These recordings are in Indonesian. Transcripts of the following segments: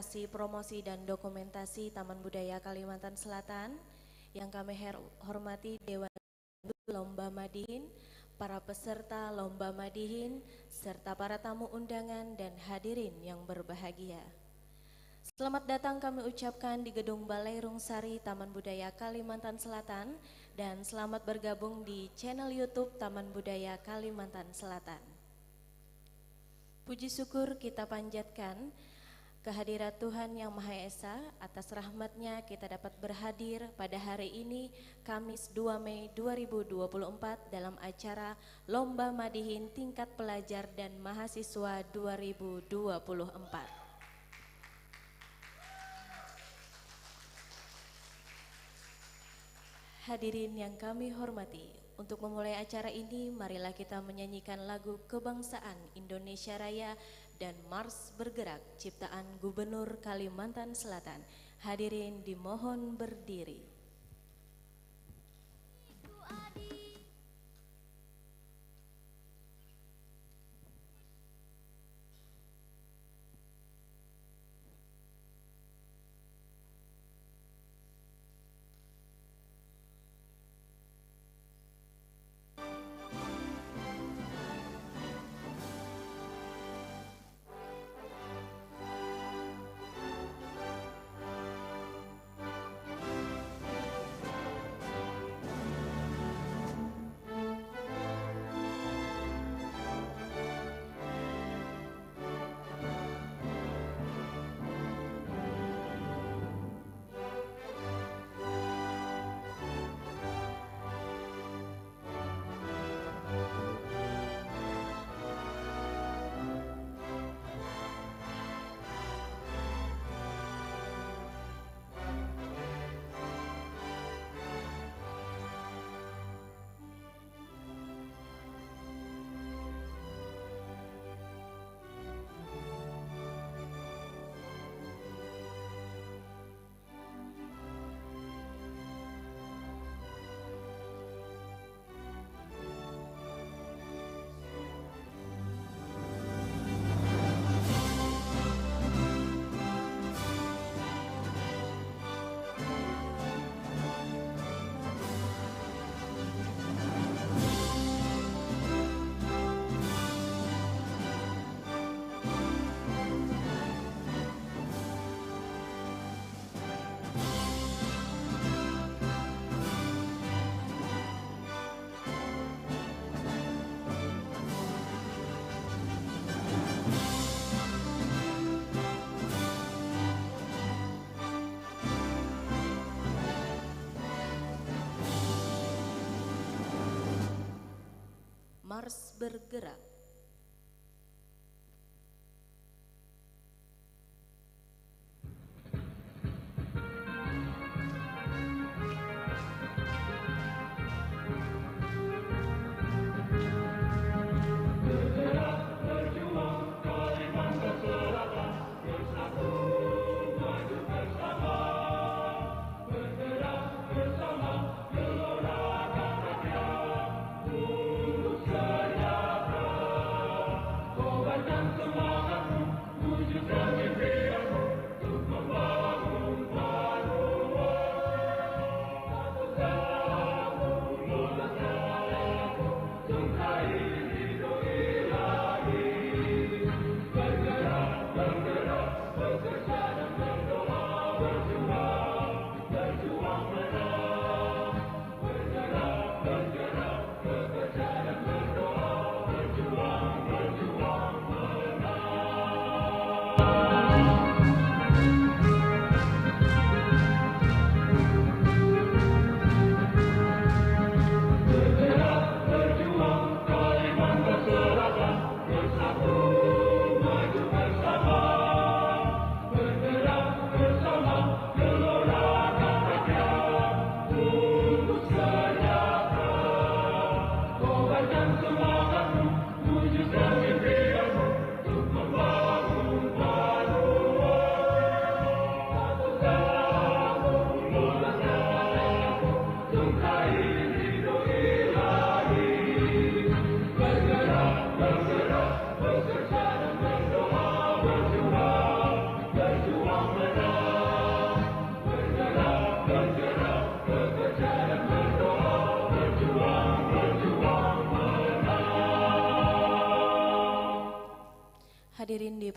Komunikasi, Promosi, dan Dokumentasi Taman Budaya Kalimantan Selatan, yang kami hormati Dewan Lomba Madihin, para peserta Lomba Madihin, serta para tamu undangan dan hadirin yang berbahagia. Selamat datang kami ucapkan di Gedung Balai Rungsari Taman Budaya Kalimantan Selatan, dan selamat bergabung di channel YouTube Taman Budaya Kalimantan Selatan. Puji syukur kita panjatkan kehadirat Tuhan Yang Maha Esa. Atas rahmat-Nya kita dapat berhadir pada hari ini, Kamis 2 Mei 2024, dalam acara Lomba Madihin Tingkat Pelajar dan Mahasiswa 2024. Hadirin yang kami hormati, untuk memulai acara ini, marilah kita menyanyikan lagu Kebangsaan Indonesia Raya dan Mars Bergerak ciptaan Gubernur Kalimantan Selatan. Hadirin dimohon berdiri. Mars Bergerak. Sejahtera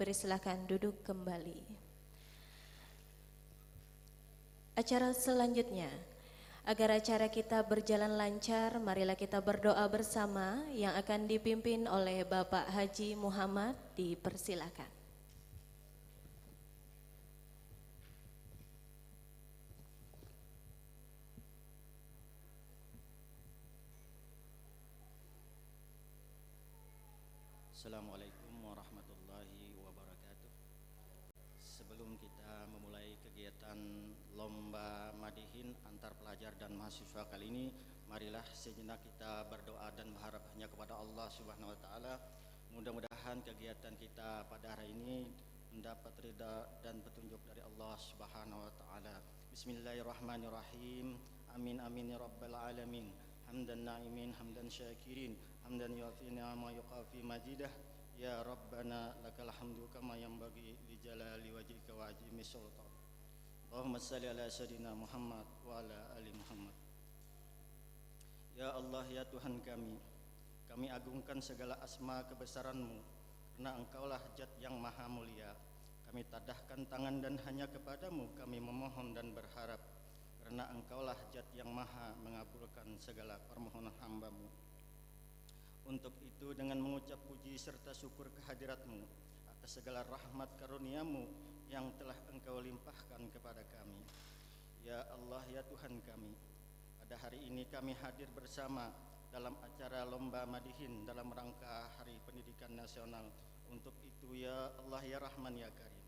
dipersilahkan duduk kembali. Acara selanjutnya, agar acara kita berjalan lancar, marilah kita berdoa bersama yang akan dipimpin oleh Bapak Haji Muhammad, dipersilahkan. Assalamualaikum warahmatullahi wabarakatuh. Sebelum kita memulai kegiatan lomba madihin antar pelajar dan mahasiswa kali ini, marilah sejenak kita berdoa dan berharap hanya kepada Allah Subhanahu wa taala. Mudah-mudahan kegiatan kita pada hari ini mendapat ridha dan petunjuk dari Allah Subhanahu wa taala. Bismillahirrahmanirrahim. Amin amin ya rabbal alamin. Hamdan na'imin, hamdan syakirin, hamdan yuafi ni'ama yuqafi majidah. Ya Rabbana lakal hamdu kama yanbaghi li jalali wajhika wa azimi sultan. Allahumma salli ala sayyidina Muhammad wa ala ali Muhammad. Ya Allah, ya Tuhan kami agungkan segala asma kebesaran-Mu, karena Engkaulah Zat yang maha mulia. Kami tadahkan tangan dan hanya kepadamu kami memohon dan berharap, karena Engkaulah Zat yang maha mengabulkan segala permohonan hamba-Mu. Untuk itu dengan mengucap puji serta syukur kehadirat-Mu atas segala rahmat karunia-Mu yang telah Engkau limpahkan kepada kami. Ya Allah, ya Tuhan kami, pada hari ini kami hadir bersama dalam acara lomba madihin dalam rangka Hari Pendidikan Nasional. Untuk itu ya Allah, ya Rahman, ya Karim,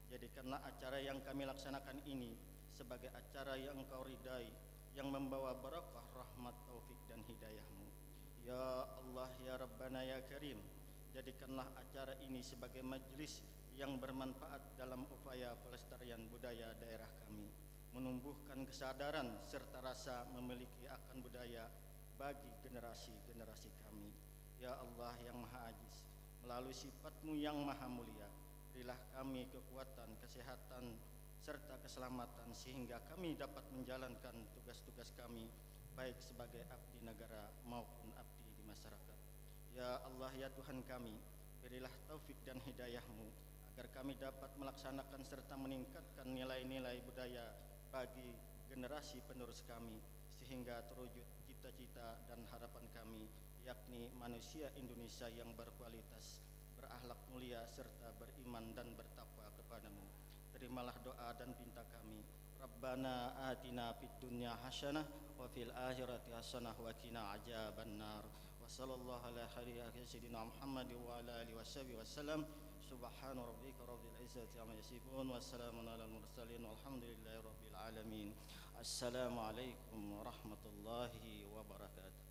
jadikanlah acara yang kami laksanakan ini sebagai acara yang Engkau ridai, yang membawa barakah, rahmat, taufik dan hidayah-Mu. Ya Allah, ya Rabbana, ya Karim, jadikanlah acara ini sebagai majelis yang bermanfaat dalam upaya pelestarian budaya daerah kami, menumbuhkan kesadaran serta rasa memiliki akan budaya bagi generasi-generasi kami. Ya Allah yang Maha Aziz, melalui sifat-Mu yang maha mulia, berilah kami kekuatan, kesehatan, serta keselamatan sehingga kami dapat menjalankan tugas-tugas kami baik sebagai abdi negara maupun abdi di masyarakat. Ya Allah, ya Tuhan kami, berilah taufik dan hidayah-Mu agar kami dapat melaksanakan serta meningkatkan nilai-nilai budaya bagi generasi penerus kami sehingga terwujud cita-cita dan harapan kami, yakni manusia Indonesia yang berkualitas, berakhlak mulia serta beriman dan bertakwa kepadamu. Terimalah doa dan pinta kami. Rabbana atina fid dunya hasanah wa fil akhirati hasanah wa qina adzabannar. Wa sallallahu ala sayyidina Muhammad wa ala alihi wasallam. Subhana rabbika rabbil izzati amma yasifun wa salamun alal mursalin walhamdulillahi rabbil alamin. Assalamualaikum warahmatullahi wabarakatuh.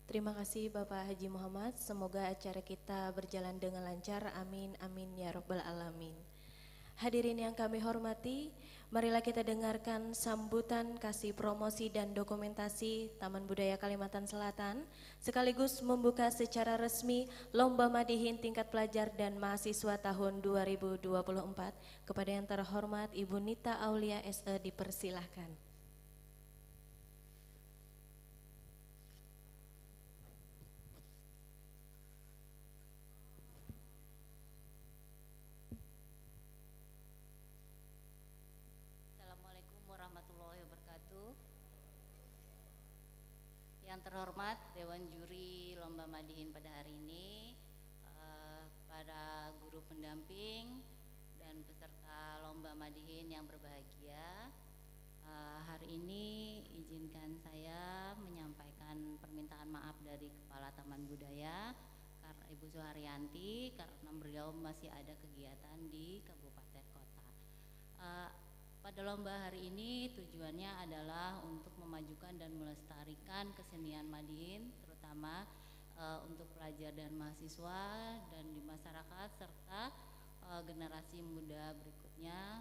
Terima kasih Bapak Haji Muhammad, semoga acara kita berjalan dengan lancar, amin amin ya rabbal alamin. Hadirin yang kami hormati, marilah kita dengarkan sambutan kasih promosi dan dokumentasi Taman Budaya Kalimantan Selatan, sekaligus membuka secara resmi Lomba Madihin tingkat pelajar dan mahasiswa tahun 2024. Kepada yang terhormat Ibu Nita Aulia SE dipersilahkan. Yang terhormat Dewan Juri Lomba Madihin pada hari ini, para guru pendamping dan peserta Lomba Madihin yang berbahagia, hari ini izinkan saya menyampaikan permintaan maaf dari Kepala Taman Budaya Ibu Suharyanti karena beliau masih ada kegiatan di Kabupaten Kota. Pada lomba hari ini tujuannya adalah untuk memajukan dan melestarikan kesenian Madihin, terutama untuk pelajar dan mahasiswa dan di masyarakat serta generasi muda berikutnya.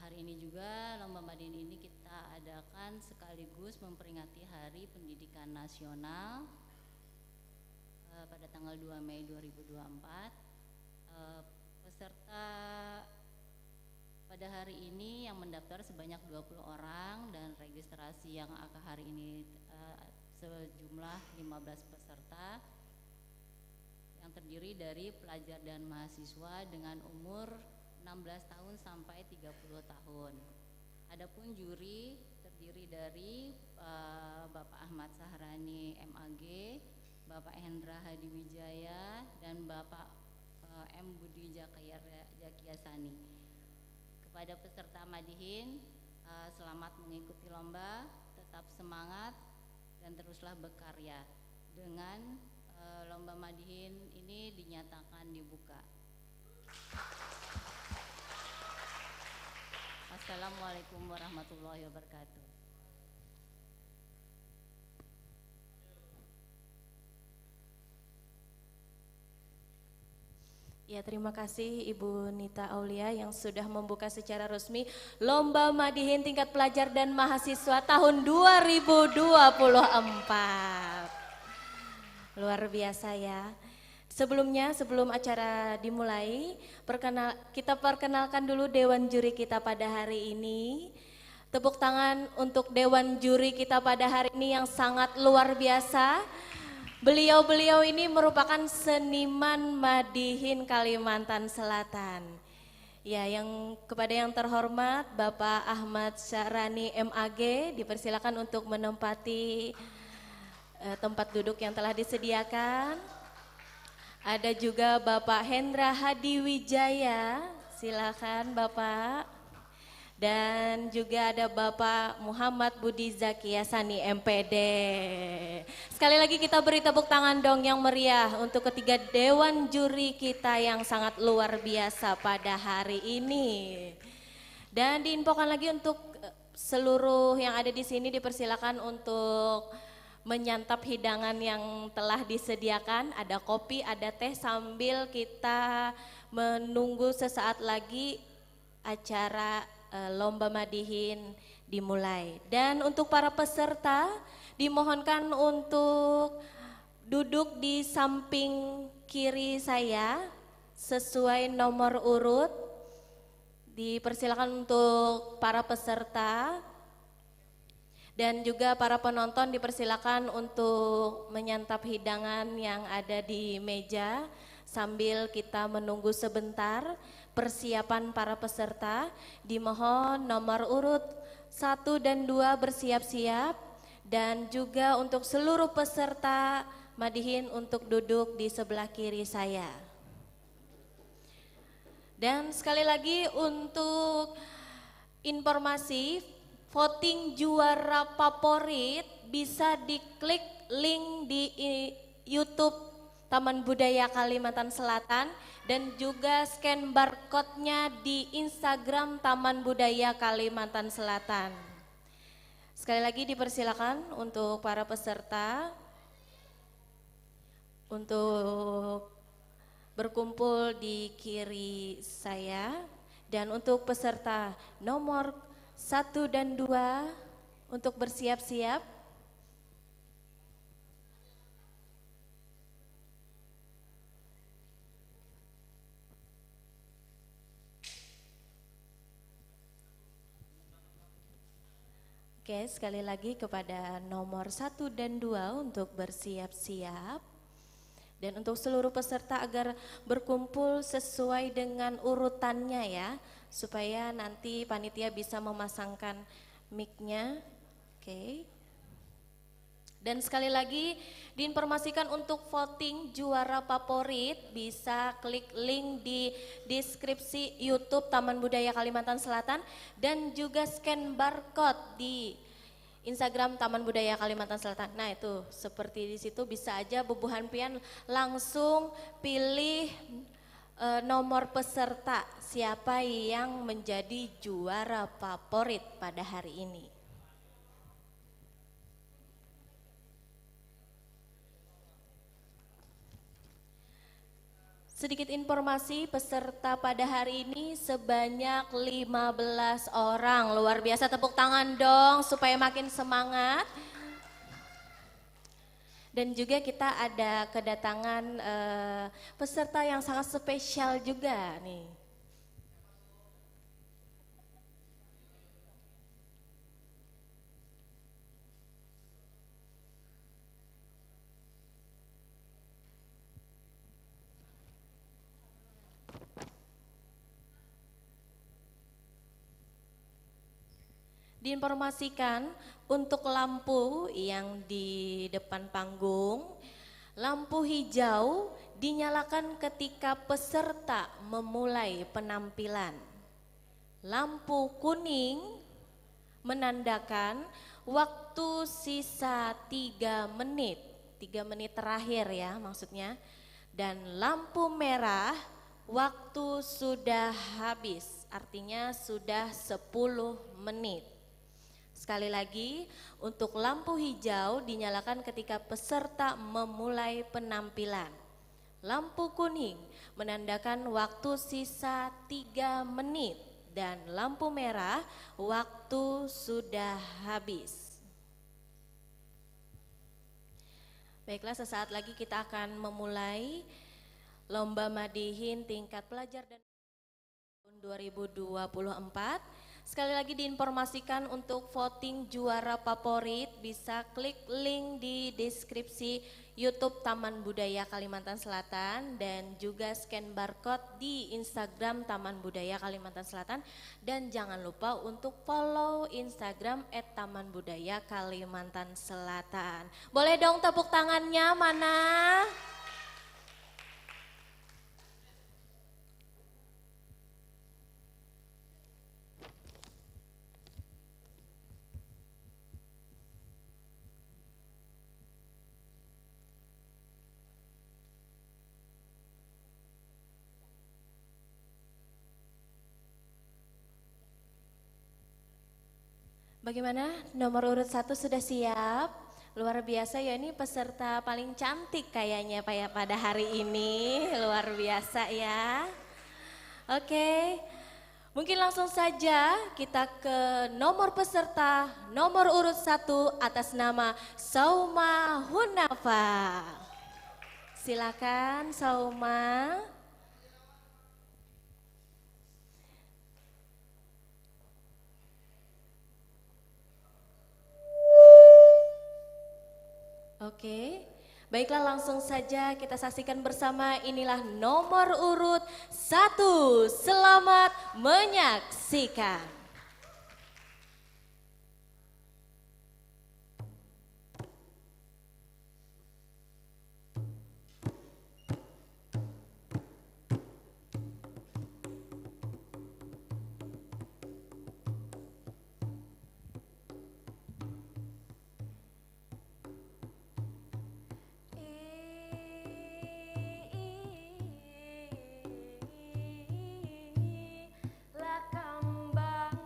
Hari ini juga lomba Madihin ini kita adakan sekaligus memperingati Hari Pendidikan Nasional pada tanggal 2 Mei 2024. Peserta pada hari ini yang mendaftar sebanyak 20 orang dan registrasi yang hari ini sejumlah 15 peserta. yang terdiri dari pelajar dan mahasiswa dengan umur 16 tahun sampai 30 tahun. Adapun juri terdiri dari Bapak Ahmad Sahrani MAG, Bapak Hendra Hadiwijaya, dan Bapak M. Budi Jakiasani. Kepada peserta Madihin, selamat mengikuti lomba, tetap semangat dan teruslah berkarya. Dengan lomba Madihin ini dinyatakan dibuka. Assalamualaikum warahmatullahi wabarakatuh. Ya, terima kasih Ibu Nita Aulia yang sudah membuka secara resmi Lomba Madihin tingkat pelajar dan mahasiswa tahun 2024. Luar biasa ya. Sebelumnya, sebelum acara dimulai, kita perkenalkan dulu Dewan Juri kita pada hari ini. Tepuk tangan untuk Dewan Juri kita pada hari ini yang sangat luar biasa. Beliau-beliau ini merupakan seniman Madihin Kalimantan Selatan. Ya, kepada yang terhormat Bapak Ahmad Sahrani MAG dipersilakan untuk menempati tempat duduk yang telah disediakan. Ada juga Bapak Hendra Hadiwijaya, silakan Bapak. Dan juga ada Bapak Muhammad Budi Zakiasani MPD. Sekali lagi kita beri tepuk tangan dong yang meriah untuk ketiga dewan juri kita yang sangat luar biasa pada hari ini. Dan diinfokan lagi untuk seluruh yang ada di sini dipersilakan untuk menyantap hidangan yang telah disediakan. Ada kopi, ada teh sambil kita menunggu sesaat lagi acara Lomba Madihin dimulai. Dan untuk para peserta dimohonkan untuk duduk di samping kiri saya sesuai nomor urut. Dipersilakan untuk para peserta dan juga para penonton dipersilakan untuk menyantap hidangan yang ada di meja sambil kita menunggu sebentar. Persiapan para peserta dimohon nomor urut 1 dan 2 bersiap-siap, dan juga untuk seluruh peserta Madihin untuk duduk di sebelah kiri saya. Dan sekali lagi untuk informasi voting juara favorit bisa diklik link di YouTube Taman Budaya Kalimantan Selatan dan juga scan barcode-nya di Instagram Taman Budaya Kalimantan Selatan. Sekali lagi dipersilakan untuk para peserta untuk berkumpul di kiri saya, dan untuk peserta nomor 1 dan 2 untuk bersiap-siap. Oke, sekali lagi kepada nomor 1 dan 2 untuk bersiap-siap. Dan untuk seluruh peserta agar berkumpul sesuai dengan urutannya ya, supaya nanti panitia bisa memasangkan mic-nya. Oke. Dan sekali lagi diinformasikan untuk voting juara favorit bisa klik link di deskripsi YouTube Taman Budaya Kalimantan Selatan dan juga scan barcode di Instagram Taman Budaya Kalimantan Selatan. Nah itu seperti di situ bisa aja bubuhan pian langsung pilih nomor peserta siapa yang menjadi juara favorit pada hari ini. Sedikit informasi, peserta pada hari ini sebanyak 15 orang. Luar biasa, tepuk tangan dong supaya makin semangat. Dan juga kita ada kedatangan peserta yang sangat spesial juga nih. Diinformasikan untuk lampu yang di depan panggung, lampu hijau dinyalakan ketika peserta memulai penampilan. Lampu kuning menandakan waktu sisa 3 menit, 3 menit terakhir ya maksudnya. Dan lampu merah waktu sudah habis, artinya sudah 10 menit. Sekali lagi, untuk lampu hijau dinyalakan ketika peserta memulai penampilan. Lampu kuning menandakan waktu sisa 3 menit dan lampu merah waktu sudah habis. Baiklah, sesaat lagi kita akan memulai Lomba Madihin tingkat pelajar dan tahun 2024. Sekali lagi diinformasikan untuk voting juara favorit bisa klik link di deskripsi YouTube Taman Budaya Kalimantan Selatan dan juga scan barcode di Instagram Taman Budaya Kalimantan Selatan dan jangan lupa untuk follow Instagram @tamanbudaya Kalimantan Selatan. Boleh dong tepuk tangannya mana? Bagaimana? Nomor urut 1 sudah siap? Luar biasa ya, ini peserta paling cantik kayaknya Pak ya pada hari ini. Luar biasa ya. Oke, mungkin langsung saja kita ke nomor peserta nomor urut 1 atas nama Sauma Hunafa. Silakan Sauma. Oke, baiklah langsung saja kita saksikan bersama, inilah nomor urut 1. Selamat menyaksikan. Lakambang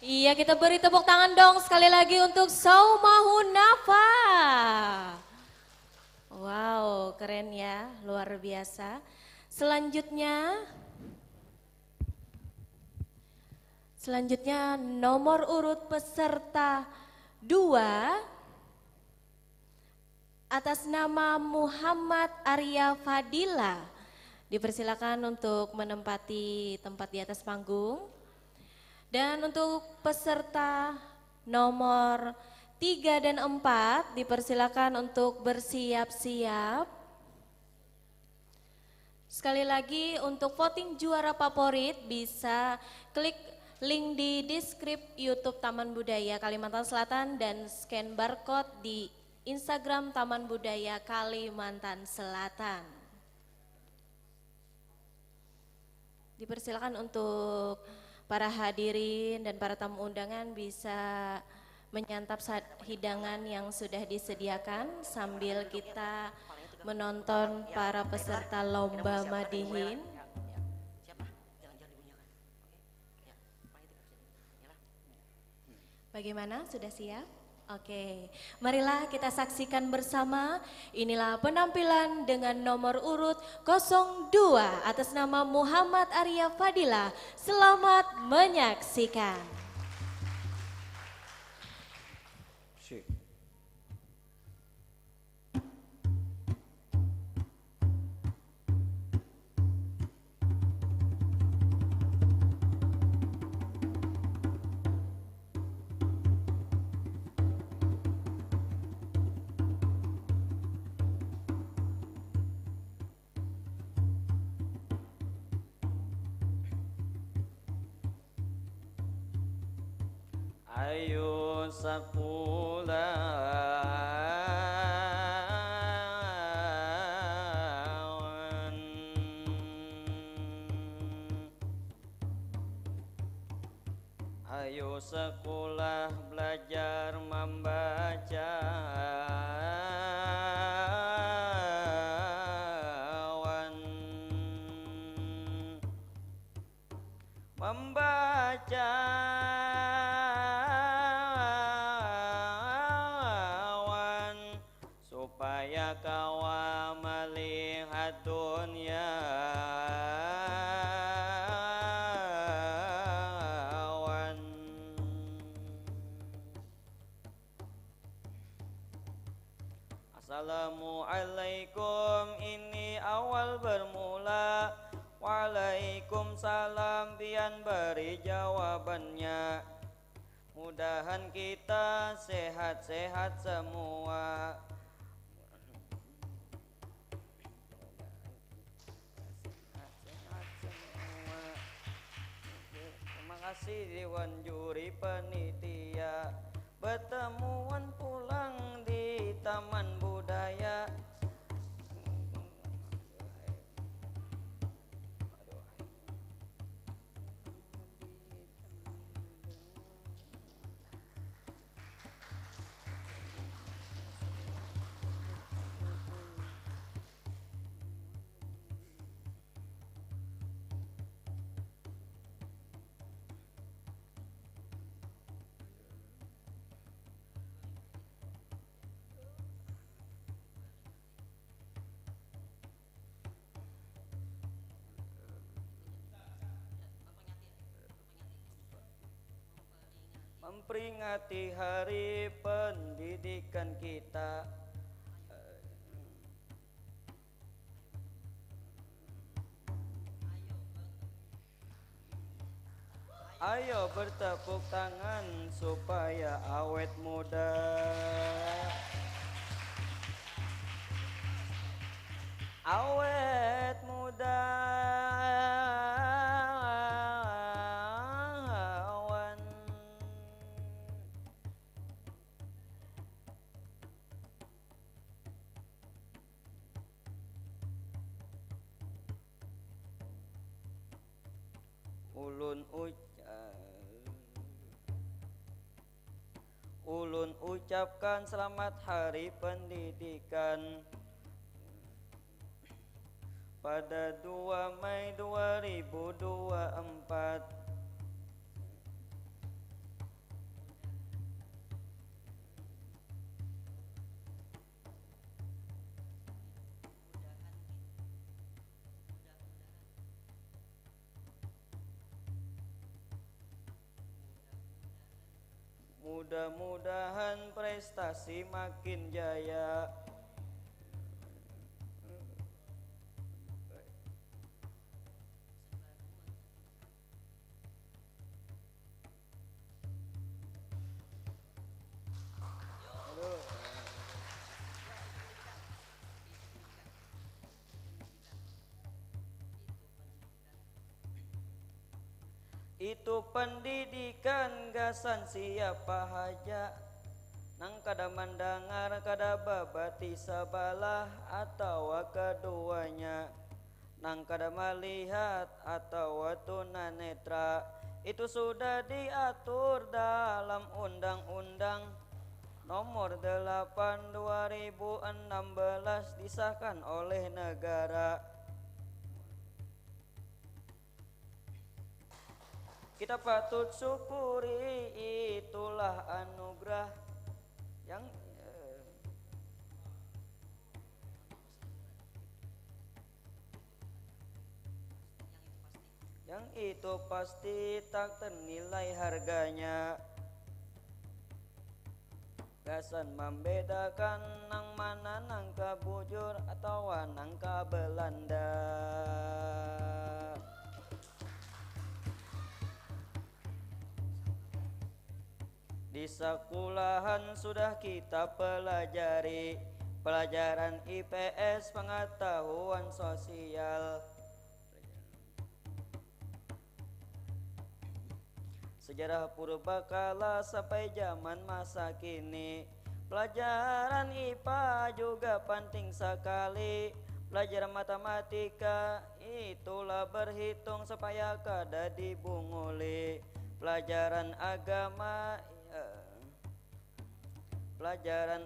Iya, kita beri tepuk tangan dong sekali lagi untuk Saumahu Nafa. Wow, keren ya, luar biasa. Selanjutnya nomor urut peserta 2 atas nama Muhammad Arya Fadila. Dipersilakan untuk menempati tempat di atas panggung. Dan untuk peserta nomor 3 dan 4 dipersilakan untuk bersiap-siap. Sekali lagi untuk voting juara favorit bisa klik link di deskripsi YouTube Taman Budaya Kalimantan Selatan dan scan barcode di Instagram Taman Budaya Kalimantan Selatan. Dipersilakan untuk para hadirin dan para tamu undangan bisa menyantap hidangan yang sudah disediakan sambil kita menonton para peserta lomba Madihin. Bagaimana? Sudah siap? Oke, marilah kita saksikan bersama. Inilah penampilan dengan nomor urut 02 atas nama Muhammad Arya Fadila. Selamat menyaksikan. Ayo sekulawan, ayo sekolah belajar membaca, membaca supaya kawa melihat dunia wan. Assalamualaikum, ini awal bermula. Waalaikumsalam, pian beri jawabannya. Mudahan kita sehat-sehat semua. Terima kasih Dewan Juri Penitia. Pertemuan pulang di Taman Budaya. Memperingati hari pendidikan kita, ayo bertepuk tangan supaya awet muda. Awet muda. Ulun ucapkan selamat hari pendidikan pada 2 Mei 2024. mudah-mudahan prestasi makin jaya. Itu pendidikan gasan siapa haja, nang kada mendengar kada babati sabalah atau keduanya, nang kada melihat atau tunanetra. Itu sudah diatur dalam Undang-Undang Nomor 8 2016 disahkan oleh negara. Kita patut syukuri, itulah anugerah yang itu pasti tak ternilai harganya. Gasan membedakan nang mana nangka bujur atau nangka Belanda. Di sekolahan sudah kita pelajari pelajaran IPS, pengetahuan sosial, sejarah purbakala sampai zaman masa kini. Pelajaran IPA juga penting sekali. Pelajaran matematika itulah berhitung supaya kada dibunguli. Pelajaran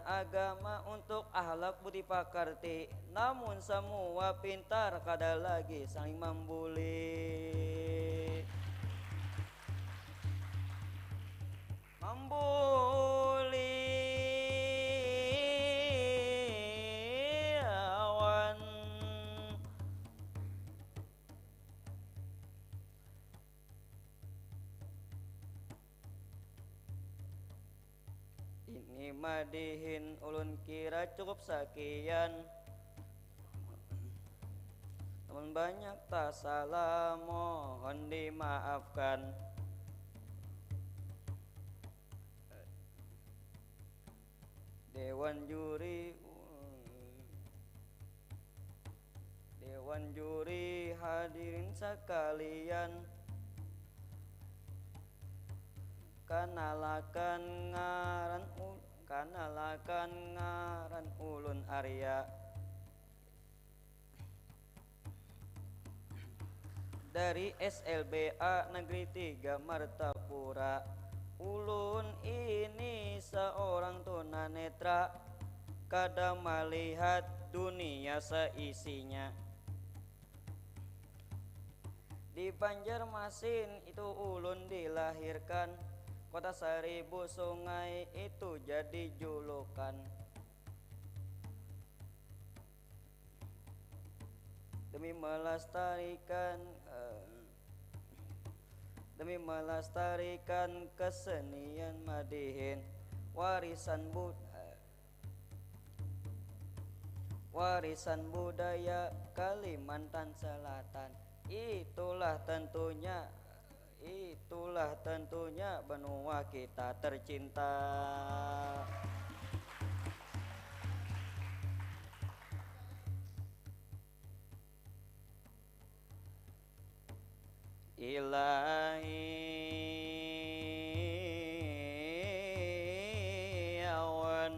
agama untuk akhlak budi pakarti. Namun semua pintar kada lagi saling membuli awan. Ini madihin ulun kira cukup sekian. Namun banyak tak salah mohon dimaafkan. Dewan juri hadirin sekalian, kanalakan ngaran ulun Arya dari SLBA Negeri 3 Martapura. Ulun ini seorang tunanetra, kada melihat dunia seisinya. Di Banjarmasin itu ulun dilahirkan, kota seribu sungai itu jadi julukan. Demi melestarikan kesenian madihin warisan budaya Kalimantan Selatan. Itulah tentunya benua kita tercinta. Ilahi awan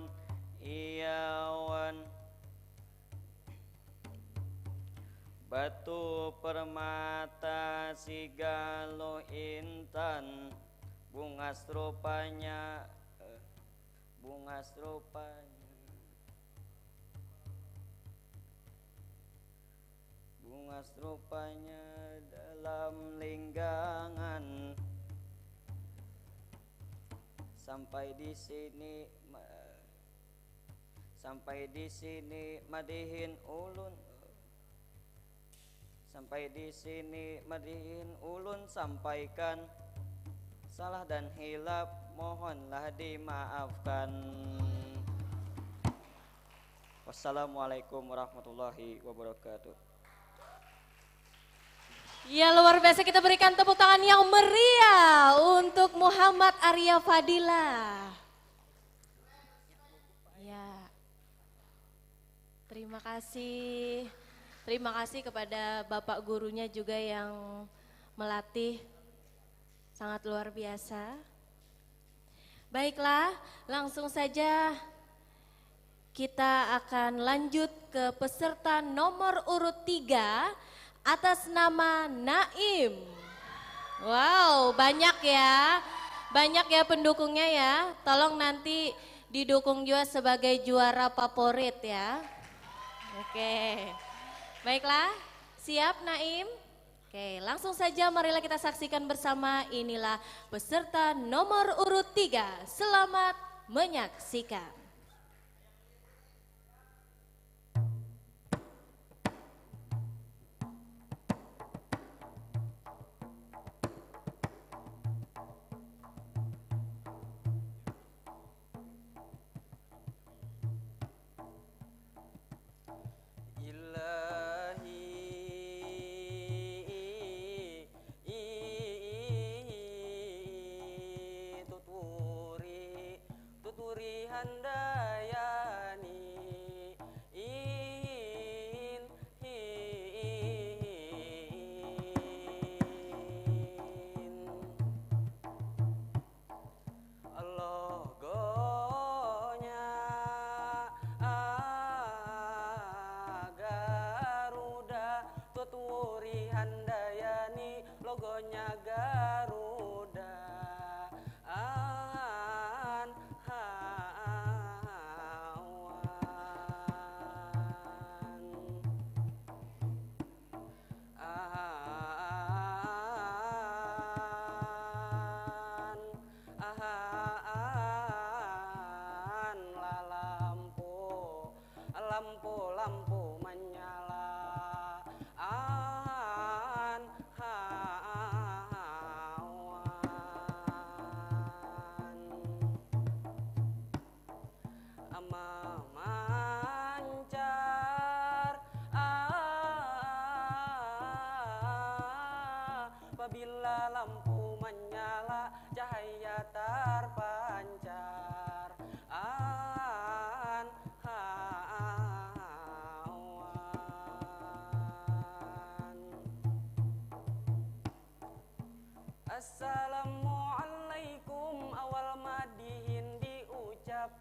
batu permata sigalo intan, bunga strupanya dalam linggangan. Sampai di sini madihin ulun sampaikan Salah dan hilaf mohonlah dimaafkan. Wassalamualaikum warahmatullahi wabarakatuh. Ya luar biasa, kita berikan tepuk tangan yang meriah untuk Muhammad Arya Fadila. Ya, terima kasih. Terima kasih kepada Bapak gurunya juga yang melatih, sangat luar biasa. Baiklah, langsung saja kita akan lanjut ke peserta nomor urut 3 atas nama Naim. Wow, banyak ya pendukungnya ya. Tolong nanti didukung juga sebagai juara favorit ya. Oke, baiklah, siap Naim? Oke, langsung saja marilah kita saksikan bersama, inilah peserta nomor urut 3. Selamat menyaksikan. Tuturi handayani in logonya Garuda, tuturi handayani logonya Garuda. Lampu menyala memancar apabila lampu menyala cahaya terpancar Assalamualaikum awal madihin diucap.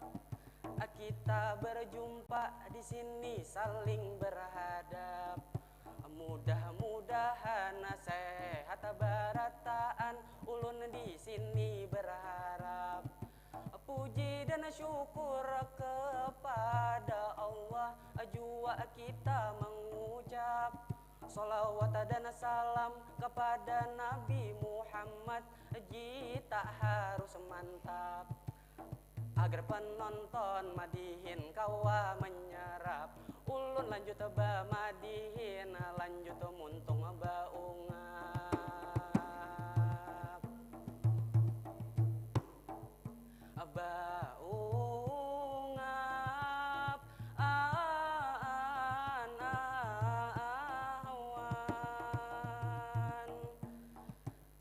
Kita berjumpa di sini saling berhadap. Mudah-mudahan sehat barataan ulun di sini berharap. Puji dan syukur kepada Allah jua kita mengucap. Salawat dan salam kepada Nabi Muhammad, kita harus mantap agar penonton madihin kawa menyerap. Ulun lanjut ba madihin, lanjut muntung ba ungap. Ba ungap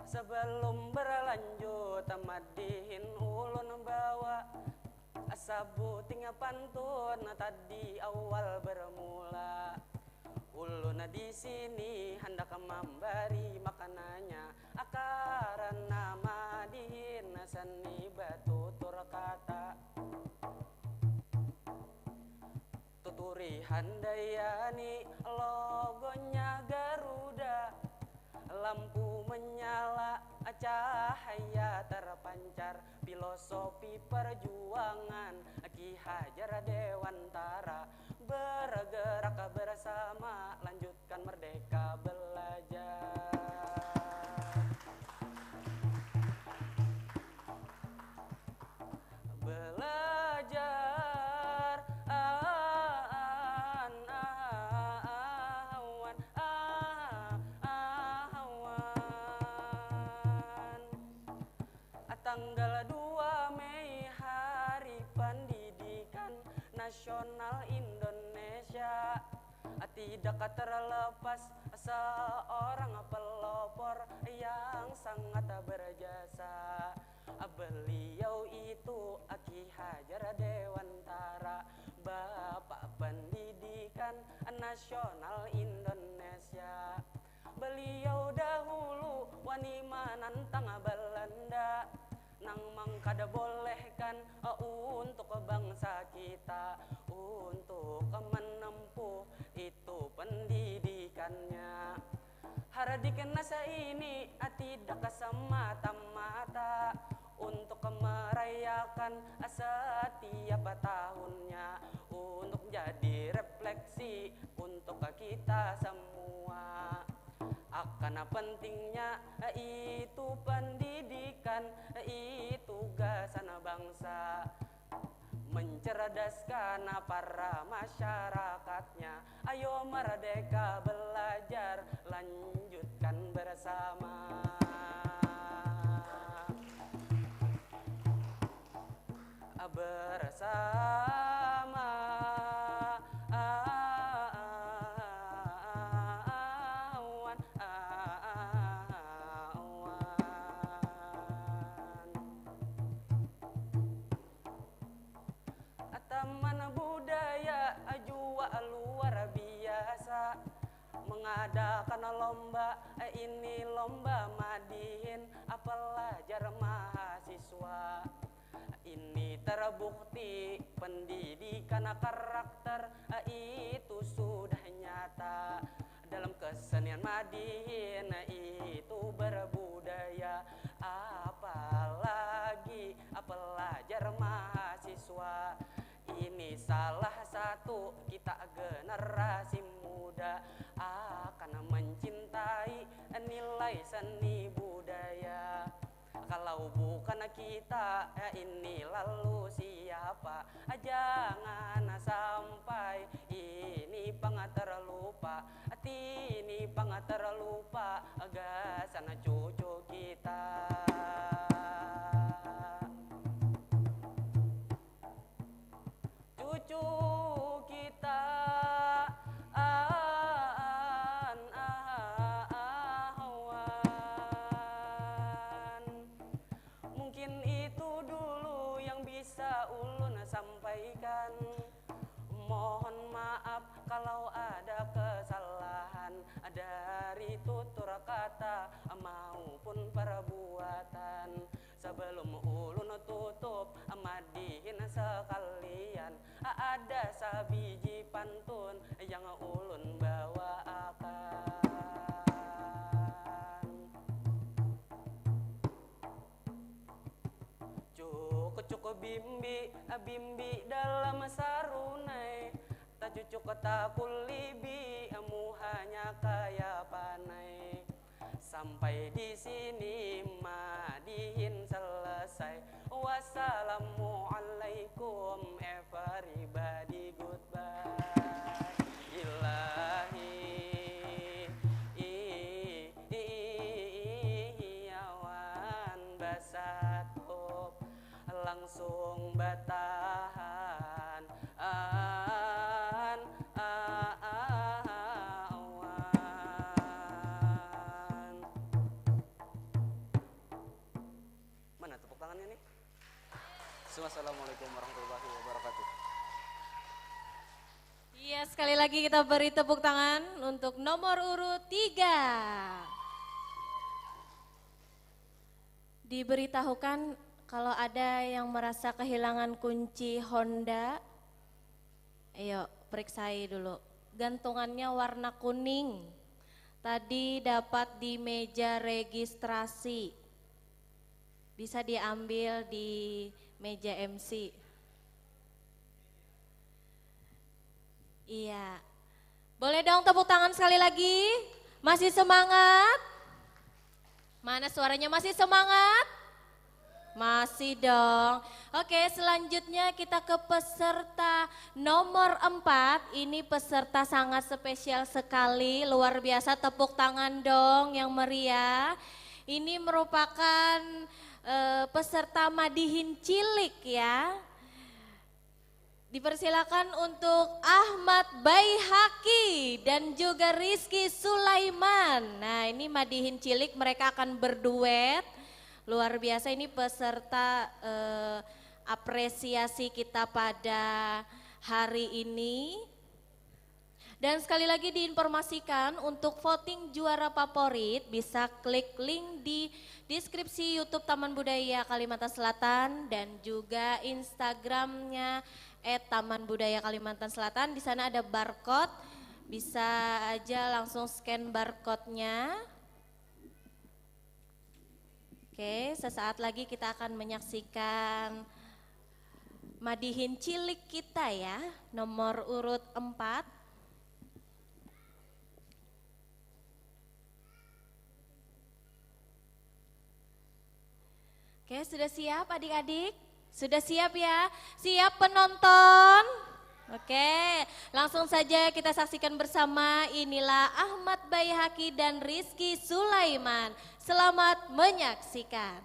sebelum berlanjut madihin ulun bawa sabuting pantun tadi awal bermula. Ulun di sini hendak memberi makanannya karena madihin seni batutur kata. Tuturi handayani logonya Garuda, lampu menyala cahaya terpancar, filosofi perjuangan Ki Hajar Dewantara, bergerak bersama lanjutkan merdeka belajar. Belajar Tanggal 2 Mei Hari Pendidikan Nasional Indonesia, tidak terlepas seorang pelopor yang sangat berjasa. Beliau itu Ki Hajar Dewantara, Bapak Pendidikan Nasional Indonesia. Beliau dahulu wani menantang Belanda, nang mangkada bolehkan untuk bangsa kita untuk menempuh itu pendidikannya. Hardiknas ini tidak semata-mata untuk merayakan setiap tahunnya, untuk jadi refleksi untuk kita semua akan pentingnya itu pendidikan, itu tugasan bangsa, mencerdaskan para masyarakatnya. Ayo merdeka belajar, lanjutkan bersama. Bersama awan, Taman budaya jua luar biasa mengadakan lomba, ini lomba Madihin pelajar mahasiswa. Ini terbukti pendidikan karakter itu sudah nyata. Dalam kesenian Madihin itu berbudaya, apalagi pelajar mahasiswa. Ini salah satu kita generasi muda akan mencintai nilai seni budaya. Kalau bukan kita ini lalu siapa? Jangan sampai ini terlupa, ini terlupa gasan cucu kita. Cucu kita mungkin itu dulu yang bisa ulun sampaikan. Mohon maaf kalau ada kesalahan dari tutur kata maupun perbuatan. Sebelum ulun tutup Madihin sekalian, ada sabiji pantun yang ulun bawakan. Cukup bimbi, bimbi dalam sarunai, tak cucuk tak kulibi, hanya kaya panai. Sampai di sini Madihin selesai. Wassalamualaikum everybody, goodbye. Ilahi awan basatup langsung batahan mana tepuk tangannya nih? Assalamualaikum warahmatullahi wabarakatuh. Iya, sekali lagi kita beri tepuk tangan untuk nomor urut 3. Diberitahukan kalau ada yang merasa kehilangan kunci Honda, ayo periksai dulu. Gantungannya warna kuning. Tadi dapat di meja registrasi. Bisa diambil di meja MC. Iya. Boleh dong tepuk tangan sekali lagi? Masih semangat? Mana suaranya masih semangat? Masih dong. Oke, selanjutnya kita ke peserta nomor 4. Ini peserta sangat spesial sekali, luar biasa. Tepuk tangan dong yang meriah. Ini merupakan peserta Madihin cilik ya. Dipersilakan untuk Ahmad Baihaki dan juga Rizky Sulaiman. Nah ini Madihin cilik, mereka akan berduet. Luar biasa, ini peserta apresiasi kita pada hari ini. Dan sekali lagi diinformasikan untuk voting juara favorit bisa klik link di deskripsi YouTube Taman Budaya Kalimantan Selatan dan juga Instagramnya @Taman Budaya Kalimantan Selatan. Di sana ada barcode, bisa aja langsung scan barcode-nya. Oke, sesaat lagi kita akan menyaksikan Madihin cilik kita ya, nomor urut 4. Oke, sudah siap adik-adik? Sudah siap ya? Siap penonton? Oke, langsung saja kita saksikan bersama. Inilah Ahmad Baihaki dan Rizky Sulaiman. Selamat menyaksikan.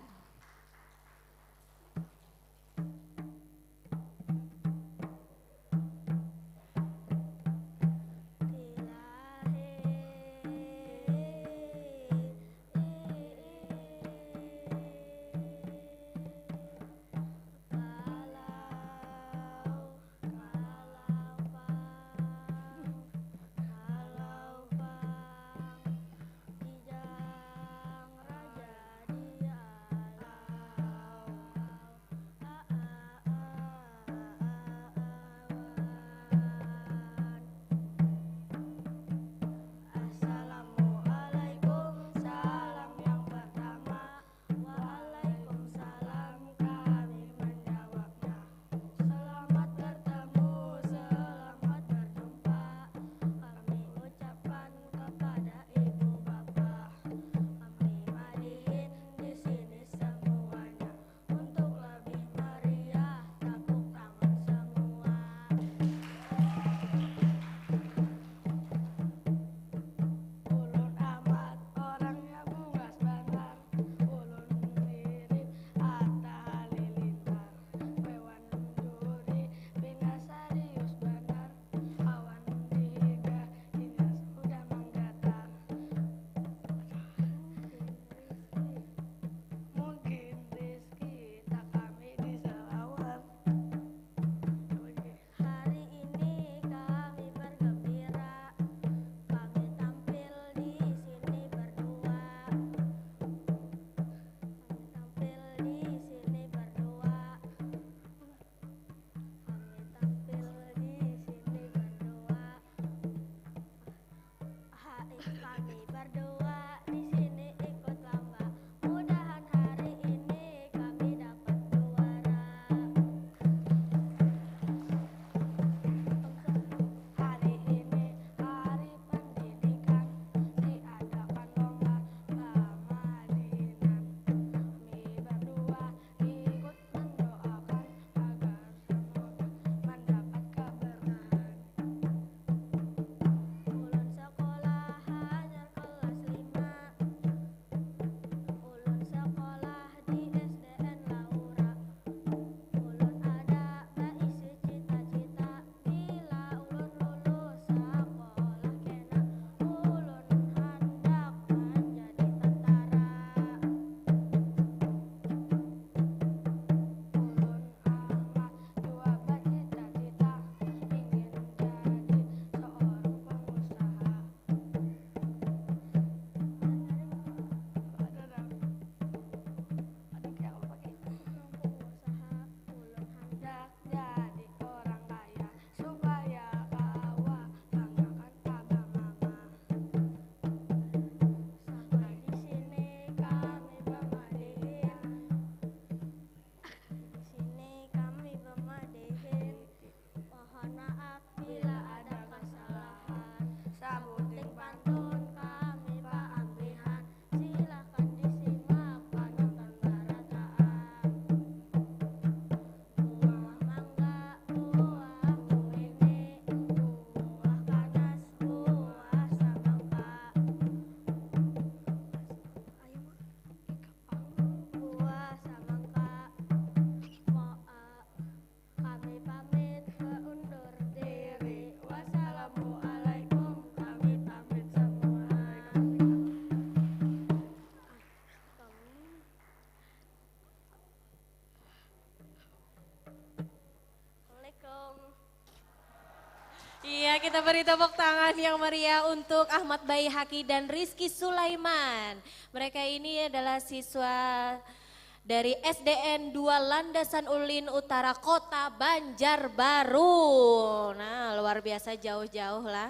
Kijang raja dia kita beri tepuk tangan yang meriah untuk Ahmad Bayi Haki dan Rizky Sulaiman. Mereka ini adalah siswa dari SDN 2 Landasan Ulin Utara Kota Banjarbaru. Nah, luar biasa jauh-jauh lah.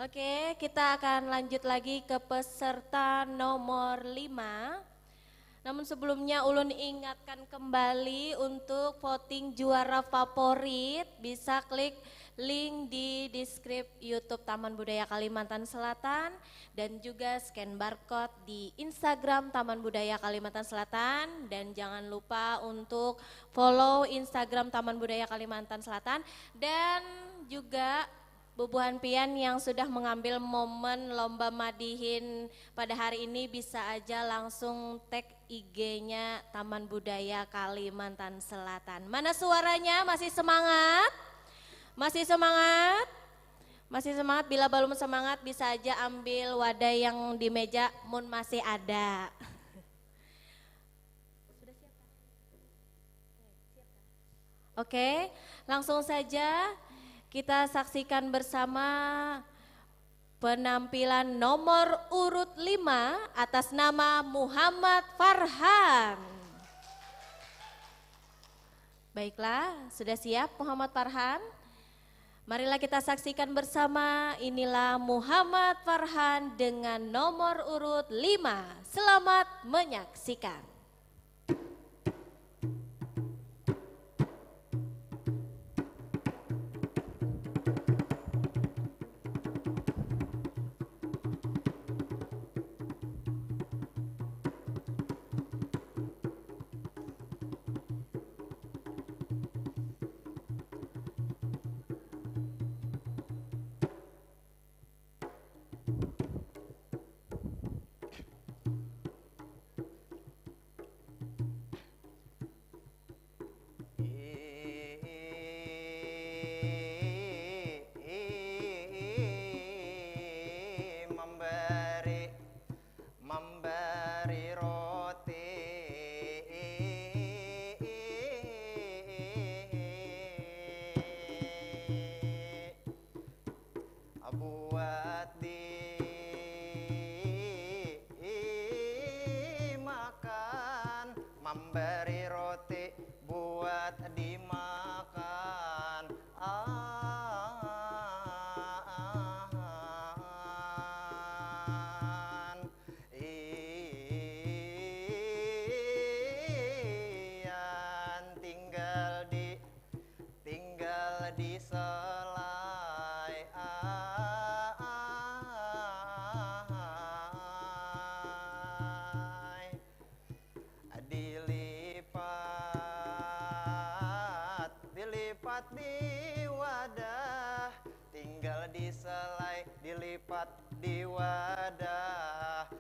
Oke, kita akan lanjut lagi ke peserta nomor 5. Namun sebelumnya Ulun ingatkan kembali untuk voting juara favorit, bisa klik link di deskripsi YouTube Taman Budaya Kalimantan Selatan dan juga scan barcode di Instagram Taman Budaya Kalimantan Selatan, dan jangan lupa untuk follow Instagram Taman Budaya Kalimantan Selatan, dan juga Bubuhan Pian yang sudah mengambil momen lomba madihin pada hari ini bisa aja langsung tag IG-nya Taman Budaya Kalimantan Selatan. Mana suaranya? Masih semangat? Masih semangat? Masih semangat? Bila belum semangat bisa aja ambil wadah yang di meja, mun masih ada. Oke, langsung saja kita saksikan bersama penampilan nomor urut 5 atas nama Muhammad Farhan. Baiklah, sudah siap Muhammad Farhan? Marilah kita saksikan bersama, inilah Muhammad Farhan dengan nomor urut 5. Selamat menyaksikan. Memberi roti buat dimakan. Ian tinggal di selai. Dilipat di wadah, tinggal di selai, dilipat di wadah.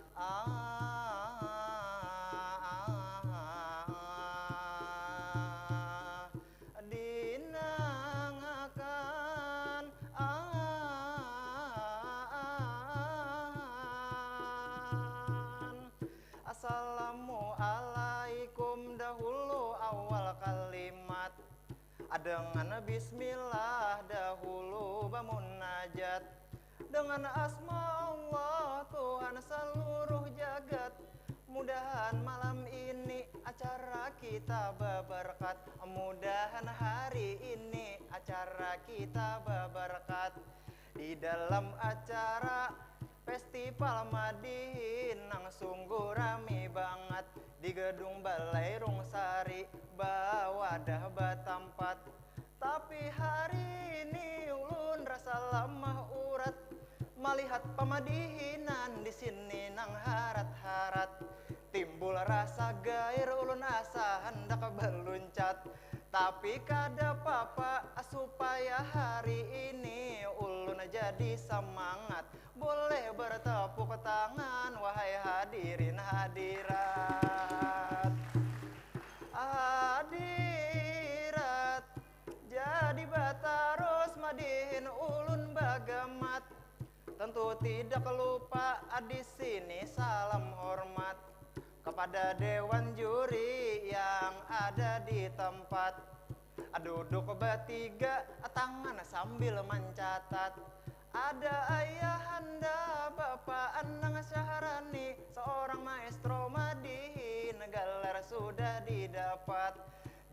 Dinangakan. Assalamualaikum dahulu awal kalimat, dengan bismillah dahulu bamunajat, dengan asma Allah Tuhan seluruh jagat. Mudahan malam ini acara kita berberkat, mudahan hari ini acara kita berberkat. Di dalam acara Festival Madihin nang sungguh rame banget, di gedung Balai Rungsari bawadah batampat. Tapi hari ini ulun rasa lemah urat, melihat pemadihinan di sini nang harat-harat. Timbul rasa gair ulun asa hendak beluncat, tapi kada apa-apa supaya hari ini ulun jadi semangat. Boleh bertepuk tangan wahai hadirin hadirat. Hadirat jadi batarus madihin ulun bagamat. Tentu tidak lupa di sini salam hormat kepada dewan juri yang ada di tempat. duduk bertiga, tangan sambil mencatat. Ada ayahanda Bapak Anang Syahrani, seorang maestro Madihin, gelar sudah didapat.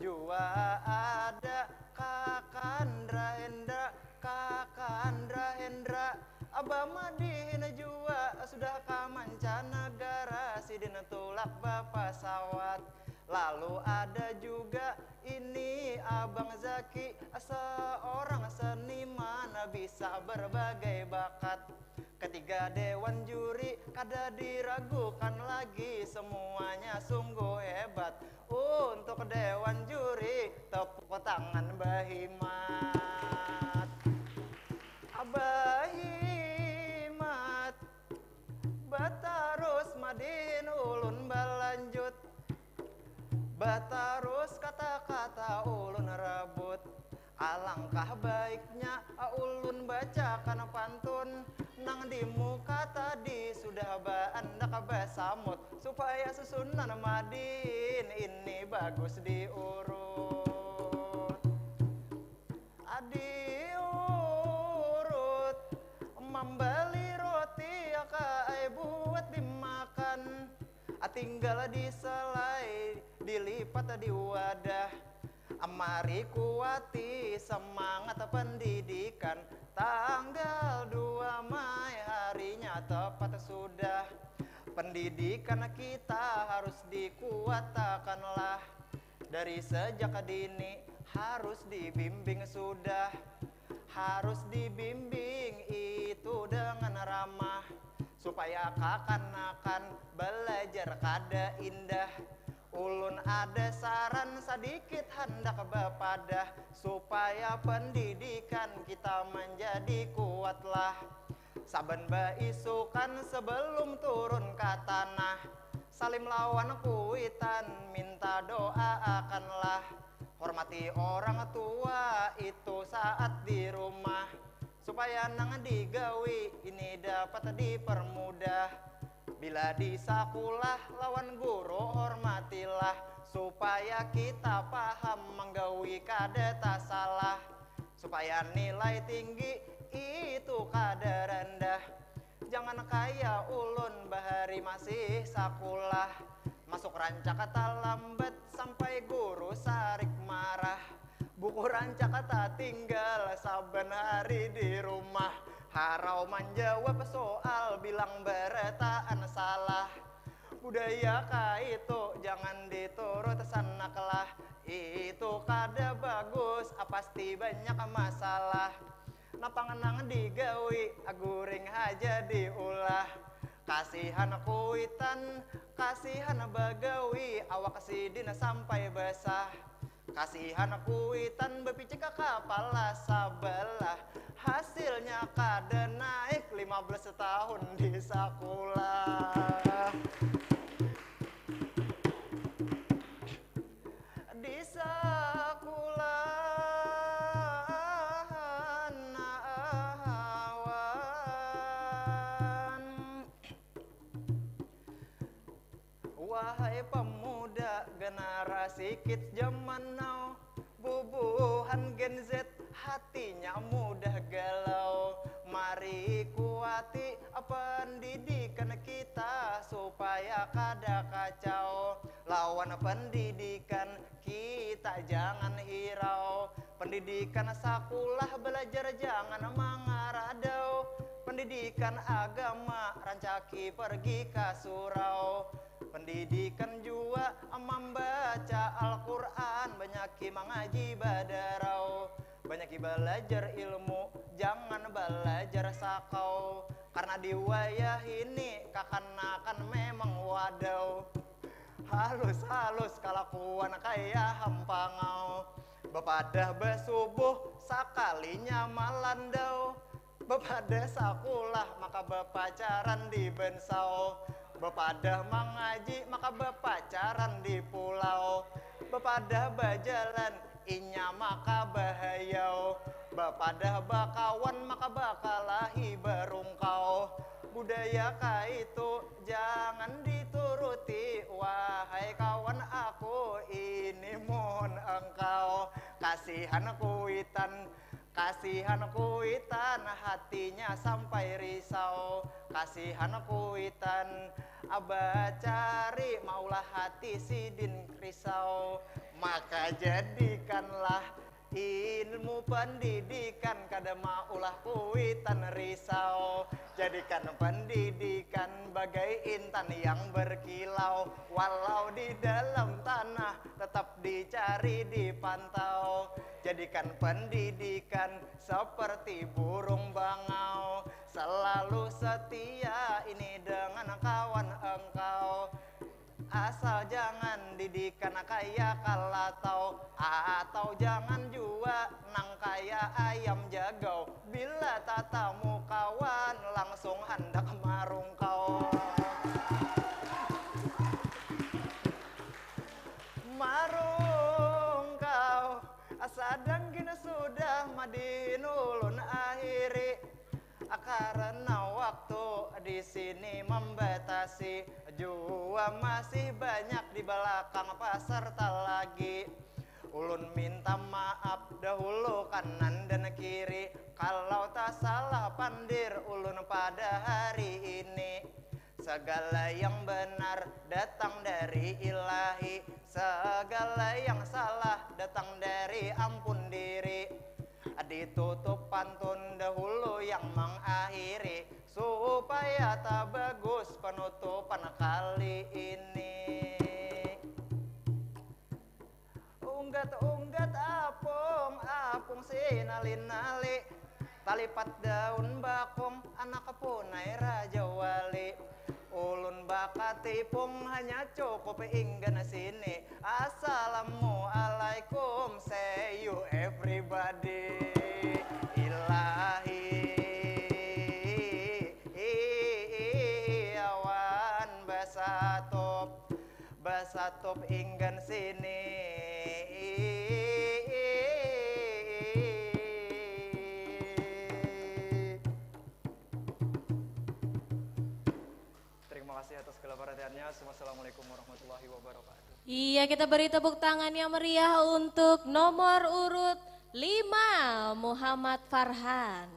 Jua ada Kakandra Hendra, Abah Madihin jua sudah ka mancanegara, sidin tulak Bapak sawat. Lalu ada juga ini Abang Zaki, seorang seniman bisa berbagai bakat. Ketiga dewan juri kada diragukan lagi, semuanya sungguh hebat. Untuk dewan juri tepuk tangan Bahimat. Bahimat Batarus Madihin ulun balanjut, batarus kata-kata ulun rebut. Alangkah baiknya ulun bacakan pantun, nang di muka tadi sudah baandak basamut, supaya susunan Madihin ini bagus diurut. Diurut membeli roti kai buat dimakan, tinggal diselai dilipat di wadah. Mari kuati semangat pendidikan, tanggal 2 Mei harinya tepat sudah. Pendidikan kita harus dikuatakanlah, dari sejak dini harus dibimbing sudah. Harus dibimbing itu dengan ramah, supaya kakan-kakan belajar kada indah. Ulun ada saran sedikit hendak bepadah, supaya pendidikan kita menjadi kuatlah. Saben baisukan sebelum turun ke tanah, salim lawan kuitan minta doa akanlah. Hormati orang tua itu saat di rumah, supaya nang digawi ini dapat dipermudah. Bila di sakulah lawan guru hormatilah, supaya kita paham menggawi kada tak salah. Supaya nilai tinggi itu kada rendah. Jangan kaya ulun bahari masih sakulah, masuk rancak kata lambat sampai guru sarik marah. Buku rancak kata tinggal saben hari di rumah, harau menjawab soal bilang beretaan salah. Budaya itu jangan diturut sanaklah, itu kada bagus pasti banyak masalah. Napangenang digawi aguring aja diulah. Kasihan kuitan, kasihan bagawi, awak sidin sampai basah. Kasihan kuitan bepicik kepala sabelah, hasilnya kada naik 15 tahun di sakulah. Di sakulah awan. Wahai pemuda generasi kids zaman now, bubuhan Gen Z hatinya mudah galau. Mari kuati pendidikan kita supaya kada kacau. Lawan pendidikan kita jangan hirau. Pendidikan sakulah belajar jangan mangaradau. Pendidikan agama rancaki pergi ke surau. Pendidikan jua membaca Al-Quran, banyaki mengaji badarau. Banyaki belajar ilmu, jangan belajar sakau. Karena di wayah ini kakan-kakan memang wadau. Halus-halus kalakuan kaya hampangau. Bepadah besubuh sakalinya malandau. Bepadah sakulah maka bepacaran di bensau. Bepadah mengaji maka bepacaran di pulau. Bepadah berjalan inya maka bahayau. Bepadah bakawan maka bakalahi berungkau. Budaya itu jangan dituruti, wahai kawan aku ini mohon engkau. Kasih kasihan kuitan, kasihan kuitan, hatinya sampai risau. Kasihan kuitan, abah cari maulah hati sidin risau. Maka jadikanlah ilmu pendidikan kada maulah kuitan risau. Jadikan pendidikan bagai intan yang berkilau, walau di dalam tanah tetap dicari dipantau. Jadikan pendidikan seperti burung bangau, selalu setia ini dengan kawan engkau. Asal jangan didikan kaya kalatau, atau jangan jua nang kaya ayam jagau. Bila tatamu kawan langsung hendak marungkau. Marungkau asadang gina sudah madin ulun akhiri. Karena waktu di sini membatasi, jua masih banyak di belakang peserta lagi. Ulun minta maaf dahulu kanan dan kiri, kalau tak salah pandir ulun pada hari ini. Segala yang benar datang dari ilahi, segala yang salah datang dari ampun diri. Ditutup pantun dahulu yang mengakhiri, supaya tak bagus penutupan kali ini. Unggat-unggat apung sinali-nali, talipat daun bakung anak punai raja wali. Ulun bakat tipung hanya cukup inggan sini. Assalamualaikum, say you everybody. Ilahi awan basatop inggan sini. Terima kasih atas segala perhatiannya. Wassalamualaikum warahmatullahi wabarakatuh. Iya, kita beri tepuk tangan yang meriah untuk nomor urut 5 Muhammad Farhan.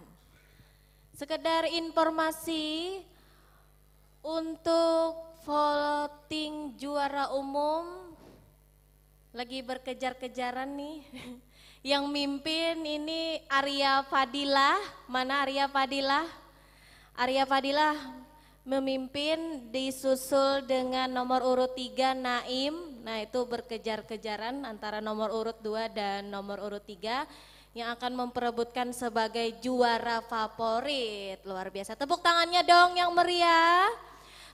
Sekedar informasi untuk voting juara umum lagi berkejar-kejaran nih. Yang mimpin ini Arya Fadilah. Mana Arya Fadilah? Arya Fadilah memimpin, disusul dengan nomor urut 3 Naim. Nah, itu berkejar-kejaran antara nomor urut 2 dan nomor urut 3 yang akan memperebutkan sebagai juara favorit. Luar biasa. Tepuk tangannya dong yang meriah.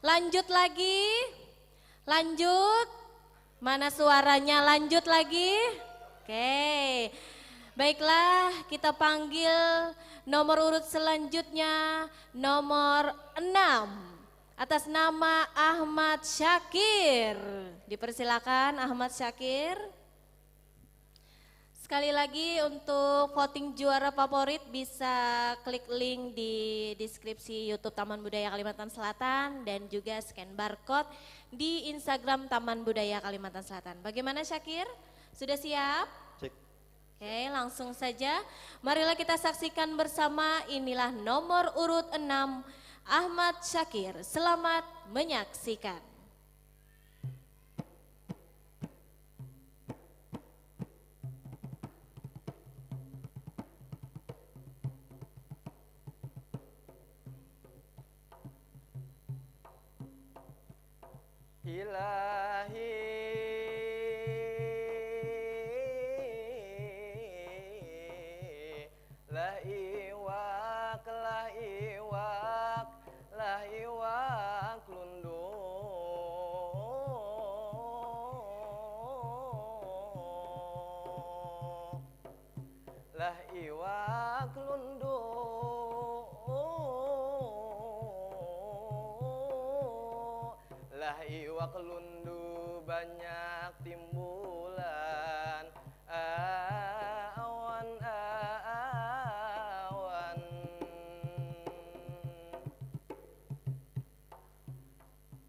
Lanjut lagi. Lanjut. Mana suaranya? Lanjut lagi. Oke. Baiklah, kita panggil nomor urut selanjutnya, nomor 6. Atas nama Ahmad Syakir. Dipersilakan Ahmad Syakir. Sekali lagi untuk voting juara favorit bisa klik link di deskripsi YouTube Taman Budaya Kalimantan Selatan dan juga scan barcode di Instagram Taman Budaya Kalimantan Selatan. Bagaimana Syakir? Sudah siap? Cek. Oke, langsung saja. Marilah kita saksikan bersama, inilah nomor urut 6 Ahmad Syakir. Selamat menyaksikan. Ilahi la iwak lundu lah iwak lundu lah iwak lundu banyak timbulan awan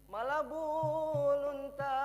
malah bulunta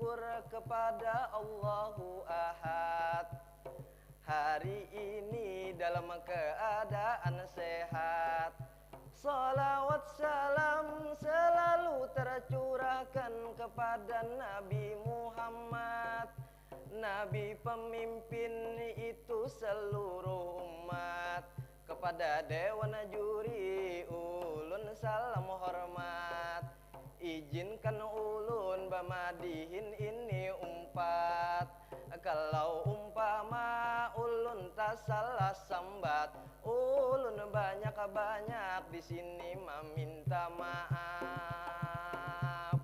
bersyukur kepada Allahu Ahad. Hari ini dalam keadaan sehat, salawat salam selalu tercurahkan kepada Nabi Muhammad, Nabi pemimpin itu seluruh umat. Kepada Dewan Juri ulun salam hormat, izinkan ulun bamadihin ini umpat. Kalau umpama ulun tak salah sambat, ulun banyak-banyak di sini meminta maaf.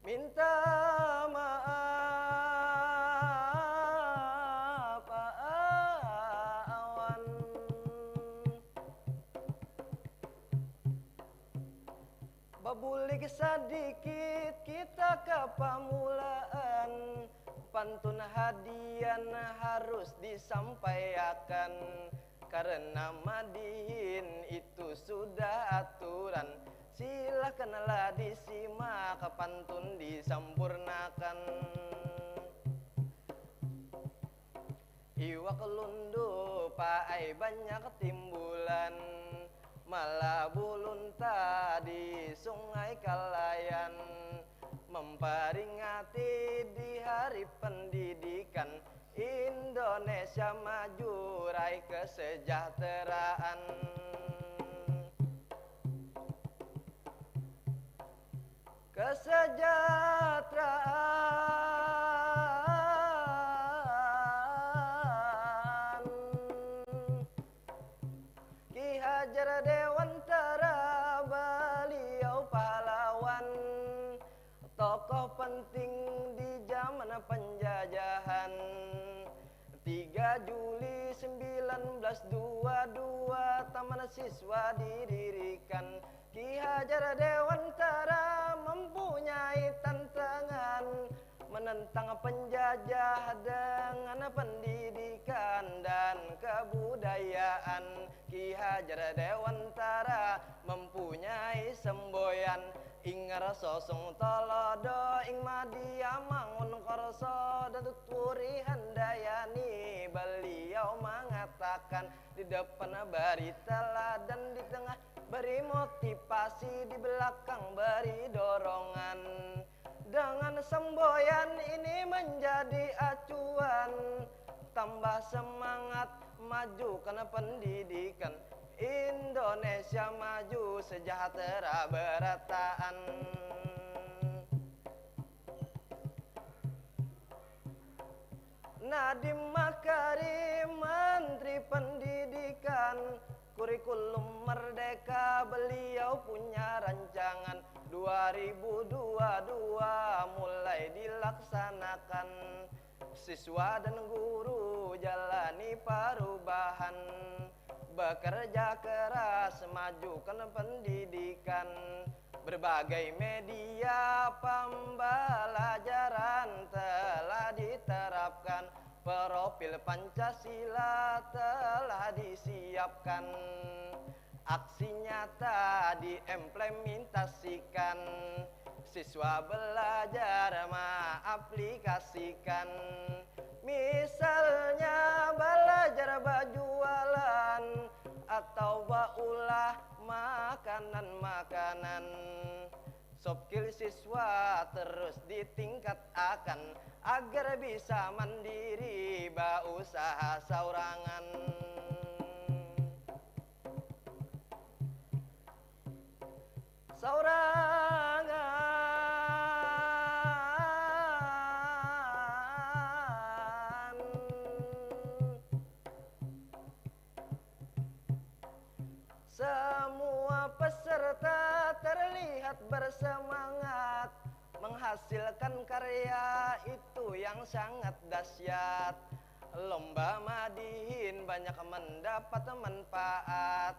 Minta maaf awan. Babulik sedikit kita ke pamulaan, pantun hadian harus disampaikan, karena madihin itu sudah aturan. Silakanlah disimak pantun disempurnakan. Iwak lundu paai banyak timbulan, malah bulunta di sungai Kalayan. Memperingati di hari pendidikan, Indonesia maju raih kesejahteraan. Kesejahteraan. Ki Hajar Dewantara beliau pahlawan, tokoh penting di zaman penjajahan. 3 Juli 1922 Taman Siswa didirikan. Ki Hajar Dewantara mempunyai tantangan menentang penjajah dengan pendidikan dan kebudayaan. Ki Hajar Dewantara mempunyai semboyan, ing rasa sung tolodo ing madya mangun korso datuk turi handayani. Beliau mengatakan di depan beri teladan, di tengah beri motivasi, di belakang beri dorongan. Dengan semboyan ini menjadi acuan, tambah semangat maju karena pendidikan. Indonesia maju sejahtera berataan. Nadiem Makarim Menteri Pendidikan, kurikulum merdeka beliau punya rancangan. 2022 mulai dilaksanakan, siswa dan guru jalani perubahan, bekerja keras majukan pendidikan. Berbagai media pembelajaran telah diterapkan, profil Pancasila telah disiapkan. Aksi nyata diimplementasikan, siswa belajar mengaplikasikan. Misalnya belajar berjualan atau baulah makanan-makanan. Soft skill siswa terus ditingkatkan agar bisa mandiri berusaha saurangan. Semua peserta terlihat bersemangat menghasilkan karya itu yang sangat dahsyat. Lomba Madihin banyak mendapat manfaat,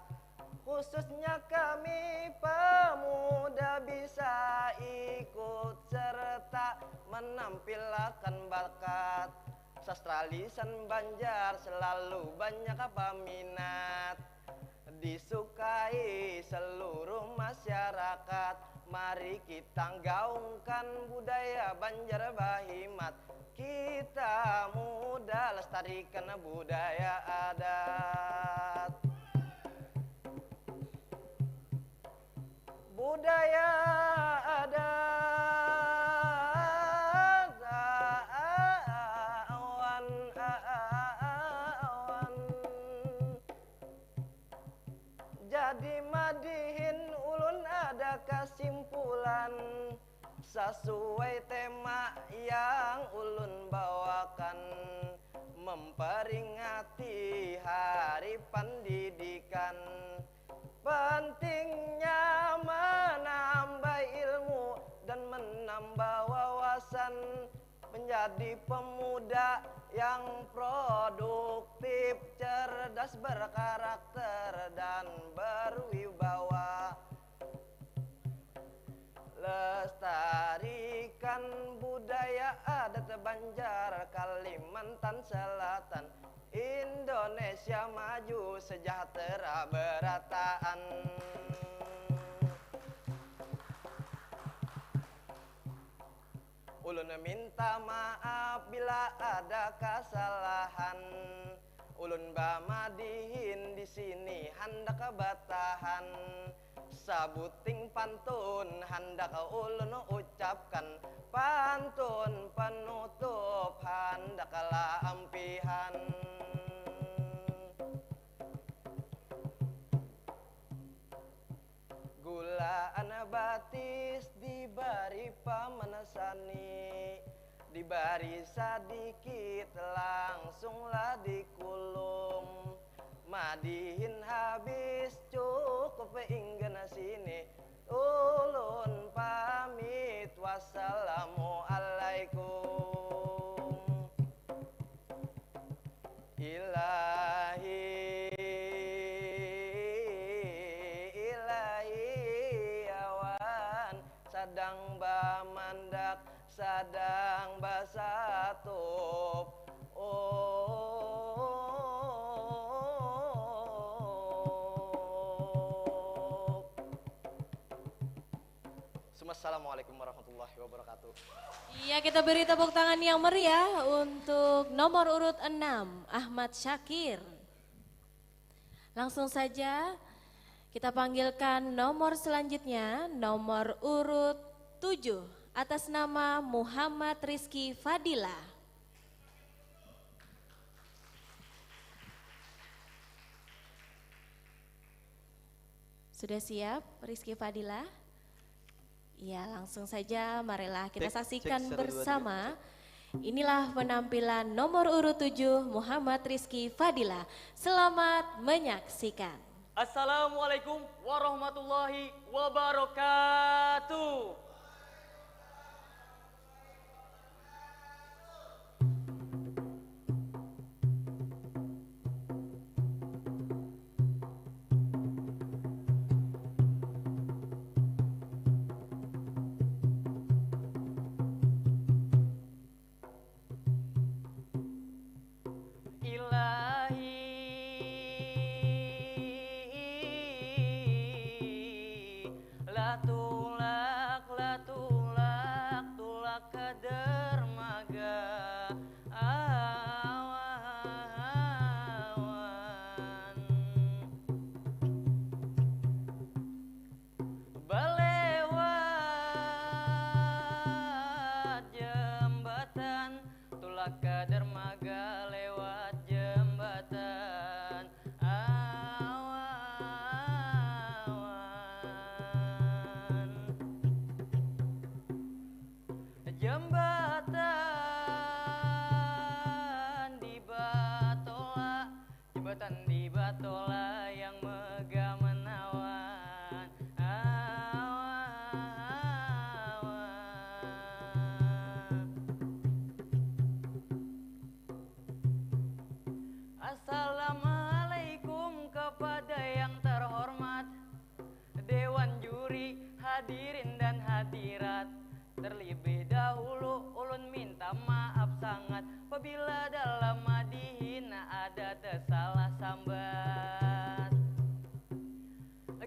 khususnya kami pemuda bisa ikut serta menampilkan bakat. Sastra lisan Banjar selalu banyak peminat, disukai seluruh masyarakat. Mari kita gaungkan budaya Banjar Bahimat. Kita muda lestarikan budaya adat. Budaya adat awan. Jadi madihin ulun ada kesimpulan sesuai tema yang ulun bawakan, memperingati Hari Pendidikan. Pentingnya menambah ilmu dan menambah wawasan, menjadi pemuda yang produktif, cerdas, berkarakter dan berwibawa. Lestarikan budaya adat Banjar Kalimantan Selatan. Indonesia maju sejahtera berataan. Ulun minta maaf bila ada kesalahan. Ulun bamadihin di sini hendak batahan. Sabuting pantun hendak ulun ucapkan. Pantun penutup hendak lampihan. Gulaan batis dibari pamanasani, dibari sedikit langsunglah dikulum. Madihin habis cukup inggan sini, ulun pamit, wassalamualaikum. Ilahi sadang bamandak, sadang basatup. Assalamualaikum warahmatullahi wabarakatuh. Iya, kita beri tepuk tangan yang meriah untuk nomor urut 6, Ahmad Syakir. Langsung saja kita panggilkan nomor selanjutnya, nomor urut 7, atas nama Muhammad Rizky Fadila. Sudah siap Rizky Fadila? Ya, langsung saja marilah kita saksikan bersama. Inilah penampilan nomor urut 7 Muhammad Rizky Fadila. Selamat menyaksikan. Assalamualaikum warahmatullahi wabarakatuh. Assalamualaikum kepada yang terhormat Dewan Juri, hadirin dan hadirat. Terlebih dahulu ulun minta maaf sangat apabila dalam madihin ada tersalah sambat.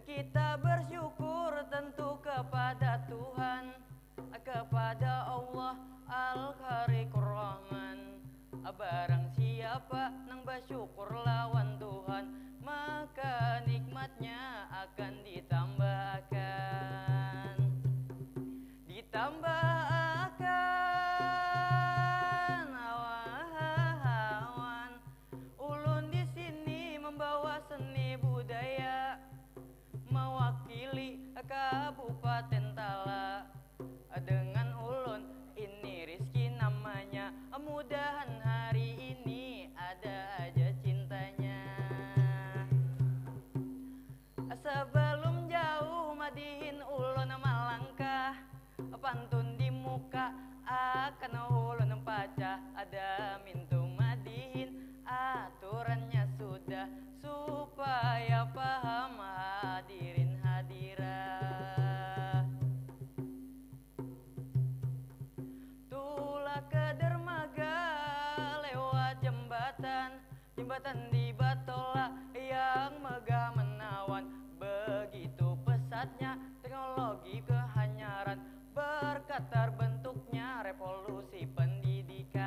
Kita bersyukur tentu kepada Kabupaten Tala. Dengan ulun ini Rizky namanya, mudahan hari ini ada aja cintanya. Sebelum jauh madihin ulun malangkah, pantun di muka akan ulun baca. Ada mintu madihin aturannya sudah, supaya paham hadirin hadirah. Tulah ke dermaga lewat jembatan di Batola yang megah menawan. Begitu pesatnya teknologi kehanyaran, berkat terbentuknya revolusi pendidikan.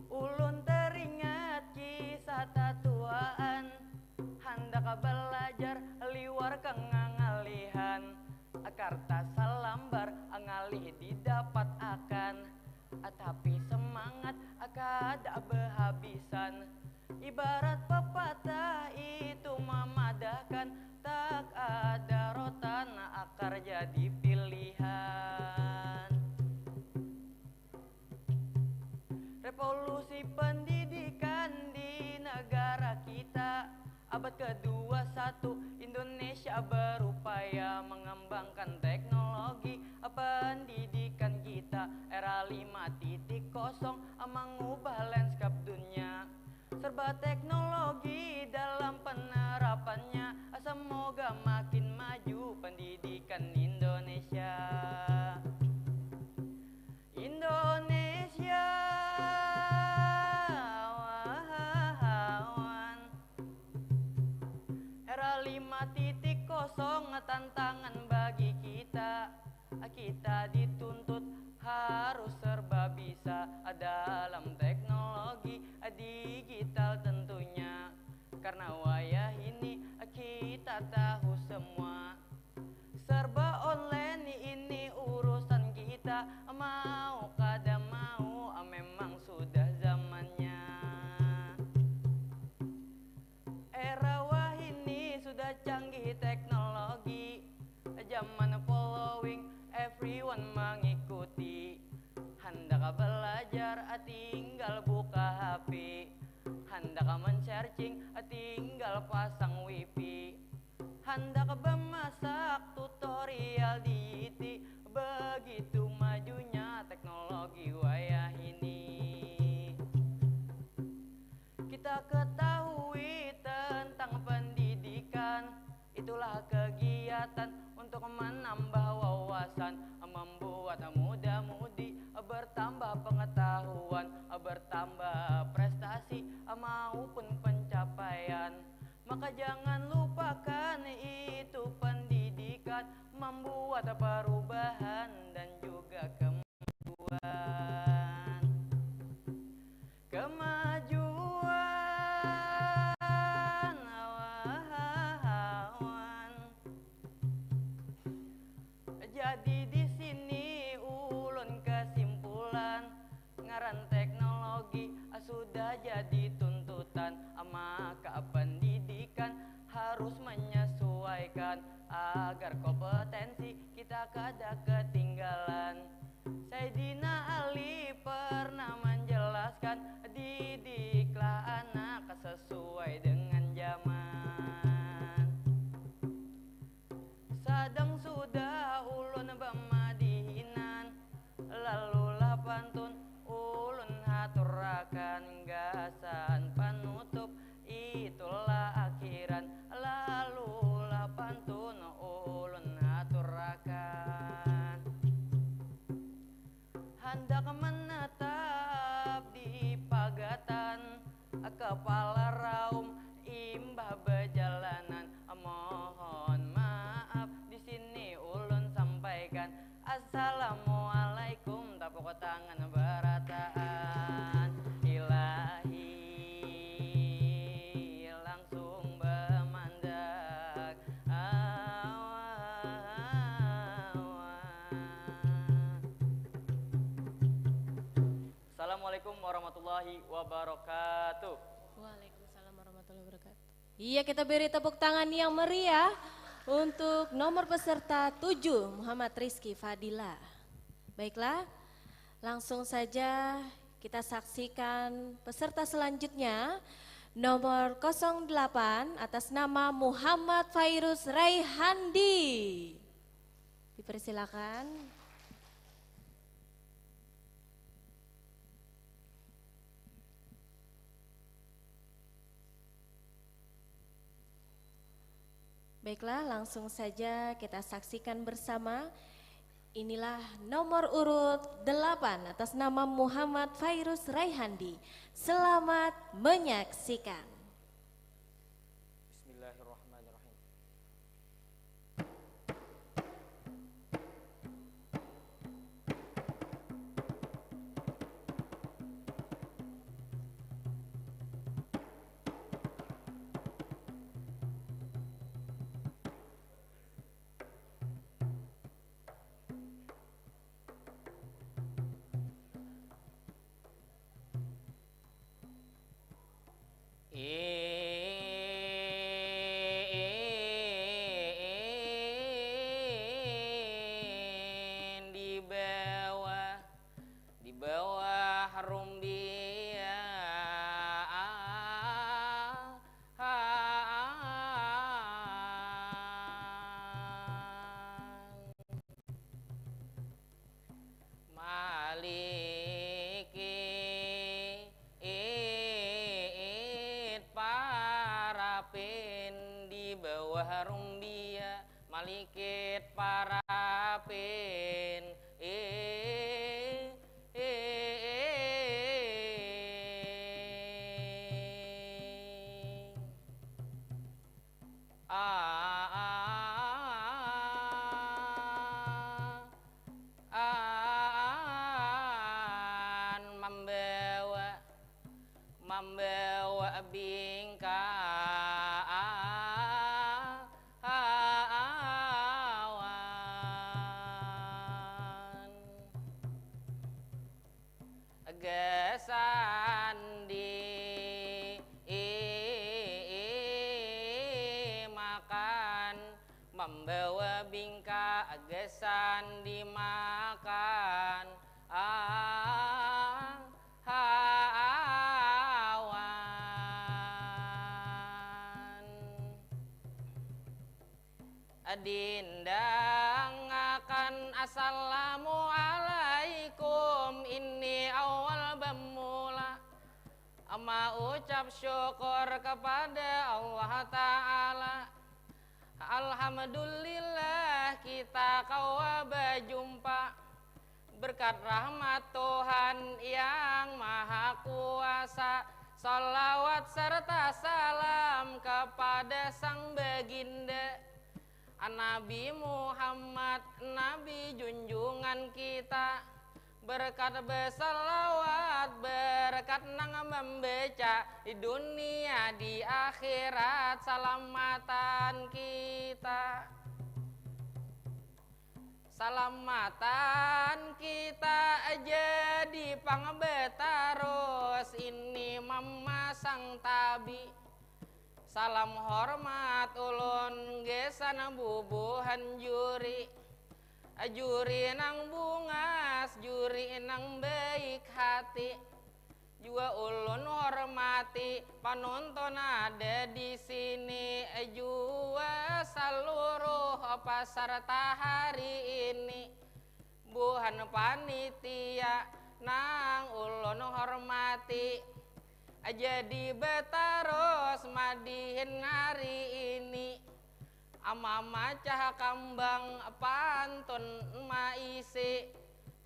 Ulun teringat kisah tatuaan, hendak belajar liwar kengangalihan. Karta salambar ngalih didapat akan, tapi semangat kada berhabisan. Ibarat pepatah itu memadahkan, tak ada rotan akar jadi pilihan. Revolusi pendidikan di negara kita, abad ke-21 Indonesia berupaya mengembangkan teknologi pendidikan kita. Era 5.0 mengubah lanskap dunia, serba teknologi dalam penerapannya. Semoga makin maju pendidikan Indonesia. Indonesia wawan. Era 5.0 tantangan bagi kita. Kita dituntut harus serba bisa dalam teknologi digital tentunya. Karena wayah ini kita tahu semua, serba online ini urusan kita. Mau kada mau memang sudah zamannya. Era wah ini sudah canggih teknologi, zaman following everyone mengikuti. Hendak belajar tinggal buka HP, hendak men-searching tinggal pasang wifi, hendak memasak tutorial di IT. Begitu majunya teknologi wayah ini. Kita ketahui tentang pendidikan, itulah kegiatan untuk menambah wawasan, membuat muda-mudi bertambah pengetahuan, bertambah prestasi maupun pencapaian. Maka jangan lupakan itu pendidikan, membuat perubahan dan juga kemajuan. Kemajuan awan. Jadi di sini ulun kesimpulan, ngaran teknologi sudah jadi tuntutan. Maka pendidikan harus menyesuaikan agar kompetensi kita kada ketinggalan. Sayyidina Ali pernah menjelaskan, didiklah anak sesuai dengan zaman. Sadang sudah ulun bemadihinan, lalulah pantun ulun haturakan. Gasan panutup itulah akhiran, lalulah pantun ulun haturakan. Hendak menetap di pagatan, kepala raum imbah berjalanan. Mohon maaf di sini ulun sampaikan, assalamualaikum, tepuk tangan berataan. Ilahi langsung bermandak Assalamualaikum warahmatullahi wabarakatuh. Waalaikumsalam warahmatullahi wabarakatuh. Iya, kita beri tepuk tangan yang meriah untuk nomor peserta 7 Muhammad Rizky Fadila. Baiklah, langsung saja kita saksikan peserta selanjutnya nomor 08 atas nama Muhammad Fairuz Raihandi. Dipersilakan. Baiklah, langsung saja kita saksikan bersama. Inilah nomor urut 8 atas nama Muhammad Fairuz Raihandi. Selamat menyaksikan. Bismillahirrahmanirrahim. Di bawah harum dia Maliki parapin di bawah harum dia Malikit parapin membawa bingkawan gesan di makan membawa bingka gesan dimakan dindang akan assalamualaikum ini awal bermula ucap syukur kepada Allah Ta'ala. Alhamdulillah kita kau berjumpa berkat rahmat Tuhan yang Maha Kuasa. Salawat serta salam kepada sang baginda Nabi Muhammad, Nabi junjungan kita. Berkat bersalawat, berkat nang membaca di dunia di akhirat selamatan kita. Selamatan kita jadi pangbetarus ini memasang tabi. Salam hormat ulun gesan bubuhan juri. Juri nang bungas, juri nang baik hati. Juga ulun hormati penonton ada di sini. Juga seluruh peserta hari ini. Buhan panitia nang ulun hormati. Jadi betaros madihin hari ini. Ama macah kambang pantun maisi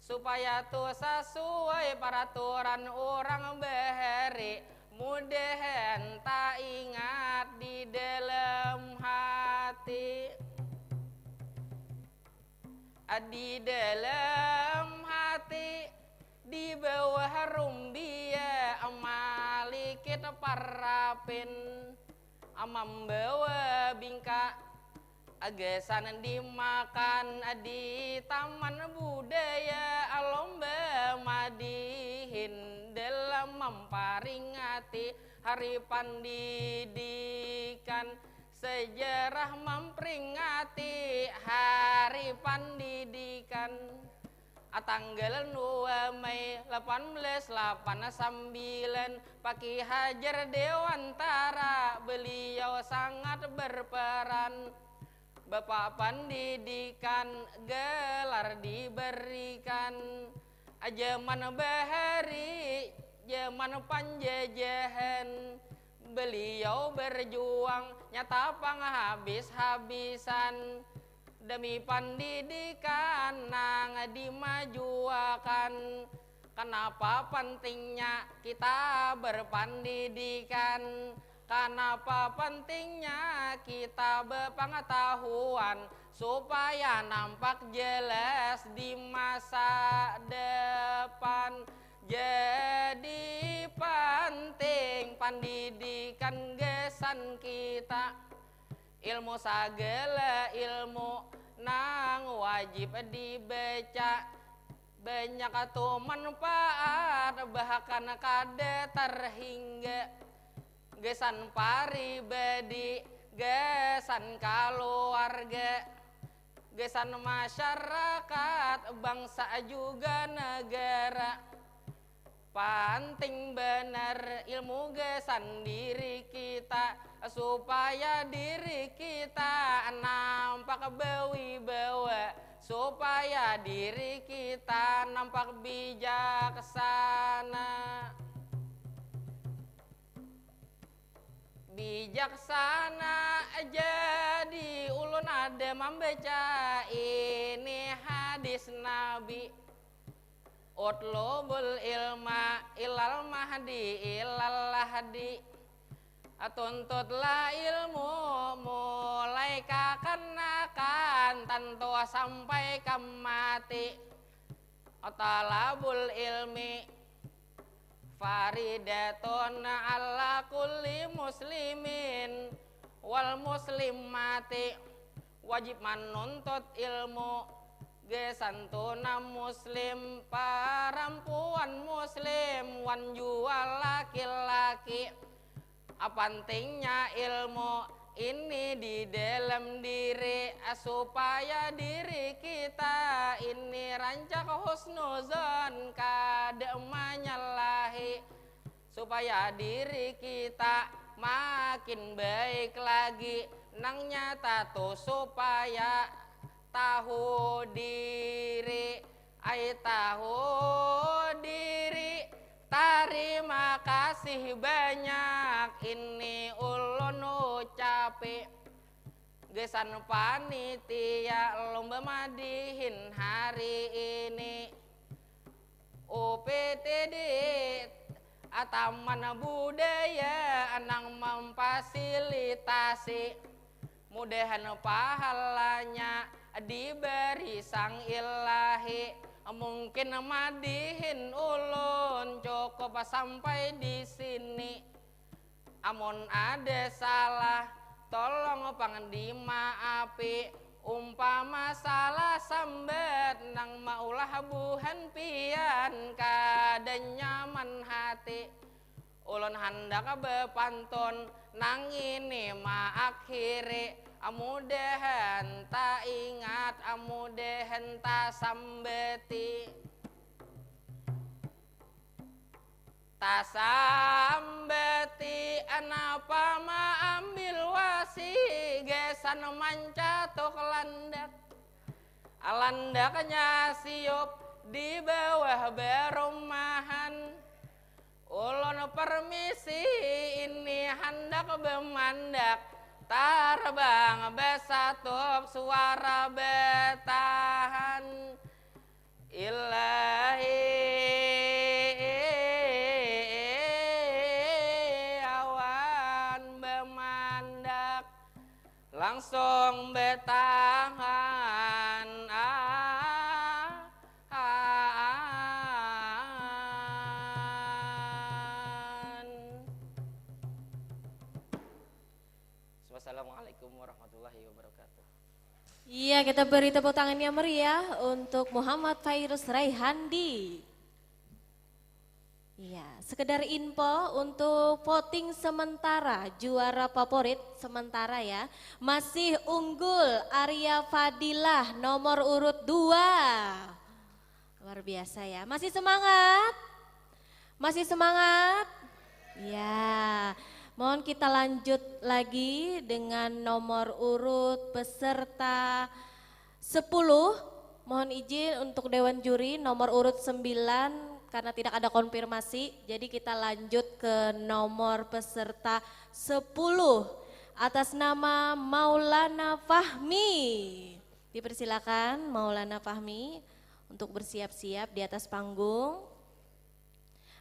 supaya tuh sesuai peraturan orang bahari. Mudahan tak ingat di dalam hati. Di dalam hati di bawah rumbia Malikit parapin membawa bingka gesan dimakan di taman budaya lomba madihin dalam memperingati hari pendidikan, sejarah memperingati hari pendidikan. Tanggal 2 Mei 1889 Pak Ki Hajar Dewantara, beliau sangat berperan. Bapak pendidikan gelar diberikan, zaman bahari, zaman penjajahan. Beliau berjuang nyata penghabis-habisan, demi pendidikan nang dimajuakan. Kenapa pentingnya kita berpendidikan? Kenapa pentingnya kita berpengetahuan? Supaya nampak jelas di masa depan. Jadi penting pendidikan gesan kita. Ilmu sagala ilmu nang wajib dibaca, banyak tuh manfaat bahkan kada terhingga. Gesan paribadi, gesan keluarga, gesan masyarakat, bangsa juga negara. Penting benar ilmu gesan diri kita, supaya diri kita nampak berwibawa, supaya diri kita nampak bijaksana. Bijaksana jadi ulun ada membaca ini hadis Nabi. Utlubul ilma ilal mahdi ilal lahdi. Tuntutlah ilmu mulai kekanak-kanakan tantu sampai ke mati. Talabul ilmi faridatun ala kulli muslimin wal muslimati, wajib menuntut ilmu gesantuna muslim, perempuan muslim wan jual laki-laki. Pentingnya ilmu ini di dalam diri, supaya diri kita ini rancak husnuzon kada menyalahi, supaya diri kita makin baik lagi. Nang nyata tuh supaya tahu diri, tahu diri. Terima kasih banyak ini ulun ucapi. Gesan panitia lomba madihin hari ini. UPTD Taman Budaya nang memfasilitasi, mudahan pahalanya diberi sang ilahi. Mungkin madihin ulun cukup sampai di sini. Amun ada salah tolong pang dimaafi. Umpama salah sambat nang maulah buhan pian kada nyaman hati. Ulun hendak bepantun nang ini maakhiri. Mudahan tak ingat, mudahan tak sambeti. Tak sambeti anapa maambil wasi, gesan mancatuk landak. Landaknya siup di bawah berumahan. Ulun permisi ini hendak bemandak, terbang besatup suara betahan. Ilahi awan bemandak, langsung betahan. Wassalamualaikum warahmatullahi wabarakatuh. Iya, kita beri tepuk tangan yang meriah untuk Muhammad Fairuz Raihandi. Iya, sekedar info untuk voting sementara juara favorit sementara ya. Masih unggul Arya Fadilah nomor urut 2. Luar biasa ya. Masih semangat? Masih semangat? Ya. Mohon kita lanjut lagi dengan nomor urut peserta 10. Mohon izin untuk Dewan Juri nomor urut 9 karena tidak ada konfirmasi. Jadi kita lanjut ke nomor peserta 10 atas nama Maulana Fahmi. Dipersilakan Maulana Fahmi untuk bersiap-siap di atas panggung.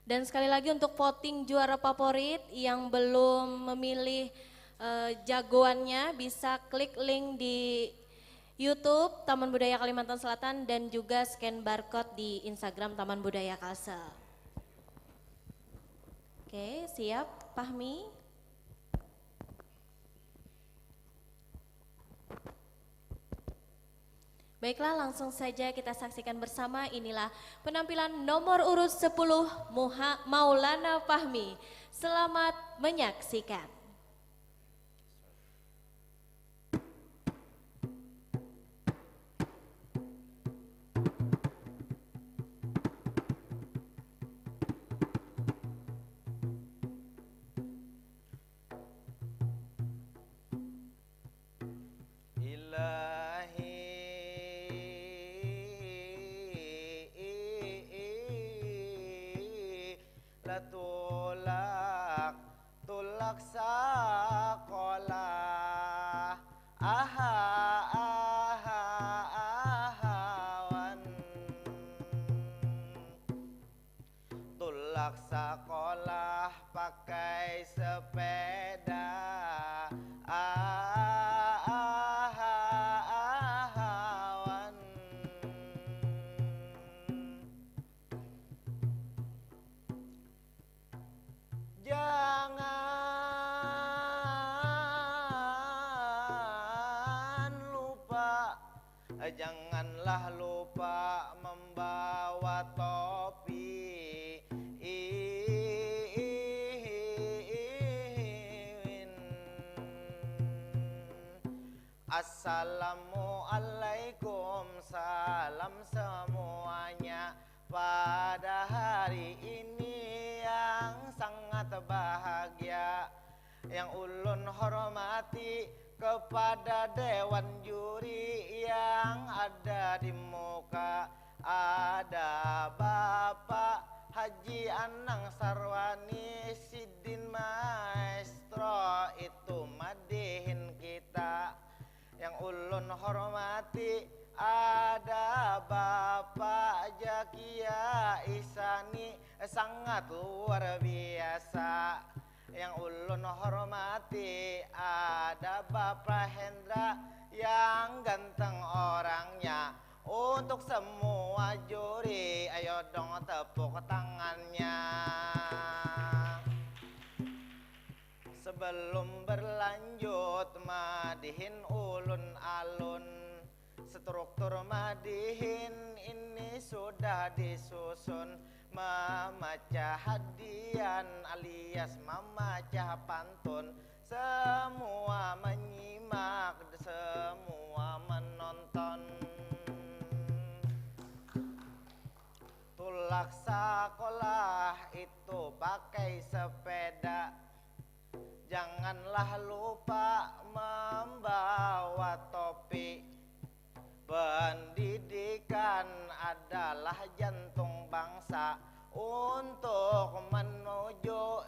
Dan sekali lagi untuk voting juara favorit yang belum memilih jagoannya bisa klik link di YouTube Taman Budaya Kalimantan Selatan dan juga scan barcode di Instagram Taman Budaya Kalsel. Oke, siap Fahmi? Baiklah, langsung saja kita saksikan bersama. Inilah penampilan nomor urut 10 Maulana Fahmi. Selamat menyaksikan. Tulak sakolah ahawan tulak sakolah pakai sepeda ahawan janganlah lupa membawa topi. Assalamualaikum, salam semuanya pada hari ini yang sangat bahagia. Yang ulun hormati kepada Dewan Juri yang ada di muka, ada Bapak Haji Anang Sarwani Sidin Maestro, itu madihin kita. Yang ulun hormati ada Bapak Jakia Isani, sangat luar biasa. Yang ulun hormati ada Bapak Hendra yang ganteng orangnya. Untuk semua juri ayo dong tepuk tangannya. Sebelum berlanjut madihin ulun alun, struktur madihin ini sudah disusun. Memecah hadian alias memecah pantun, semua menyimak, semua menonton. Tulak sekolah itu pakai sepeda, janganlah lupa membawa topi. Pendidikan adalah jantung bangsa untuk menuju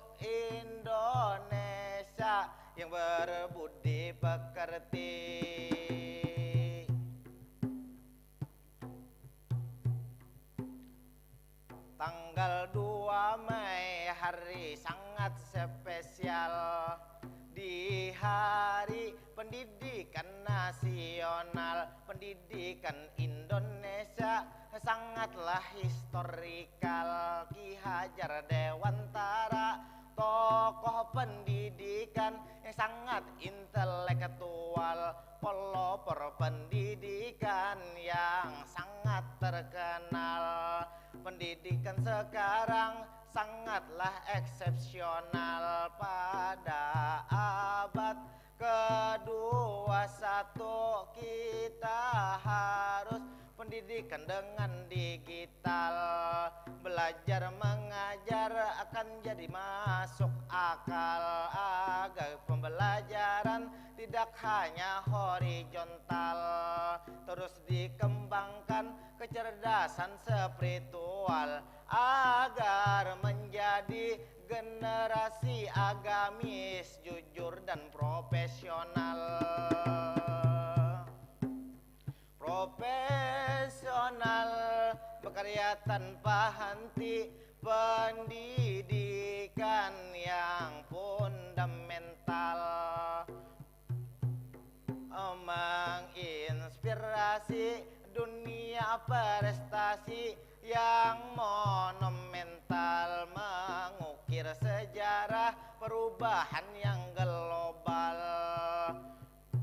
Indonesia yang berbudi pekerti. Tanggal 2 Mei hari sangat spesial, di hari pendidikan nasional, pendidikan Indonesia sangatlah historikal. Ki Hajar Dewantara, tokoh pendidikan yang sangat intelektual, pelopor pendidikan yang sangat terkenal. pendidikan sekarang sangatlah eksepsional. Pada abad ke-21 kita harus pendidikan dengan digital. Belajar mengajar akan jadi masuk akal agar pembelajaran tidak hanya horizontal. Terus dikembangkan kecerdasan spiritual agar menjadi generasi agamis, jujur dan profesional. Profesional bekerja tanpa henti, pendidikan yang fundamental menginspirasi dunia prestasi yang monumental, mengukir sejarah perubahan yang global.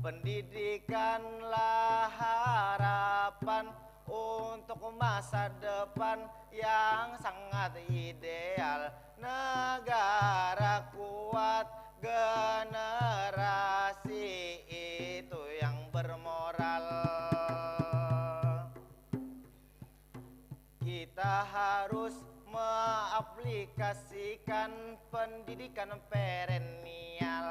Pendidikanlah harapan untuk masa depan yang sangat ideal. Negara kuat, generasi itu yang bermoral. Kita harus mengaplikasikan pendidikan perennial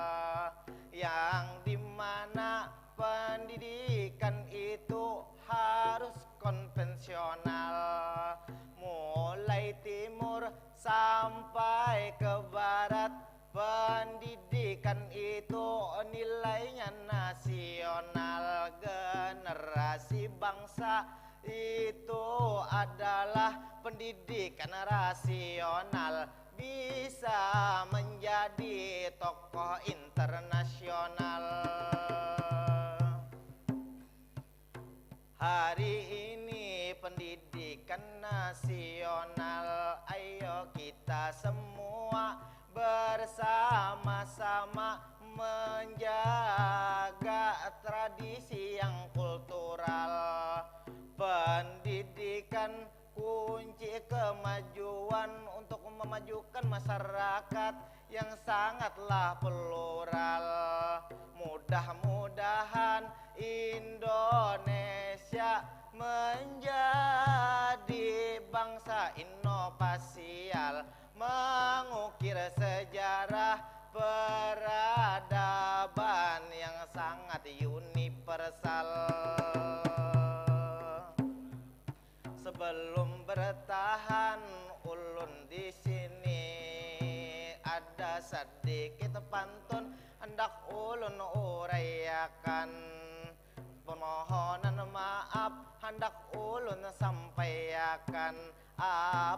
yang dimana pendidikan itu harus konvensional, mulai timur sampai ke barat. Pendidikan itu nilainya nasional. Generasi bangsa itu adalah pendidikan rasional, bisa menjadi tokoh internasional. Hari ini pendidikan nasional, ayo kita semua bersama-sama menjaga tradisi yang kultural. Pendidikan kunci kemajuan untuk memajukan masyarakat yang sangatlah plural. Mudah-mudahan Indonesia menjadi bangsa inovasial, mengukir sejarah peradaban yang sangat universal. Sebelum bertahan ulun di sini ada sedikit pantun hendak ulun uraiakan. Permohonan maaf hendak ulun sampaikan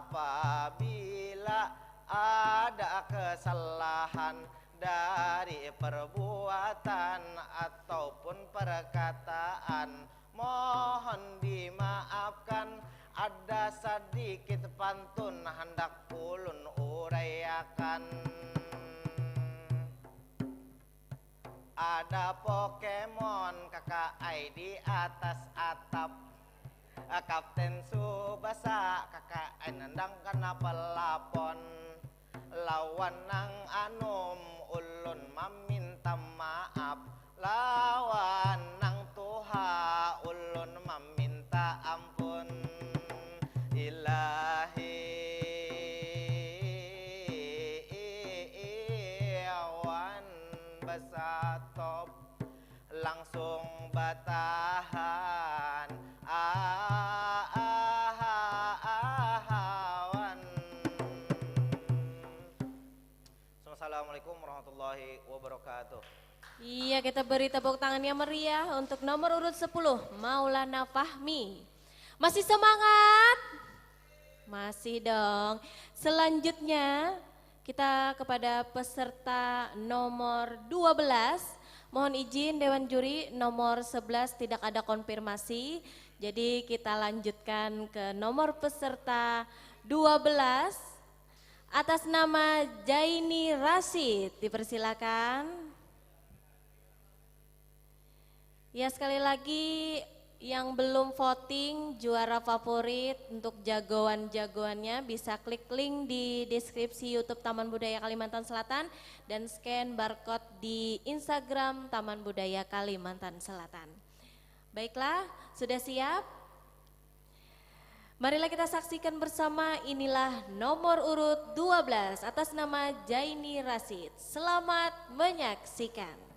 apabila ada kesalahan dari perbuatan ataupun perkataan, mohon dimaafkan. Ada sedikit pantun hendak ulun uraiakan. Ada Pokemon KKI di atas atap, Kapten Subasa KKI nendang kena pelapon. Lawan nang anum ulun meminta maaf, lawan nang Tuha ulun meminta ampun. Ilahi awan basatop langsung batahan ahawan. Assalamualaikum warahmatullahi wabarakatuh. Iya, kita beri tepuk tangan yang meriah untuk nomor urut 10, Maulana Fahmi. Masih semangat? Masih dong. Selanjutnya kita kepada peserta nomor 12. Mohon izin Dewan Juri, nomor 11 tidak ada konfirmasi. Jadi kita lanjutkan ke nomor peserta 12. Atas nama Jaini Rashid, dipersilakan. Ya, sekali lagi Yang belum voting juara favorit untuk jagoan-jagoannya bisa klik link di deskripsi YouTube Taman Budaya Kalimantan Selatan dan scan barcode di Instagram Taman Budaya Kalimantan Selatan. Baiklah, sudah siap? Marilah kita saksikan bersama, inilah nomor urut 12 atas nama Jaini Rasid. Selamat menyaksikan.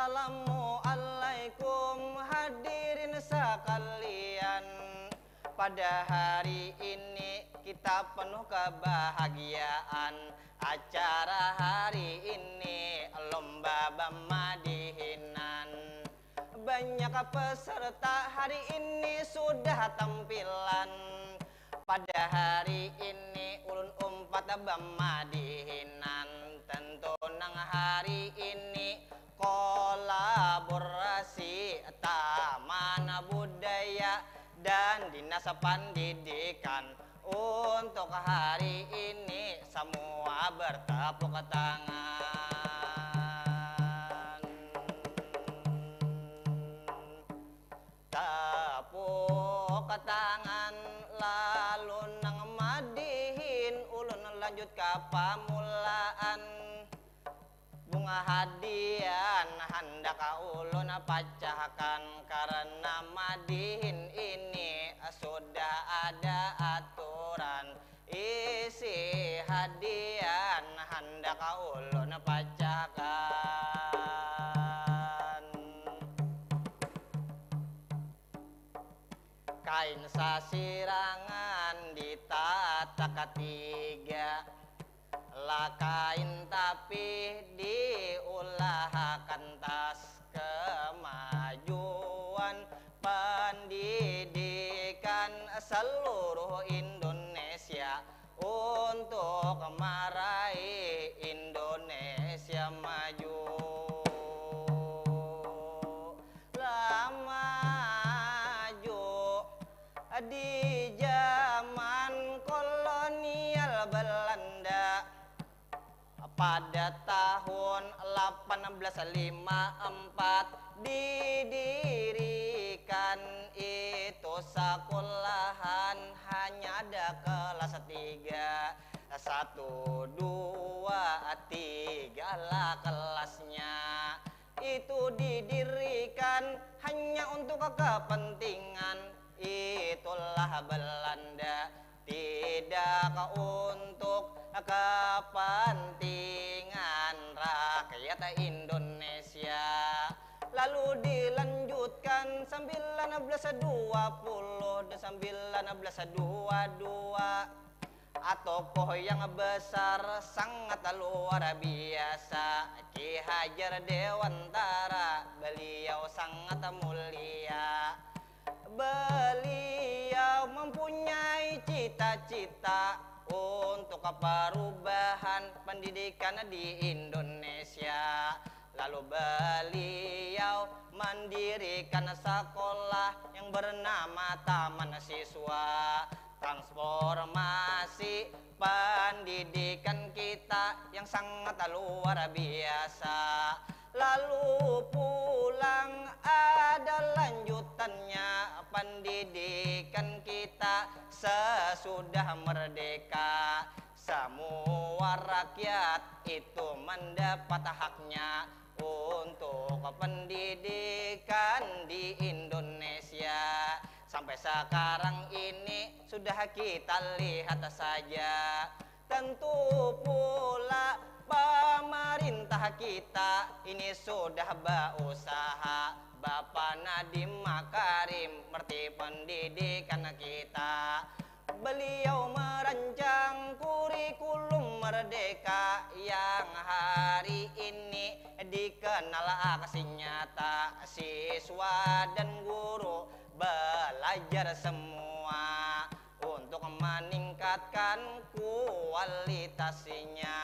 Assalamualaikum hadirin sekalian. Pada hari ini kita penuh kebahagiaan. Acara hari ini lomba Madihinan. Banyak peserta hari ini sudah tampilan. Pada hari ini ulun umpat Madihinan. Tentu nang hari ini kolaborasi Taman Budaya dan Dinas Pendidikan. Untuk hari ini semua bertepuk tangan. Tepuk tangan lalu nang Madihin ulun lanjut ke pamulaan. Bunga hadian hendak ulun pecahkan karena Madihin ini sudah ada aturan. Isi hadian hendak ulun pecahkan. Kain sasirangan ditata ketiga. Kain tapi diulahkan tas kemajuan pendidikan seluruh Indonesia untuk meraih Indonesia maju. Maju di zaman kolonial Belanda. Pada tahun 1854 didirikan itu sekolahan hanya ada kelas 3, 1, 2, 3 lah kelasnya. Itu didirikan hanya untuk kepentingan itulah Belanda, tidak untuk kepentingan rakyat Indonesia. Lalu dilanjutkan 1920 dan 1922, tokoh yang besar sangat luar biasa, Ki Hajar Dewantara, beliau sangat mulia. Beliau mempunyai cita-cita untuk perubahan pendidikan di Indonesia. Lalu beliau mendirikan sekolah yang bernama Taman Siswa. Transformasi pendidikan kita yang sangat luar biasa. Lalu pulang ada lanjutannya pendidikan kita sesudah merdeka. Semua rakyat itu mendapat haknya untuk pendidikan di Indonesia. Sampai sekarang ini sudah kita lihat saja. Tentu pula pemerintah kita ini sudah berusaha. Bapak Nadiem Makarim mengerti pendidikan kita. Beliau merancang kurikulum merdeka yang hari ini dikenal aksi nyata. Siswa dan guru belajar semua untuk meningkatkan kualitasnya.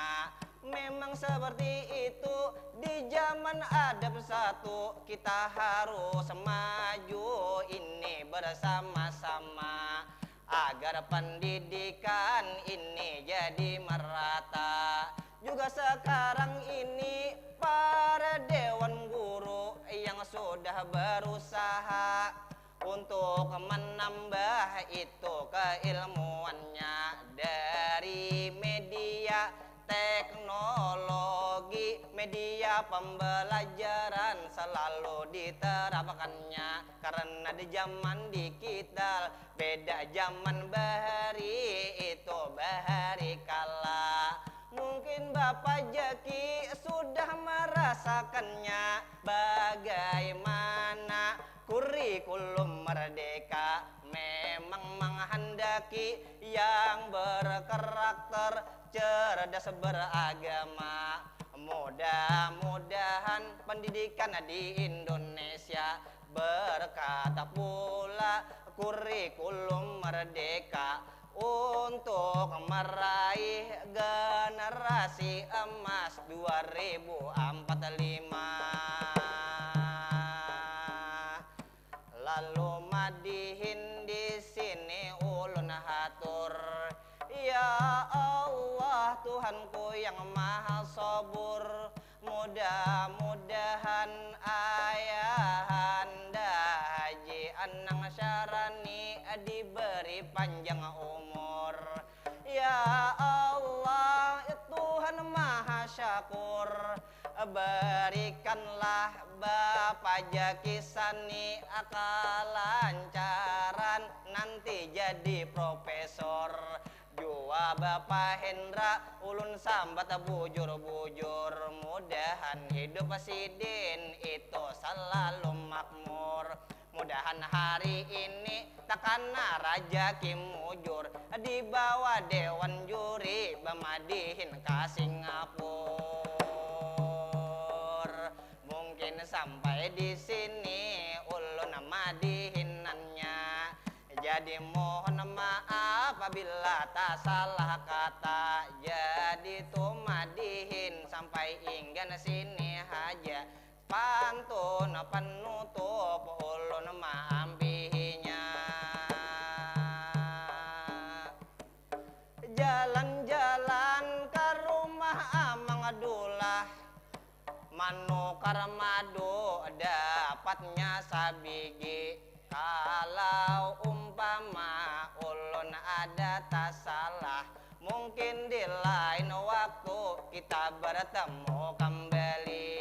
Memang seperti itu di zaman ada bersatu, kita harus maju ini bersama-sama agar pendidikan ini jadi merata. Juga sekarang ini para dewan guru yang sudah berusaha untuk menambah itu keilmuannya dari media teknologi, media pembelajaran selalu diterapkannya. Karena di zaman digital beda zaman bahari itu bahari kala. Mungkin Bapak Jaki sudah merasakannya bagaimana kurikulum merdeka memang menghendaki yang berkarakter cerdas beragama. Mudah-mudahan pendidikan di Indonesia berkata pula kurikulum merdeka untuk meraih generasi emas 2045. Lalu madihin di sini ulun hatur, ya Allah Tuhanku yang maha sabur, mudah-mudahan ayahanda Haji Anang Syarani diberi panjang umur. Ya Allah Tuhan maha syakur, berikanlah Bapak Jaki Sani kelancaran nanti jadi profesor. Jua Bapak Hendra ulun sambat bujur-bujur, mudahan hidup Presiden itu selalu makmur. Mudahan hari ini takkan raja kimujur di bawah dewan juri bamadihin ke Singapura. Mungkin sampai di sini ulun madihinannya, jadi mohon maaf apabila tak salah kata. Jadi tuh madihin sampai inggan sini aja, pantun penutup ulun maampihinya. Jalan-jalan ke rumah Amang Dulah, manukar madu dapatnya sabigi. Kalau umpama ulun ada tak salah, mungkin di lain waktu kita bertemu kembali.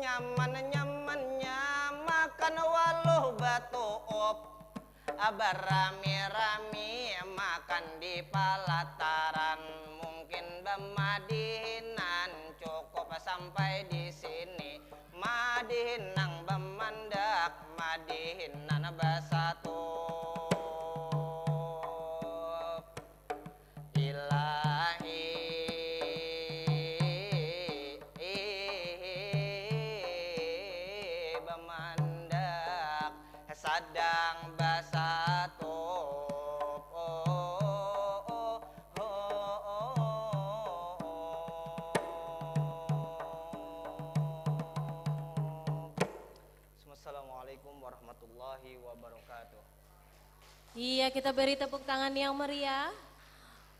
Nyaman-nyamannya makan waluh batu op, Abarami-rami makan di palataran, mungkin bemadihinan cukup sampai di sini. Madihinang bemandak, madihinan basatup. Ilahi bemandak sadang basatup. Assalamualaikum warahmatullahi wabarakatuh. Iya, kita beri tepuk tangan yang meriah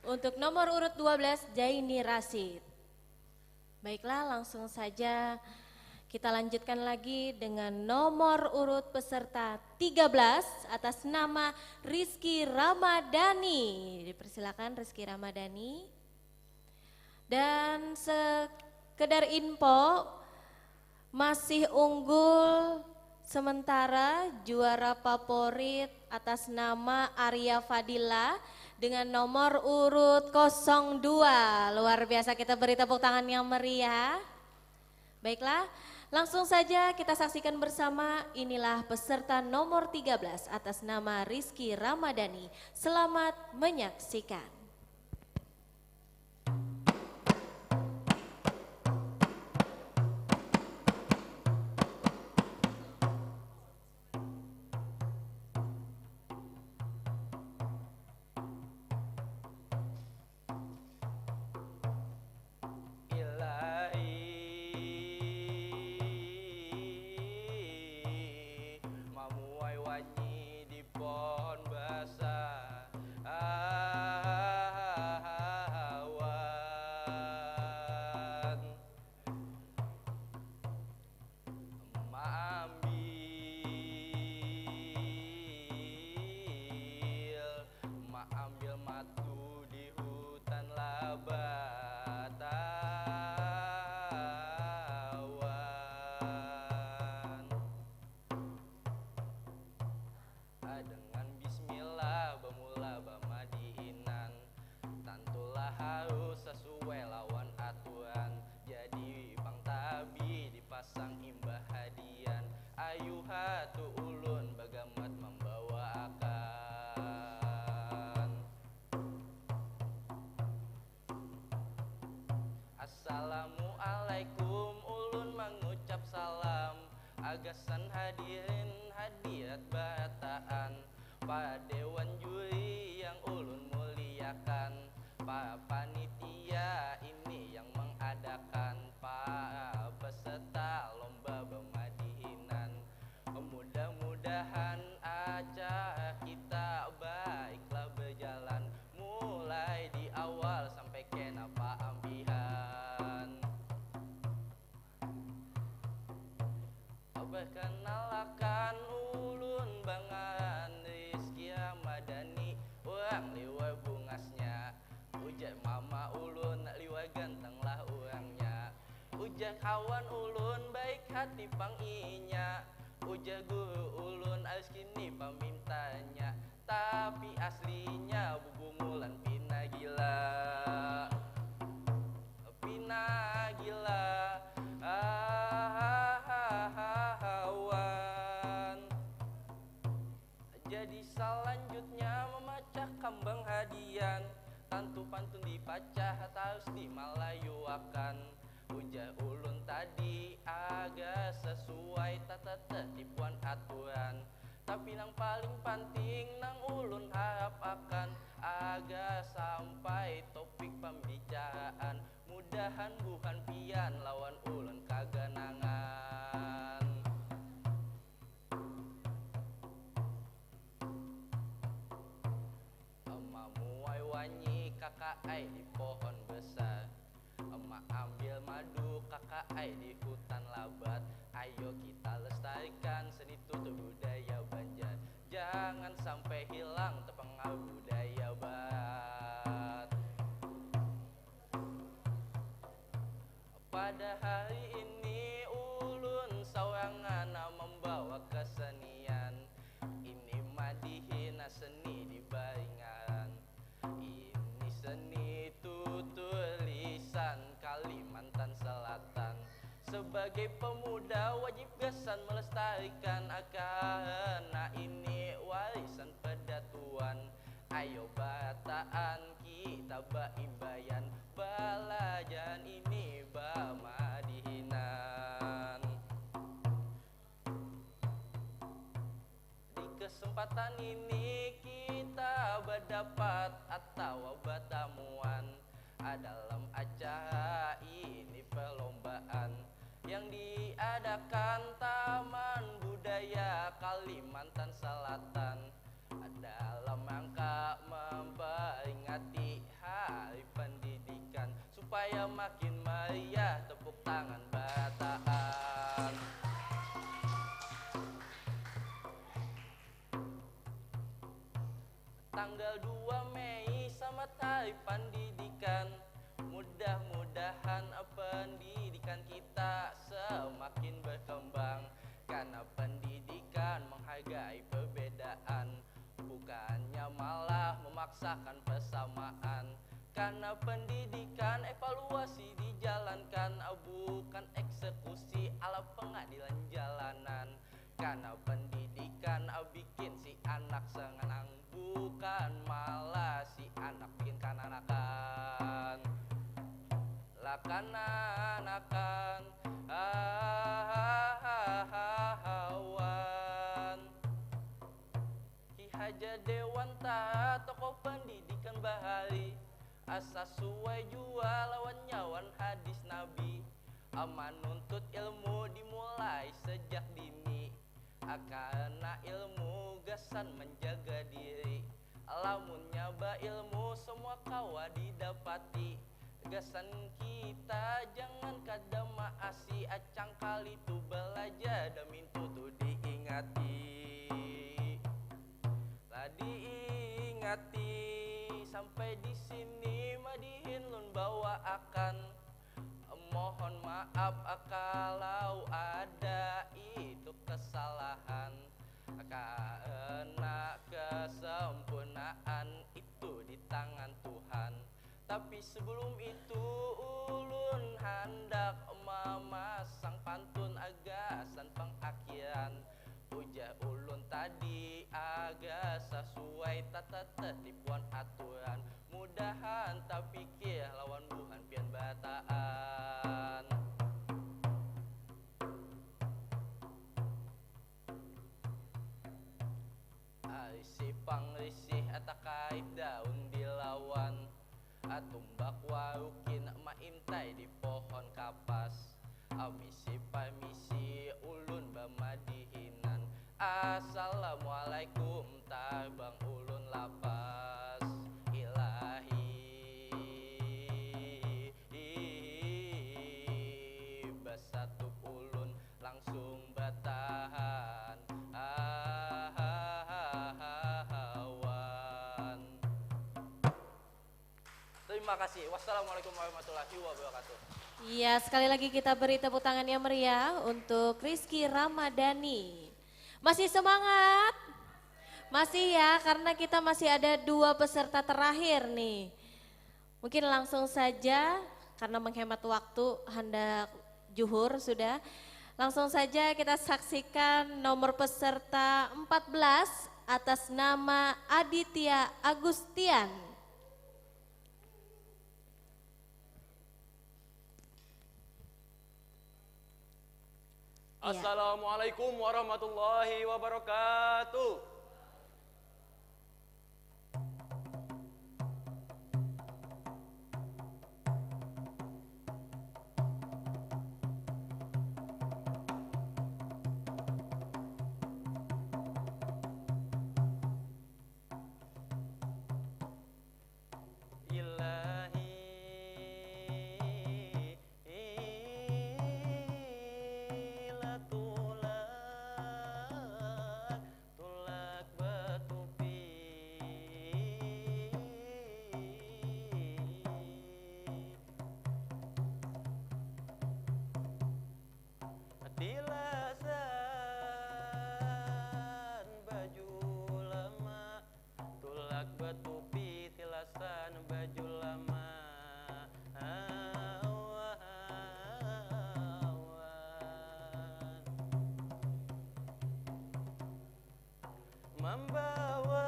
untuk nomor urut 12 Jaini Rasid. Baiklah, langsung saja kita lanjutkan lagi dengan nomor urut peserta 13 atas nama Rizky Ramadhani. Dipersilakan Rizky Ramadhani. Dan sekedar info, masih unggul sementara juara favorit atas nama Arya Fadila dengan nomor urut 02. Luar biasa, kita beri tepuk tangan yang meriah. Baiklah, langsung saja kita saksikan bersama, inilah peserta nomor 13 atas nama Rizky Ramadhani. Selamat menyaksikan. Assalamualaikum, ulun mengucap salam. Agasan hadirin hadirat bataan, Pak Dewan Juri yang ulun muliakan, Pak Panitia ini yang mengadakan, Pak peserta lomba bemadihinan. Mudah-mudahan acara kita baiklah berjalan, mulai di awal sampai kena Pak ambihan. Perkenalkan ulun Bangan Rizky Ramadhani, orang liwai bungasnya. Ujak mama ulun liwai gantenglah orangnya. Ujak kawan ulun baik hati panginya. Ujak guru ulun harus kini pemintanya. Tapi aslinya bubungulan pina gila. Pina gila. Jadi selanjutnya memacah kembang hadian, tantu pantun dipacah harus dimalayuakan. Ujar ulun tadi agak sesuai tata tertipuan aturan, tapi yang paling penting nang ulun harap akan agak sampai topik pembicaraan. Mudahan bukan pian lawan ulun kagenangan. Muai wanyi kakak ai di pohon besar, emak ambil madu kakak ai di hutan labat. Ayo kita lestarikan seni tutur budaya Banjar, jangan sampai hilang terpengaruh budaya barat. Pada hari ini ulun sawangan membawa kesenian, ini madihin Sebagai pemuda wajib gesan melestarikan karena ini warisan pedatuan. Ayo bataan kita baimbayan balajan ini bamadihinan. Di kesempatan ini kita berdapat atau bertamuan dalam acara ini perlombaan yang diadakan Taman Budaya Kalimantan Selatan dalam rangka memperingati Hari Pendidikan supaya makin meriah. Tepuk tangan bataan. Tanggal 2 Mei Selamat Hari Pendidikan. Mudah-mudahan pendidikan kita semakin berkembang, karena pendidikan menghargai perbedaan, bukannya malah memaksakan persamaan. Karena pendidikan evaluasi dijalankan, bukan eksekusi ala pengadilan jalanan. Karena pendidikan bikin si anak senang, bukan malah si anak bikin kananakan. Lakan-anakan hawan Ki Haja Dewanta tokoh pendidikan bahari, asas suai jua lawan nyawan hadis Nabi. Menuntut ilmu dimulai sejak dini, karena ilmu gasan menjaga diri. Lamun nyaba ilmu semua kawa didapati. Gasan kita jangan kada maasi, acang kali tu belajar dan mintu tu diingati. Lah diingati sampai di sini Madihin lun bawa akan. Mohon maaf kalau ada itu kesalahan, karena kesempurnaan itu di tangan Tuhan. Tapi sebelum itu ulun hendak memasang pantun agasan pengakhiran. Ujar ulun tadi agak sesuai tata tertipuan aturan. Mudahan tak pikir lawan buhan pian bataan. Arisih pangrisih atakait daun dilawan. Tumbak warukin maimtai di pohon kapas. Misi permisi ulun bamadihinan. Assalamualaikum tabang ulun lapas. Ilahi basatu ulun langsung batahan. Terima kasih. Wassalamualaikum warahmatullahi wabarakatuh. Iya, sekali lagi kita beri tepuk tangan yang meriah untuk Rizky Ramadhani. Masih semangat? Masih ya, karena kita masih ada 2 peserta terakhir nih. Mungkin langsung saja, karena menghemat waktu, hendak juhur sudah. Langsung saja kita saksikan nomor peserta 14 atas nama Aditya Agustian. Assalamualaikum warahmatullahi wabarakatuh. membawa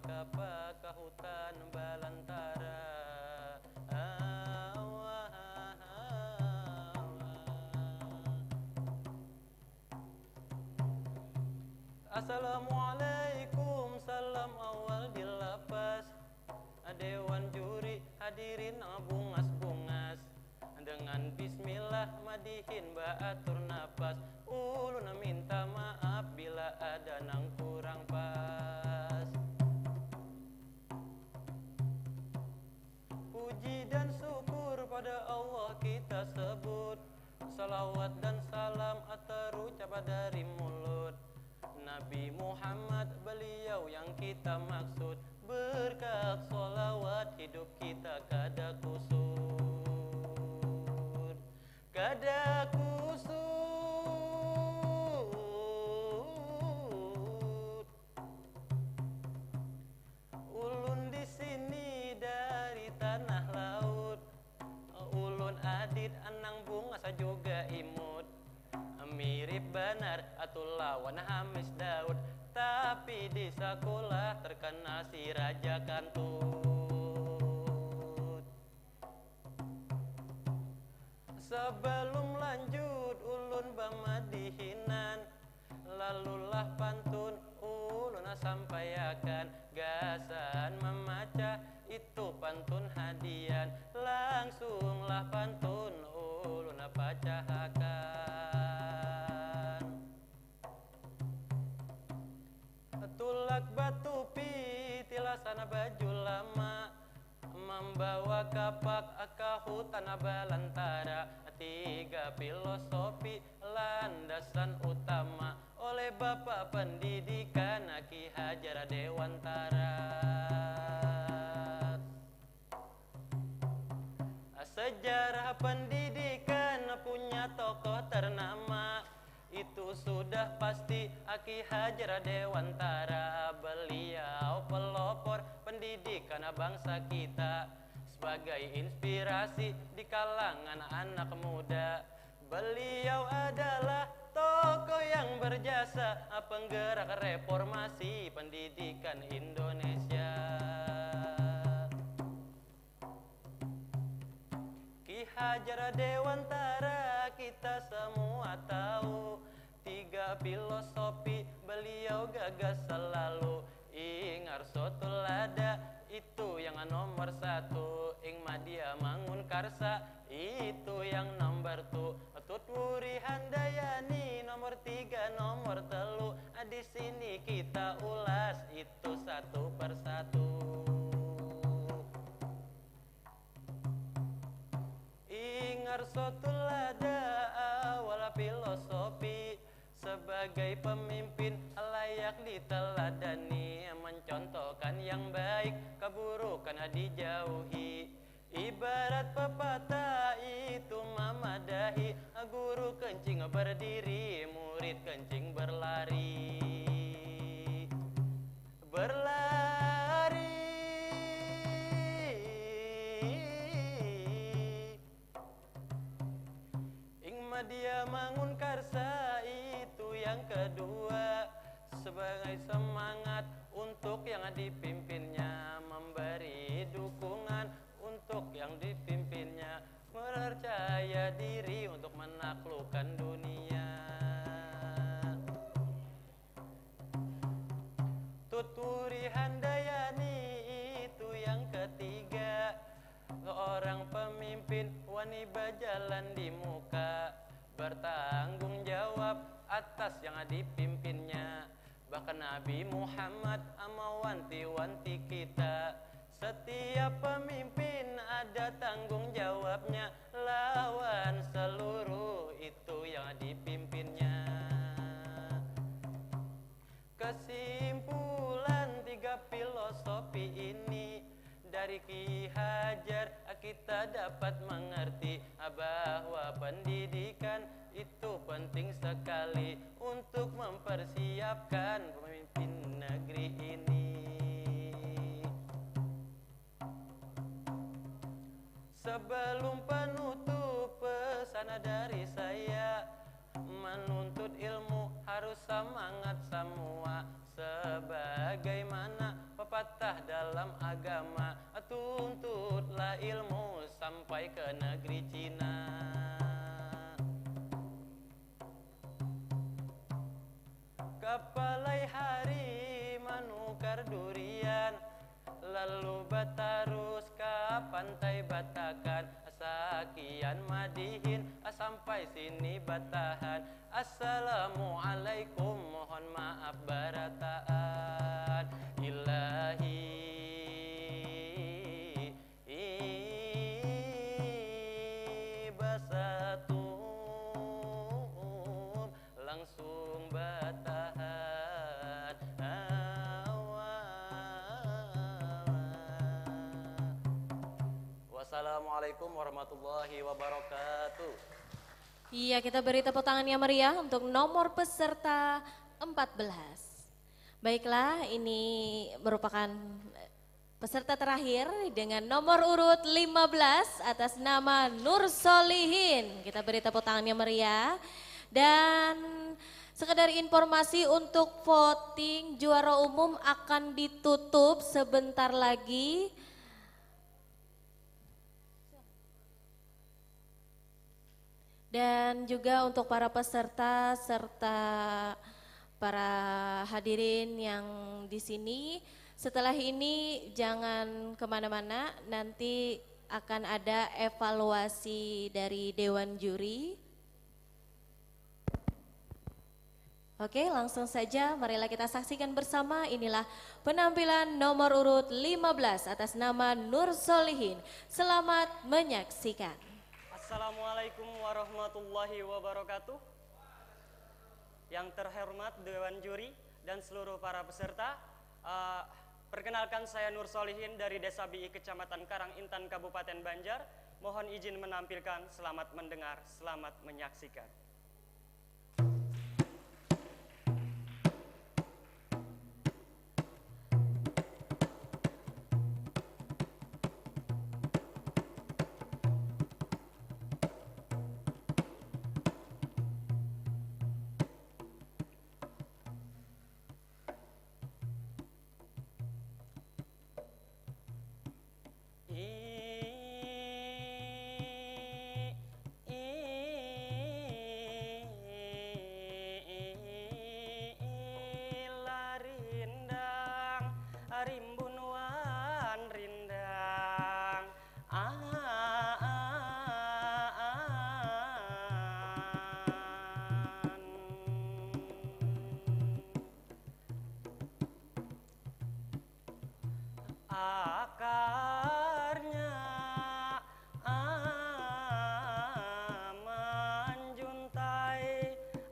kapak ke hutan belantara. Assalamualaikum, salam awal di lapas. Dewan juri hadirin bungas-bungas. Dengan bismillah madihin baatur napas. Ulun minta maaf bila ada nang kurang pas. Puji dan syukur pada Allah kita sebut. Salawat dan salam terucap dari mulut Nabi Muhammad, beliau yang kita maksud. Berkat sholawat hidup kita kada kusut, kada kusut. Ulun di sini dari tanah laut, ulun adit anang bungas juga imut. Mirip benar atau lawan Hamis Daud, tapi di sekolah terkena si Raja Kantut. Sebelum lanjut ulun bamadihinan, lalulah pantun ulun sampaikan. Gasan memacah itu pantun hadian, langsunglah pantun ulun bacakan. Tulak batu pitilasan baju lama, membawa kapak ke hutan belantara. 3 filosofi landasan utama oleh Bapak Pendidikan Ki Hajar Dewantara. Sejarah pendidikan punya tokoh ternama, itu sudah pasti Ki Hajar Dewantara. Beliau pelopor pendidikan bangsa kita, sebagai inspirasi di kalangan anak muda. Beliau adalah tokoh yang berjasa, penggerak reformasi pendidikan Indonesia. Ki Hajar Dewantara kita semua tahu, 3 filosofi beliau gagas selalu. Ingar sotul ada itu yang nomor 1, ing Madia Mangun Karsa itu yang nomor 2, Tutwuri Handayani nomor 3, nomor 3. Di sini kita ulas itu satu persatu. Ingar sotul ada awal filosofi, sebagai pemimpin layak diteladani, mencontohkan yang baik, keburukan dijauhi. Ibarat pepatah itu memadahi, guru kencing berdiri, murid kencing berlari. Berlari. Ing Madia Mangun Karsa itu yang kedua, sebagai semangat untuk yang dipimpinnya, memberi dukungan untuk yang dipimpinnya, percaya diri untuk menaklukkan dunia. Tutwuri Handayani itu yang ketiga, seorang pemimpin wani berjalan di muka, bertanggung jawab atas yang dipimpinnya. Bahkan Nabi Muhammad mewanti-wanti kita, setiap pemimpin ada tanggung jawabnya, lawan seluruh itu yang dipimpinnya. Kesimpulan 3 filosofi ini dari Ki Hajar, kita dapat mengerti bahwa pendidikan itu penting sekali untuk mempersiapkan pemimpin negeri ini. Sebelum penutup pesan dari saya, menuntut ilmu harus semangat semua. Sebagaimana pepatah dalam agama, tuntutlah ilmu sampai ke negeri Cina. Kapalai hari menukar durian, lalu batarus ke pantai Batakan. Sekian madihin sampai sini batahan. Assalamualaikum, mohon maaf barataan. Ilahi basatum langsung batahan. Wassalamualaikum warahmatullahi wabarakatuh. Iya, kita beri tepuk tangan yang meriah untuk nomor peserta 14. Baiklah, ini merupakan peserta terakhir dengan nomor urut 15 atas nama Nur Solihin. Kita beri tepuk tangan yang meriah. Dan sekedar informasi untuk voting juara umum akan ditutup sebentar lagi. Dan juga untuk para peserta serta para hadirin yang di sini, setelah ini jangan kemana-mana, nanti akan ada evaluasi dari Dewan Juri. Oke, langsung saja marilah kita saksikan bersama, inilah penampilan nomor urut 15 atas nama Nur Solihin. Selamat menyaksikan. Assalamualaikum warahmatullahi wabarakatuh. Yang terhormat Dewan Juri dan seluruh para peserta, perkenalkan saya Nur Solihin dari Desa BI Kecamatan Karangintan Kabupaten Banjar. Mohon izin menampilkan, selamat mendengar, selamat menyaksikan.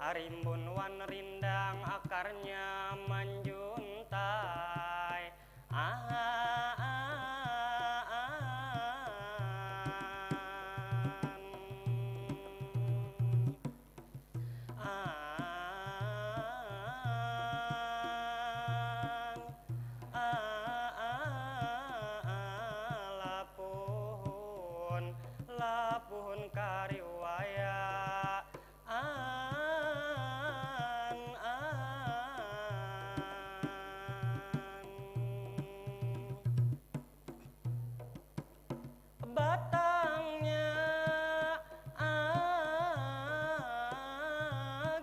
Rimbun wan rindang akarnya menjuntai. Lapuhun kariwaya. Batangnya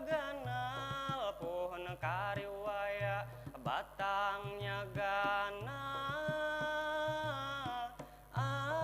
ganal pohon kariwaya, batangnya ganal awan.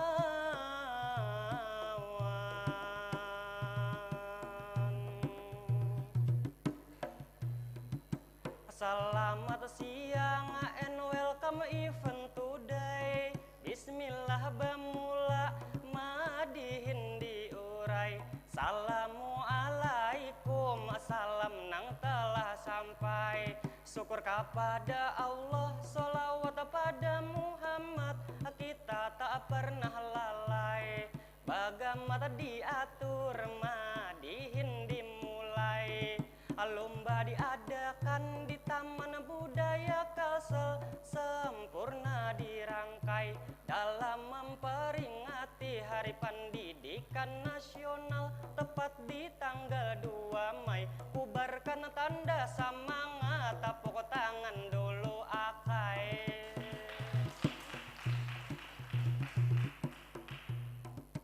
Selamat siang and welcome event today. Bismillah bamula madihin diurai. Assalamualaikum, salam nang telah sampai. Syukur kepada Allah, sholawat pada Muhammad. Kita tak pernah lalai. Bagaimana diatur madihin dimulai. Lomba diadakan di Taman Budaya Kalsel, sempurna dirangkai dalam memperingati Hari Pendidikan Nasional. tepat di tanggal 2 Mei. Kubarkan tanda semangat, tepuk tangan dulu akai.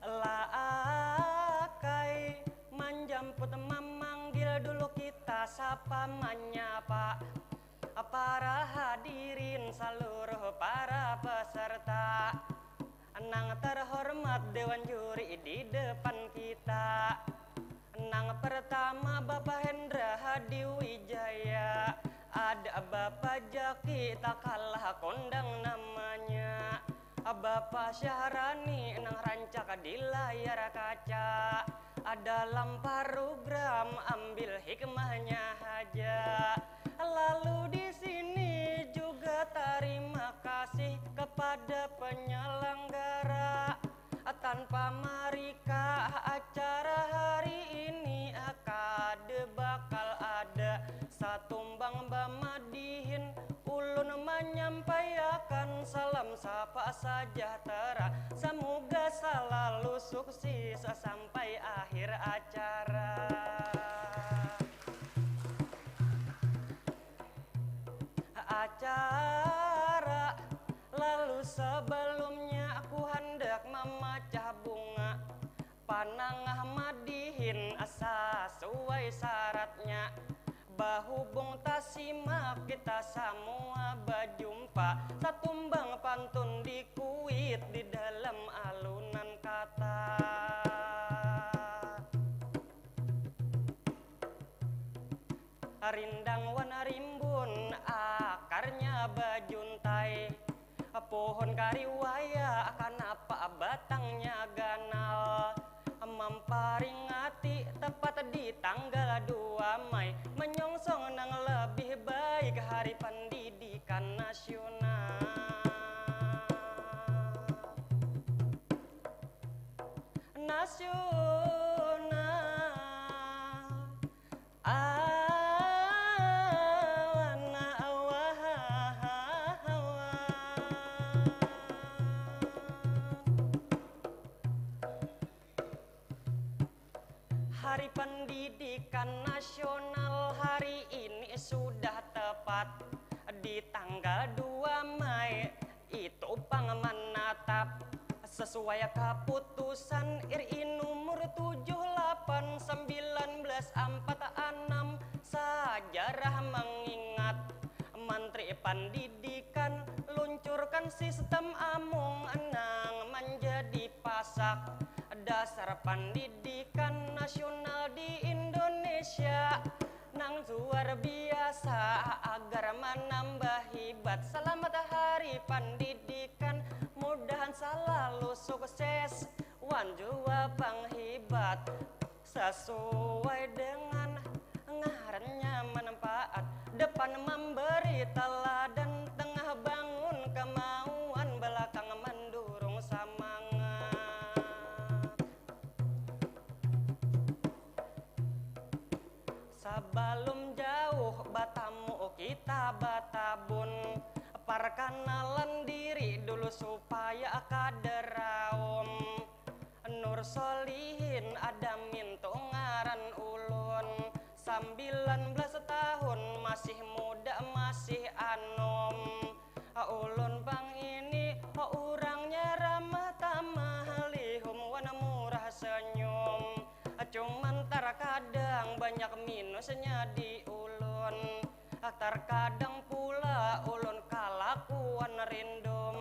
La akai menjemput memanggil dulu kita sapa menyapa para hadirin seluruh para peserta. Nang terhormat Dewan Juri di depan kita. Nang pertama Bapak Hendra Hadi Wijaya, ada Bapak Jaki tak kalah kondang namanya, Bapak Syahrani nang rancak di layar kaca. Dalam program ambil hikmahnya aja. Lalu di sini juga terima kasih kepada penyelenggara. Tanpa mereka acara hari ini akade bakal ada satumbang Bamadihin. Ulun menyampaikan salam sapa sejahtera, semoga selalu sukses sampai akhir acara. Lalu sebelumnya aku hendak memecah bunga Panangah Madihin sesuai syaratnya. Bahubung tasimak kita semua berjumpa, satumbang pantun dikuit di dalam alunan kata. Rindang wana rimbun akarnya bajuntai, pohon kariwaya kenapa batangnya ganal. Memperingati tepat di tanggal 2 Mei, menyongsong nang lebih baik Hari Pendidikan Nasional. Hari Pendidikan Nasional hari ini sudah tepat di tanggal 2 Mei. Itu pang menatap sesuai keputusan RI nomor 78/1946. Sejarah mengingat Menteri Pendidikan luncurkan sistem amung enang menjadi pasak dasar pendidikan nasional di Indonesia. Nang luar biasa agar menambah hibat. Selamat Hari Pendidikan, mudahan selalu sukses. Wan jua bang hibat sesuai dengan ngarannya manfaat. Depan memberi teladan, tengah bangun kemauan, belakang mendurung semangat. Sebelum jauh batamu kita batabun, perkenalan diri dulu supaya kaderaum. Nur Solihin ada minto ngaran ulun, 19 tahun masih muda masih anom. Ulun bang ini orangnya ramah tamah, lihum wana murah senyum. Cuman terkadang banyak minusnya di ulun, terkadang pula ulun kalakuan rindum.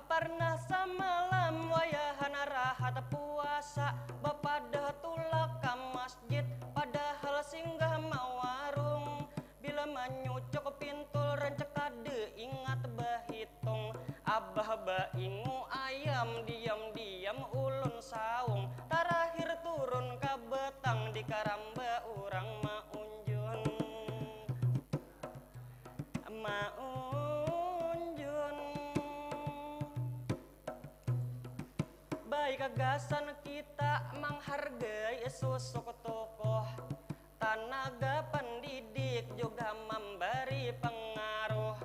Pernah semalam wayahan rahat puasa, bapadah tulak ke masjid padahal singgah mau warung. Bila menyucuk pintul rancak kade ingat bahitung. Abah baingu ayam diam-diam ulun saung. Terakhir turun ke betang di karamba urang maunjun. Baik gagasan kita menghargai sosok tokoh, tenaga pendidik juga memberi pengaruh,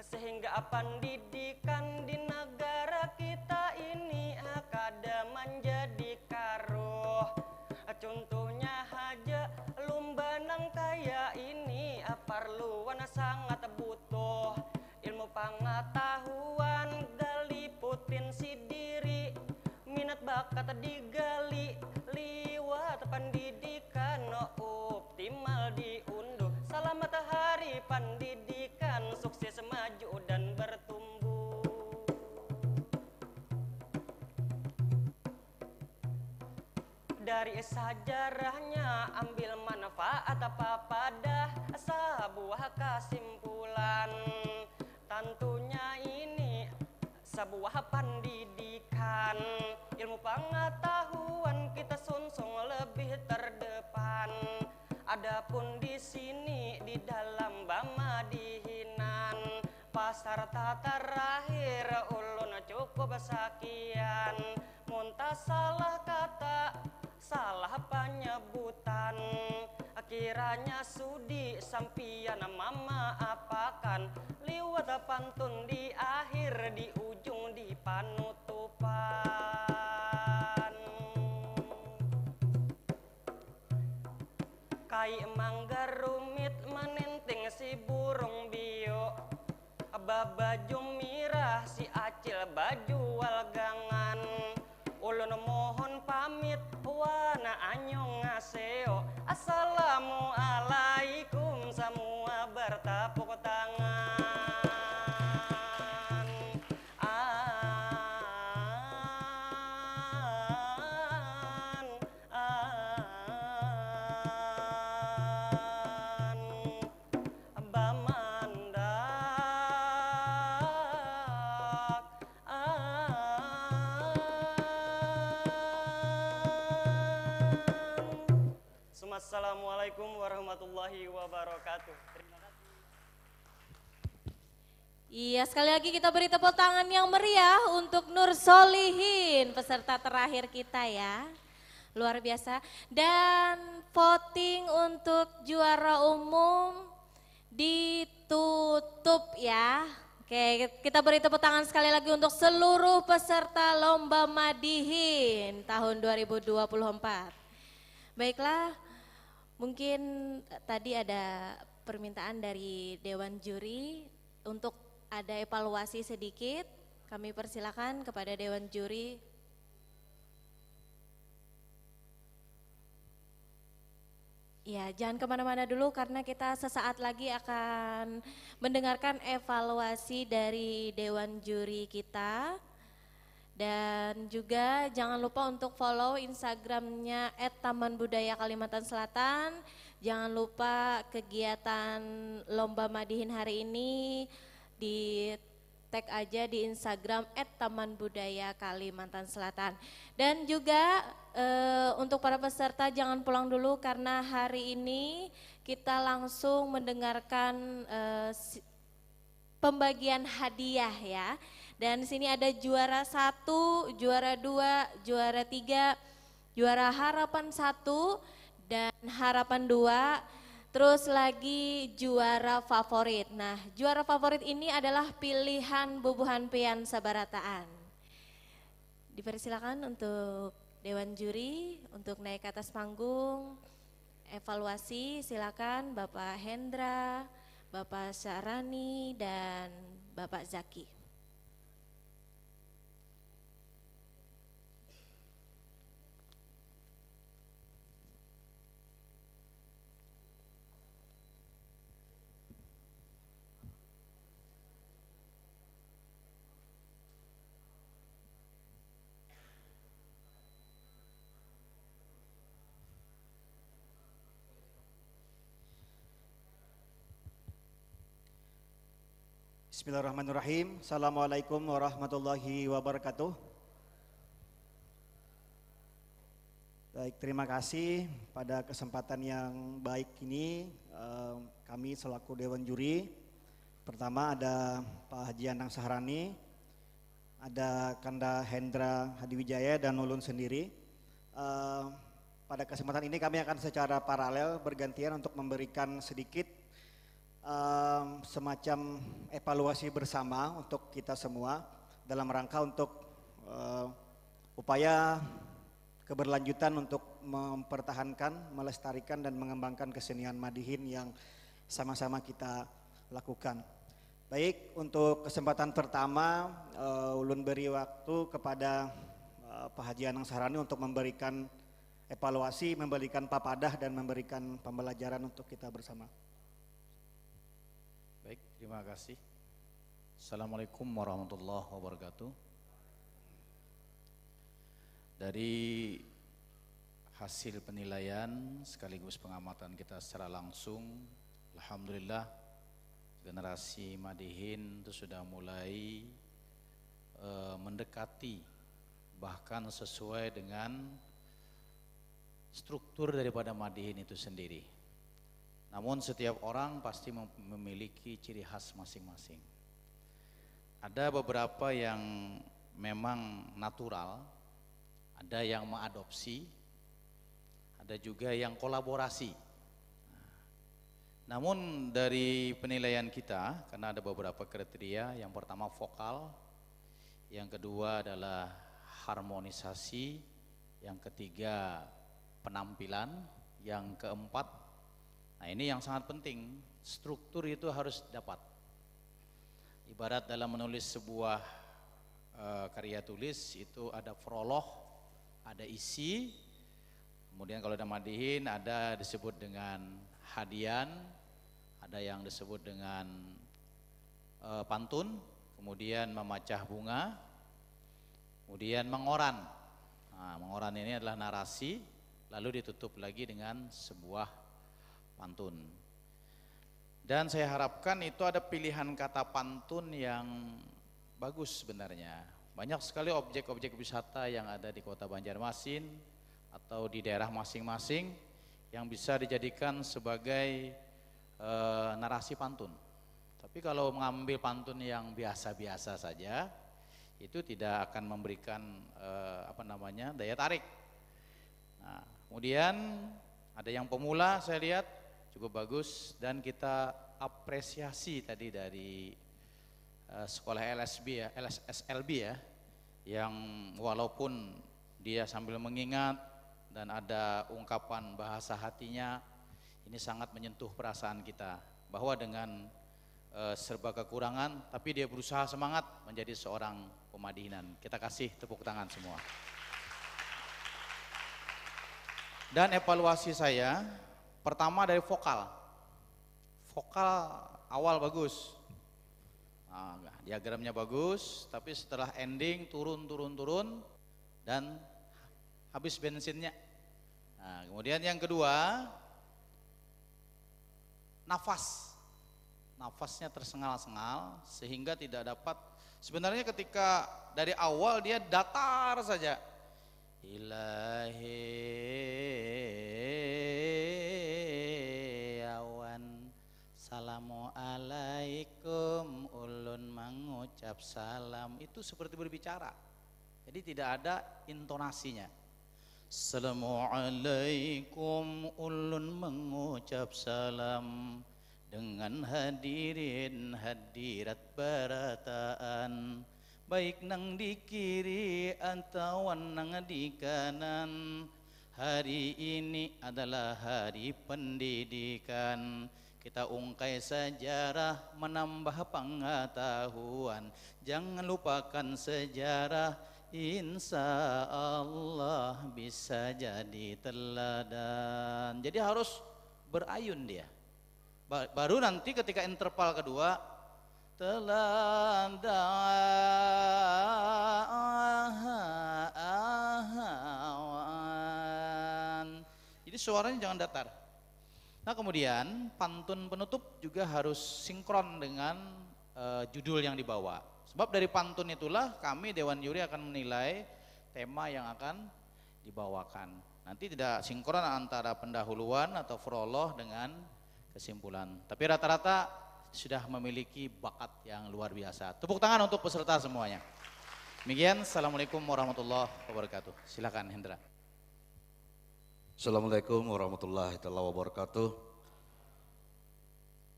sehingga pendidikan di negara kita ini akan menjadi karuh. Contoh sangat butuh ilmu pengetahuan, galiputin si diri, minat bakat digali, liwat pendidikan optimal diunduh. Selamat hari pendidikan, sukses maju dan bertumbuh. Dari sejarahnya ambil manfaat apa pada sebuah kesimpulan. Tentunya ini sebuah pendidikan, ilmu pengetahuan kita sungsung lebih terdepan. Adapun di sini di dalam Bamadihinan, peserta terakhir ulun cukup sekian. Muntah salah kata, salah penyebutan, kiranya sudi sampian mama apakan, liwat pantun di akhir, di ujung, di panutupan. Kai mangga rumit menenting si burung bio, babaju mirah si acil baju walgangan. Ulun mohon pamit wana anyong ngaseo, assalamualaikum semua bertepuk tangan. Assalamualaikum warahmatullahi wabarakatuh. Terima kasih. Iya, sekali lagi kita beri tepuk tangan yang meriah untuk Nur Solihin, peserta terakhir kita ya. Luar biasa. Dan voting untuk juara umum ditutup ya. Oke, kita beri tepuk tangan sekali lagi untuk seluruh peserta Lomba Madihin tahun 2024. Baiklah. Mungkin tadi ada permintaan dari Dewan Juri untuk ada evaluasi sedikit. Kami persilakan kepada Dewan Juri. Ya, jangan kemana-mana dulu karena kita sesaat lagi akan mendengarkan evaluasi dari Dewan Juri kita. Dan juga jangan lupa untuk follow Instagramnya @tamanbudaya_Kalimantan Selatan. Jangan lupa kegiatan Lomba Madihin hari ini di tag aja di Instagram @tamanbudaya_Kalimantan Selatan. Dan juga untuk para peserta jangan pulang dulu karena hari ini kita langsung mendengarkan pembagian hadiah ya. Dan di sini ada juara 1, juara 2, juara 3, juara harapan 1 dan harapan 2, terus lagi juara favorit. Nah, juara favorit ini adalah pilihan Bubuhan Pian Sabarataan. Dipersilakan untuk Dewan Juri untuk naik ke atas panggung. Evaluasi silakan Bapak Hendra, Bapak Syarani dan Bapak Zaki. Bismillahirrahmanirrahim. Assalamualaikum warahmatullahi wabarakatuh. Baik, terima kasih pada kesempatan yang baik ini kami selaku Dewan Juri. Pertama ada Pak Haji Anang Sahrani, ada Kanda Hendra Hadiwijaya dan ulun sendiri. Pada kesempatan ini kami akan secara paralel bergantian untuk memberikan sedikit semacam evaluasi bersama untuk kita semua dalam rangka untuk upaya keberlanjutan untuk mempertahankan, melestarikan dan mengembangkan kesenian Madihin yang sama-sama kita lakukan. Baik, untuk kesempatan pertama ulun beri waktu kepada Pak Haji Anang Sahrani untuk memberikan evaluasi, memberikan papadah dan memberikan pembelajaran untuk kita bersama. Baik, terima kasih. Assalamualaikum warahmatullahi wabarakatuh. Dari hasil penilaian sekaligus pengamatan kita secara langsung, alhamdulillah generasi Madihin itu sudah mulai mendekati bahkan sesuai dengan struktur daripada Madihin itu sendiri. Namun setiap orang pasti memiliki ciri khas masing-masing. Ada beberapa yang memang natural, ada yang mengadopsi, ada juga yang kolaborasi. Namun dari penilaian kita, karena ada beberapa kriteria, yang pertama vokal, yang kedua adalah harmonisasi, yang ketiga penampilan, yang keempat, nah ini yang sangat penting, struktur itu harus dapat. Ibarat dalam menulis sebuah karya tulis itu ada prolog, ada isi, kemudian kalau ada Madihin ada disebut dengan hadian, ada yang disebut dengan pantun, kemudian memacah bunga, kemudian mengoran. Nah, mengoran ini adalah narasi, lalu ditutup lagi dengan sebuah pantun. Dan saya harapkan itu ada pilihan kata pantun yang bagus sebenarnya. Banyak sekali objek-objek wisata yang ada di kota Banjarmasin atau di daerah masing-masing yang bisa dijadikan sebagai narasi pantun. Tapi kalau mengambil pantun yang biasa-biasa saja, itu tidak akan memberikan daya tarik. Nah, kemudian ada yang pemula saya lihat cukup bagus, dan kita apresiasi tadi dari sekolah SLB ya, yang walaupun dia sambil mengingat dan ada ungkapan bahasa hatinya, ini sangat menyentuh perasaan kita bahwa dengan serba kekurangan tapi dia berusaha semangat menjadi seorang pemadihinan. Kita kasih tepuk tangan semua. Dan evaluasi saya pertama dari vokal. Vokal awal bagus. Nah, diagramnya bagus, tapi setelah ending turun dan habis bensinnya. Nah, kemudian yang kedua, nafasnya tersengal-sengal sehingga tidak dapat. Sebenarnya ketika dari awal dia datar saja. Ilahi awan, assalamualaikum, ulun mengucap salam. Itu seperti berbicara, jadi tidak ada intonasinya. Assalamualaikum, ulun mengucap salam dengan hadirin hadirat barataan, baik nang di kiri atau nang di kanan. Hari ini adalah hari pendidikan, kita ungkai sejarah menambah pengetahuan. Jangan lupakan sejarah, insya Allah bisa jadi teladan. Jadi harus berayun dia. Baru nanti ketika interval kedua, teladan. Jadi suaranya jangan datar. Nah, kemudian pantun penutup juga harus sinkron dengan judul yang dibawa. Sebab dari pantun itulah kami Dewan Juri akan menilai tema yang akan dibawakan. Nanti tidak sinkron antara pendahuluan atau prolog dengan kesimpulan. Tapi rata-rata sudah memiliki bakat yang luar biasa. Tepuk tangan untuk peserta semuanya. Demikian, Assalamualaikum warahmatullahi wabarakatuh. Silakan Hendra. Assalamualaikum warahmatullahi wabarakatuh.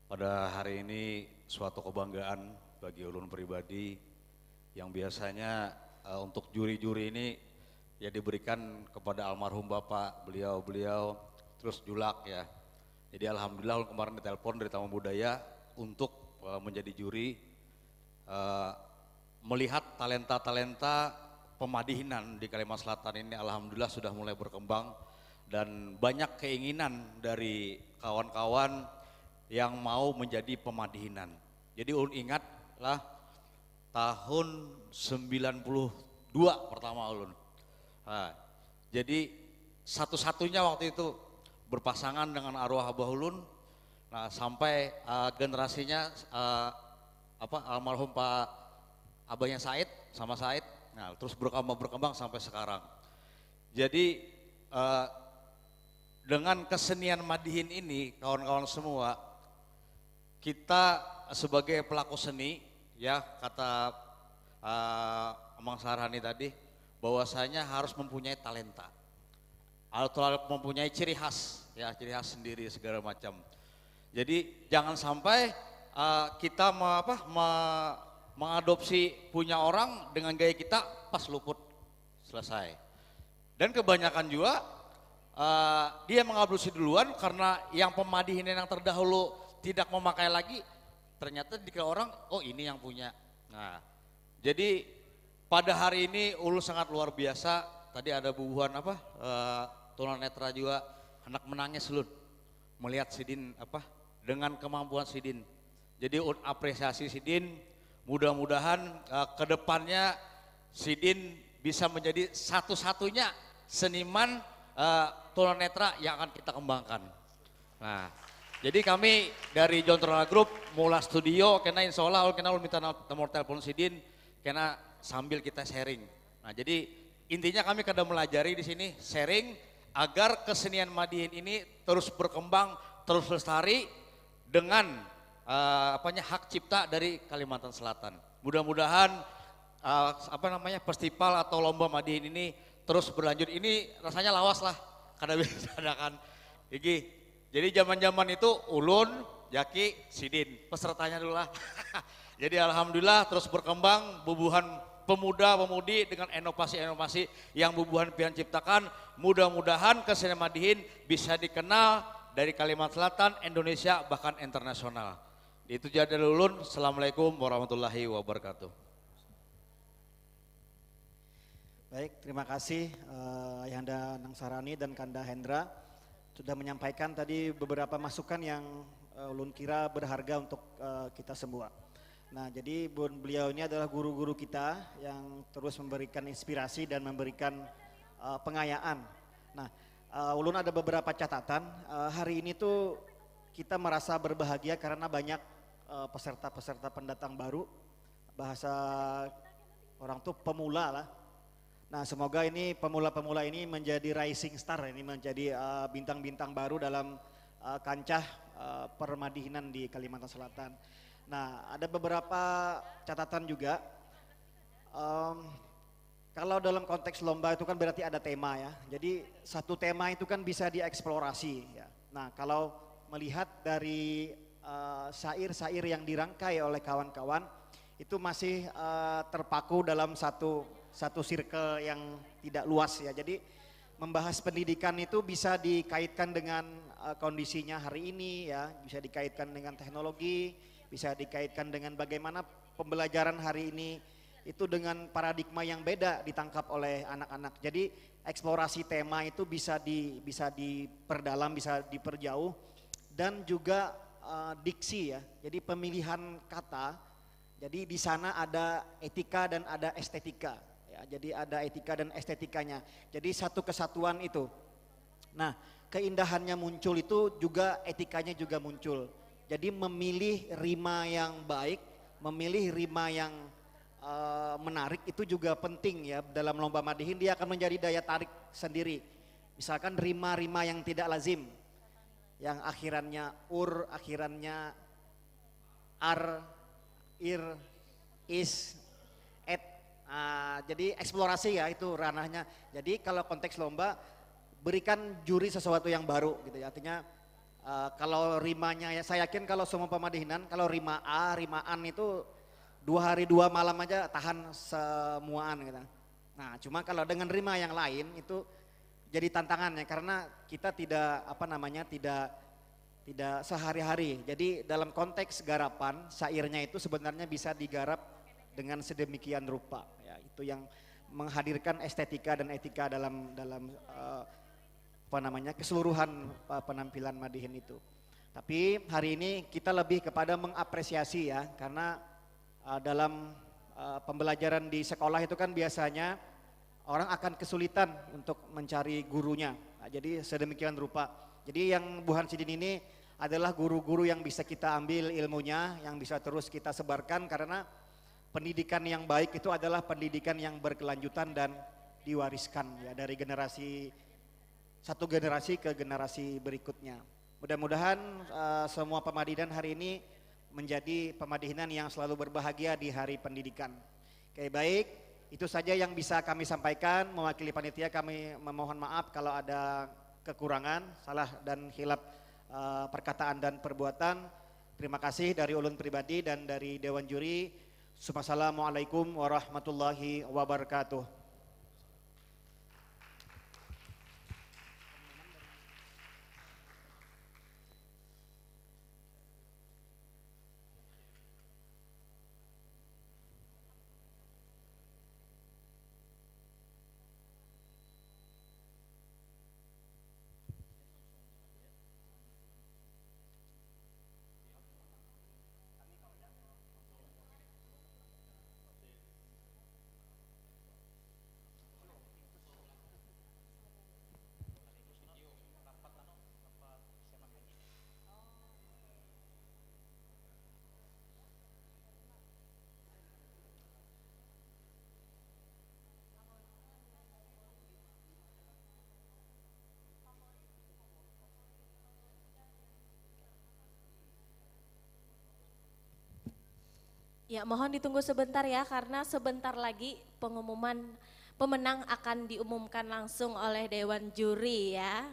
Pada hari ini suatu kebanggaan bagi ulun pribadi yang biasanya untuk juri-juri ini ya diberikan kepada almarhum Bapak, beliau terus julak ya. Jadi alhamdulillah kemarin ditelepon dari Taman Budaya untuk menjadi juri, melihat talenta-talenta pemadihinan di Kalimantan Selatan ini alhamdulillah sudah mulai berkembang dan banyak keinginan dari kawan-kawan yang mau menjadi pemadihinan. Jadi ulun ingatlah tahun 92 pertama ulun. Nah, jadi satu-satunya waktu itu berpasangan dengan arwah abah ulun. Nah, sampai generasinya almarhum Pak abahnya Said sama Said. Nah, terus berkembang sampai sekarang. Jadi dengan kesenian madihin ini kawan-kawan semua, kita sebagai pelaku seni ya kata Amang Sarhani tadi bahwasanya harus mempunyai talenta. Atau mempunyai ciri khas sendiri segala macam. Jadi jangan sampai kita mengadopsi punya orang dengan gaya kita pas luput selesai. Dan kebanyakan juga dia mengadopsi duluan karena yang pemadihin yang terdahulu tidak memakai lagi, ternyata dikira orang oh ini yang punya. Nah, jadi pada hari ini Ulu sangat luar biasa. Tadi ada bubuhan tunanetra juga hendak menangis Lun melihat Sidin dengan kemampuan Sidin. Jadi apresiasi Sidin, mudah-mudahan kedepannya Sidin bisa menjadi satu-satunya seniman tunanetra yang akan kita kembangkan. Nah, jadi kami dari John Trona Group mula studio, karena insya Allah kena minta nomor telepon Sidin, karena sambil kita sharing. Nah, jadi intinya kami kadang melajari di sini sharing agar kesenian madihin ini terus berkembang, terus lestari dengan hak cipta dari Kalimantan Selatan. Mudah-mudahan festival atau lomba madihin ini terus berlanjut. Ini rasanya lawas lah karena bisa adakan. Jadi zaman-zaman itu Ulun, Jaki, Sidin, pesertanya dulu lah. Jadi alhamdulillah terus berkembang bubuhan pemuda-pemudi dengan inovasi-inovasi yang bubuhan pian ciptakan. Mudah-mudahan kesenian madihin bisa dikenal dari Kalimantan Selatan, Indonesia, bahkan internasional. Itu jadi Ulun. Assalamualaikum warahmatullahi wabarakatuh. Baik, terima kasih Ayahanda Nang Sarhani dan Kanda Hendra sudah menyampaikan tadi beberapa masukan yang Ulun kira berharga untuk kita semua. Nah, jadi beliau ini adalah guru-guru kita yang terus memberikan inspirasi dan memberikan pengayaan. Nah, Ulun ada beberapa catatan. Hari ini tuh kita merasa berbahagia karena banyak peserta-peserta pendatang baru. Bahasa orang tuh pemula lah. Nah, semoga ini pemula-pemula ini menjadi rising star, ini menjadi bintang-bintang baru dalam kancah permadihinan di Kalimantan Selatan. Nah, ada beberapa catatan juga. Kalau dalam konteks lomba itu kan berarti ada tema ya. Jadi satu tema itu kan bisa dieksplorasi ya. Nah, kalau melihat dari syair-syair yang dirangkai oleh kawan-kawan itu masih terpaku dalam satu circle yang tidak luas ya. Jadi membahas pendidikan itu bisa dikaitkan dengan kondisinya hari ini ya, bisa dikaitkan dengan teknologi, bisa dikaitkan dengan bagaimana pembelajaran hari ini itu dengan paradigma yang beda ditangkap oleh anak-anak. Jadi eksplorasi tema itu bisa diperdalam, bisa diperjauh, dan juga diksi ya. Jadi pemilihan kata. Jadi di sana ada etika dan ada estetika. Ya, jadi ada etika dan estetikanya. Jadi satu kesatuan itu. Nah, keindahannya muncul itu juga etikanya juga muncul. Jadi memilih rima yang baik, memilih rima yang menarik itu juga penting ya. Dalam lomba madihin dia akan menjadi daya tarik sendiri. Misalkan rima-rima yang tidak lazim, yang akhirannya ur, akhirannya ar, ir, is, et. Jadi eksplorasi ya itu ranahnya. Jadi kalau konteks lomba berikan juri sesuatu yang baru gitu ya. Artinya kalau rimanya ya saya yakin kalau semua pemadihinan kalau rima A, rima an itu 2 hari 2 malam aja tahan semuaan gitu. Nah, cuma kalau dengan rima yang lain itu jadi tantangannya karena kita tidak tidak sehari-hari. Jadi dalam konteks garapan, syairnya itu sebenarnya bisa digarap dengan sedemikian rupa. Ya, itu yang menghadirkan estetika dan etika dalam keseluruhan penampilan Madihin itu. Tapi hari ini kita lebih kepada mengapresiasi ya, karena dalam pembelajaran di sekolah itu kan biasanya orang akan kesulitan untuk mencari gurunya. Nah, jadi sedemikian rupa. Jadi yang Bu Hansidin ini adalah guru-guru yang bisa kita ambil ilmunya, yang bisa terus kita sebarkan, karena pendidikan yang baik itu adalah pendidikan yang berkelanjutan dan diwariskan ya dari satu generasi ke generasi berikutnya. Mudah-mudahan semua pemadihan hari ini menjadi pemadihan yang selalu berbahagia di hari pendidikan. Oke, baik, itu saja yang bisa kami sampaikan. Mewakili panitia kami memohon maaf kalau ada kekurangan, salah dan hilaf perkataan dan perbuatan. Terima kasih dari ulun pribadi dan dari Dewan Juri. Assalamualaikum warahmatullahi wabarakatuh. Ya, mohon ditunggu sebentar ya, karena sebentar lagi pengumuman pemenang akan diumumkan langsung oleh Dewan Juri ya.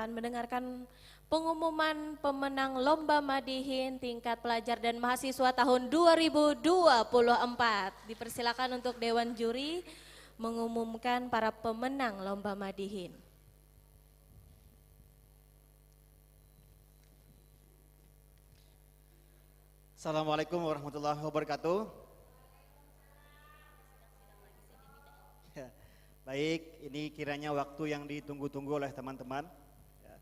Mendengarkan pengumuman pemenang Lomba Madihin tingkat pelajar dan mahasiswa tahun 2024. Dipersilakan untuk Dewan Juri mengumumkan para pemenang Lomba Madihin. Assalamualaikum warahmatullahi wabarakatuh. Ya, baik, ini kiranya waktu yang ditunggu-tunggu oleh teman-teman. Ya.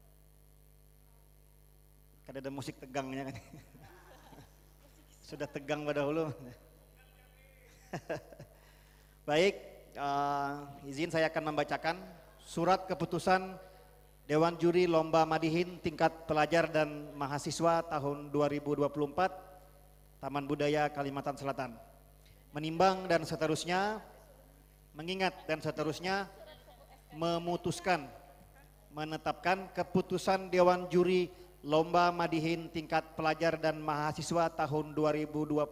Kan ada musik tegangnya kan. Sudah tegang pada hulu. Baik, izin saya akan membacakan surat keputusan Dewan Juri Lomba Madihin tingkat pelajar dan mahasiswa tahun 2024 Taman Budaya Kalimantan Selatan. Menimbang dan seterusnya, mengingat dan seterusnya, memutuskan, menetapkan keputusan Dewan Juri Lomba Madihin tingkat pelajar dan mahasiswa tahun 2024.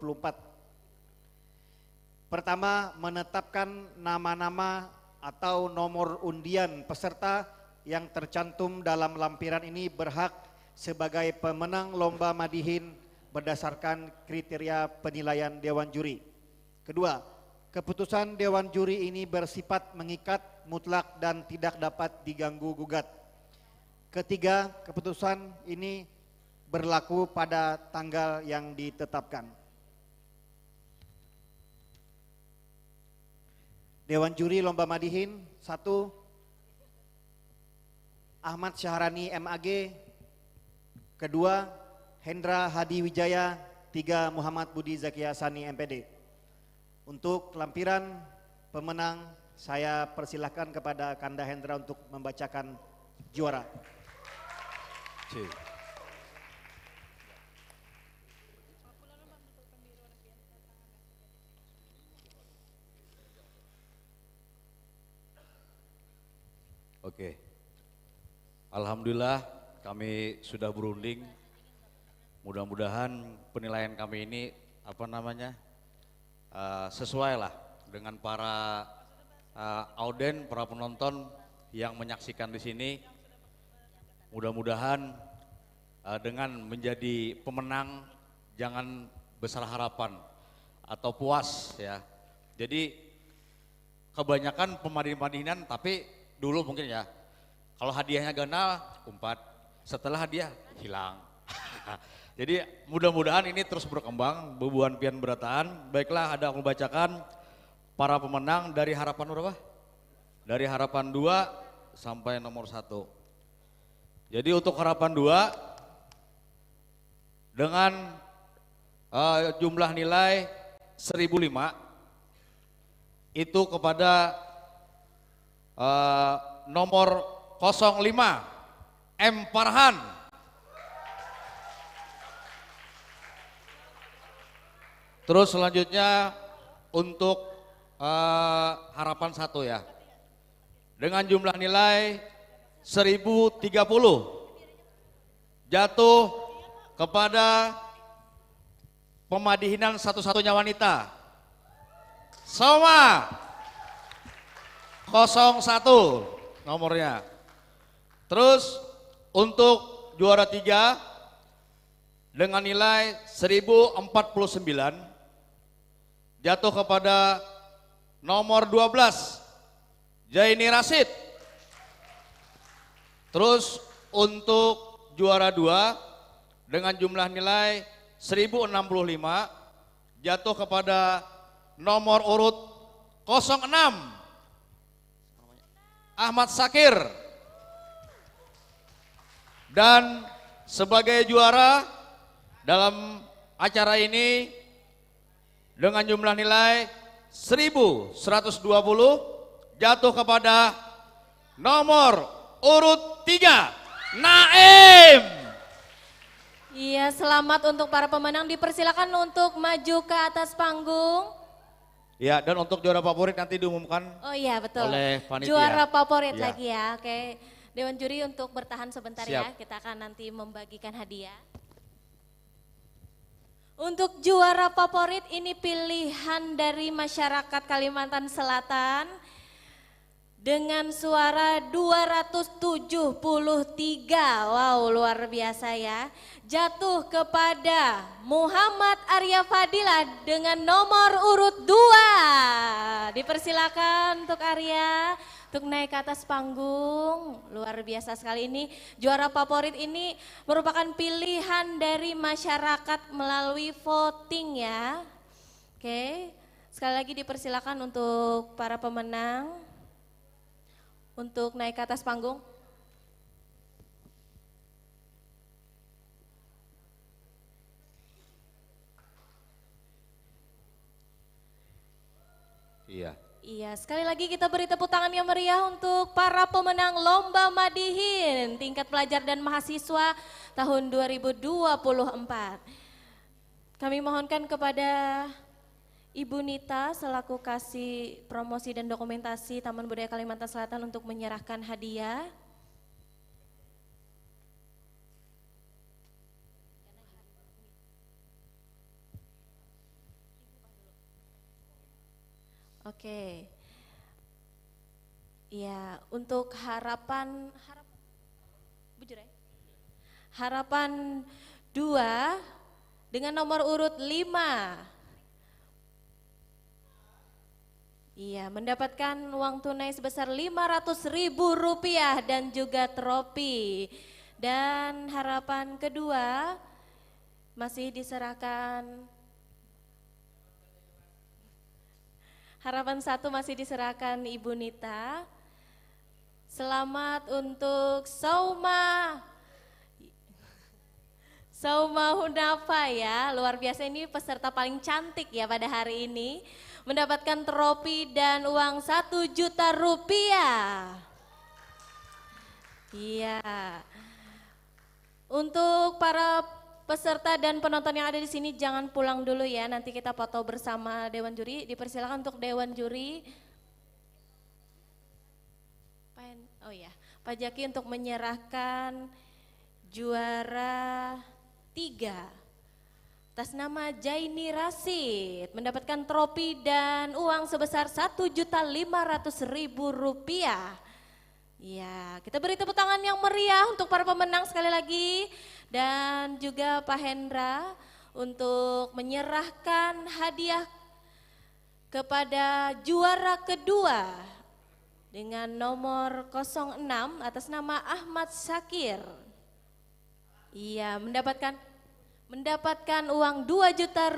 Pertama, menetapkan nama-nama atau nomor undian peserta yang tercantum dalam lampiran ini berhak sebagai pemenang Lomba Madihin berdasarkan kriteria penilaian Dewan Juri. Kedua, keputusan Dewan Juri ini bersifat mengikat, mutlak dan tidak dapat diganggu gugat. Ketiga, keputusan ini berlaku pada tanggal yang ditetapkan. Dewan Juri Lomba Madihin 1, Ahmad Syahrani MAG. Kedua, Hendra Hadi Wijaya. 3, Muhammad Budi Zakia Sani MPD. Untuk lampiran pemenang saya persilahkan kepada Kanda Hendra untuk membacakan juara. Oke. Alhamdulillah kami sudah berunding. Mudah-mudahan penilaian kami ini sesuai lah dengan para auden, para penonton yang menyaksikan di sini. Mudah-mudahan dengan menjadi pemenang jangan besar harapan atau puas ya. Jadi kebanyakan pemadihin-pemadihinan tapi dulu mungkin ya, kalau hadiahnya ganal, umpat, setelah hadiah hilang. Jadi mudah-mudahan ini terus berkembang, bebuan pian berataan. Baiklah, ada aku bacakan para pemenang dari harapan berapa? Dari harapan 2 sampai nomor 1. Jadi untuk harapan 2 dengan jumlah nilai 1005 itu kepada nomor 05 M Farhan. Terus selanjutnya untuk harapan 1 ya. Dengan jumlah nilai 1030 jatuh kepada pemadihinan satu-satunya wanita. Soma 01 nomornya. Terus untuk juara 3 dengan nilai 1049 jatuh kepada nomor 12 Jaini Rasid. Terus untuk juara 2 dengan jumlah nilai 1065 jatuh kepada nomor urut 06 Ahmad Sakir. Dan sebagai juara dalam acara ini dengan jumlah nilai 1120 jatuh kepada nomor urut 3 Naim. Iya, selamat untuk para pemenang, dipersilakan untuk maju ke atas panggung. Ya, dan untuk juara favorit nanti diumumkan. Oh iya, betul. Oleh panitia. Juara favorit Ya. lagi ya. Oke. Dewan Juri untuk bertahan sebentar ya. Siap. Kita akan nanti membagikan hadiah. Untuk juara favorit ini pilihan dari masyarakat Kalimantan Selatan. dengan suara 273. Wow, luar biasa ya. Jatuh kepada Muhammad Arya Fadila dengan nomor urut 2. Dipersilakan untuk Arya untuk naik ke atas panggung. Luar biasa sekali, ini juara favorit ini merupakan pilihan dari masyarakat melalui voting ya. Oke, sekali lagi dipersilakan untuk para pemenang untuk naik ke atas panggung. Iya. Iya, sekali lagi kita beri tepuk tangan yang meriah untuk para pemenang Lomba Madihin tingkat pelajar dan mahasiswa tahun 2024. Kami mohonkan kepada Ibu Nita selaku Kasih Promosi dan Dokumentasi Taman Budaya Kalimantan Selatan untuk menyerahkan hadiah. Oke. Ya, untuk harapan Harapan 2 dengan nomor urut 5. Iya, mendapatkan uang tunai sebesar Rp500.000 dan juga trofi. Dan harapan kedua masih diserahkan, harapan 1 masih diserahkan Ibu Nita. Selamat untuk Sauma Hunafa ya, luar biasa, ini peserta paling cantik ya pada hari ini. Mendapatkan trofi dan uang Rp1 juta. Iya. Untuk para peserta dan penonton yang ada di sini jangan pulang dulu ya, nanti kita foto bersama Dewan Juri. Dipersilakan untuk Dewan Juri. Oh ya, Pak Jaki untuk menyerahkan juara 3. Atas nama Jaini Rasid mendapatkan trofi dan uang sebesar Rp1.500.000. Ya, kita beri tepuk tangan yang meriah untuk para pemenang sekali lagi, dan juga Pak Hendra untuk menyerahkan hadiah kepada juara kedua dengan nomor 06 atas nama Ahmad Syakir. Iya, mendapatkan uang Rp2 juta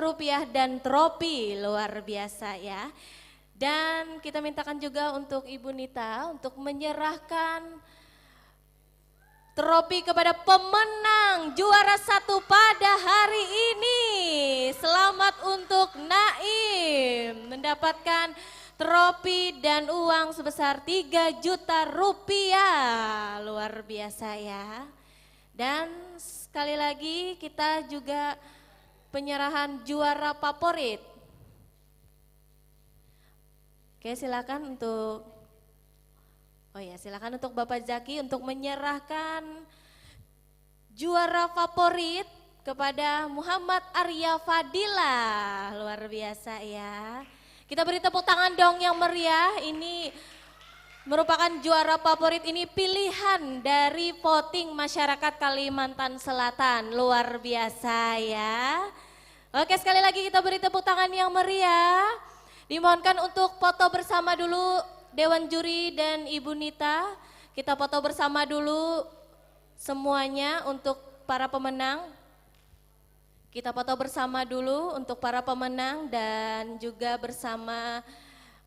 dan trofi, luar biasa ya. Dan kita mintakan juga untuk Ibu Nita untuk menyerahkan trofi kepada pemenang juara 1 pada hari ini. Selamat untuk Naim, mendapatkan trofi dan uang sebesar Rp3 juta, luar biasa ya. Dan sekali lagi kita juga penyerahan juara favorit. Oke, silakan untuk silakan untuk Bapak Zaki untuk menyerahkan juara favorit kepada Muhammad Arya Fadila. Luar biasa ya. Kita beri tepuk tangan dong yang meriah. Ini merupakan juara favorit, ini pilihan dari voting masyarakat Kalimantan Selatan. Luar biasa ya. Oke, sekali lagi kita beri tepuk tangan yang meriah. Dimohonkan untuk foto bersama dulu Dewan Juri dan Ibu Nita. Kita foto bersama dulu semuanya untuk para pemenang. Kita foto bersama dulu untuk para pemenang dan juga bersama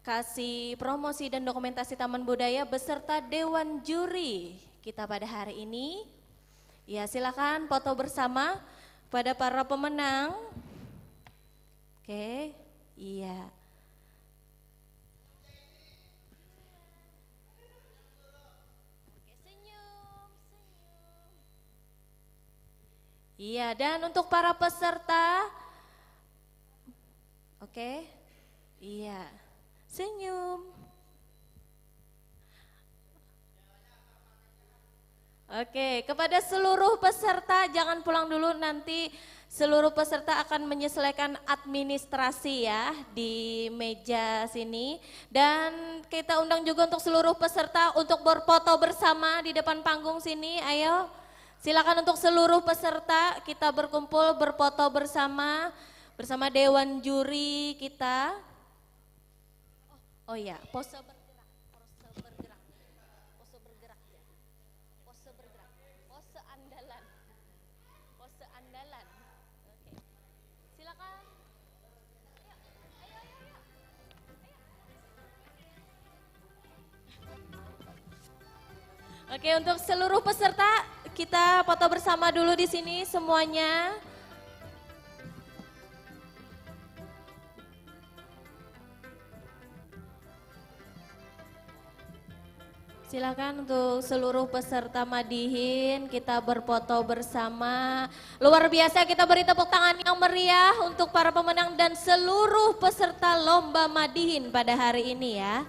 Kasih Promosi dan Dokumentasi Taman Budaya beserta Dewan Juri kita pada hari ini. Ya, silakan foto bersama pada para pemenang. Oke, iya. Iya, dan untuk para peserta, oke, iya. Senyum. Oke, kepada seluruh peserta jangan pulang dulu, nanti Seluruh peserta akan menyesuaikan administrasi ya di meja sini. Dan kita undang juga untuk seluruh peserta untuk berfoto bersama di depan panggung sini. Ayo silakan untuk seluruh peserta kita berkumpul berfoto bersama Dewan Juri kita. Oh ya, pose bergerak, pose andalan. Pose andalan. Oke. Silakan. Ayo. Oke, untuk seluruh peserta kita foto bersama dulu di sini semuanya. Silakan untuk seluruh peserta Madihin kita berfoto bersama. Luar biasa, kita beri tepuk tangan yang meriah untuk para pemenang dan seluruh peserta Lomba Madihin pada hari ini ya.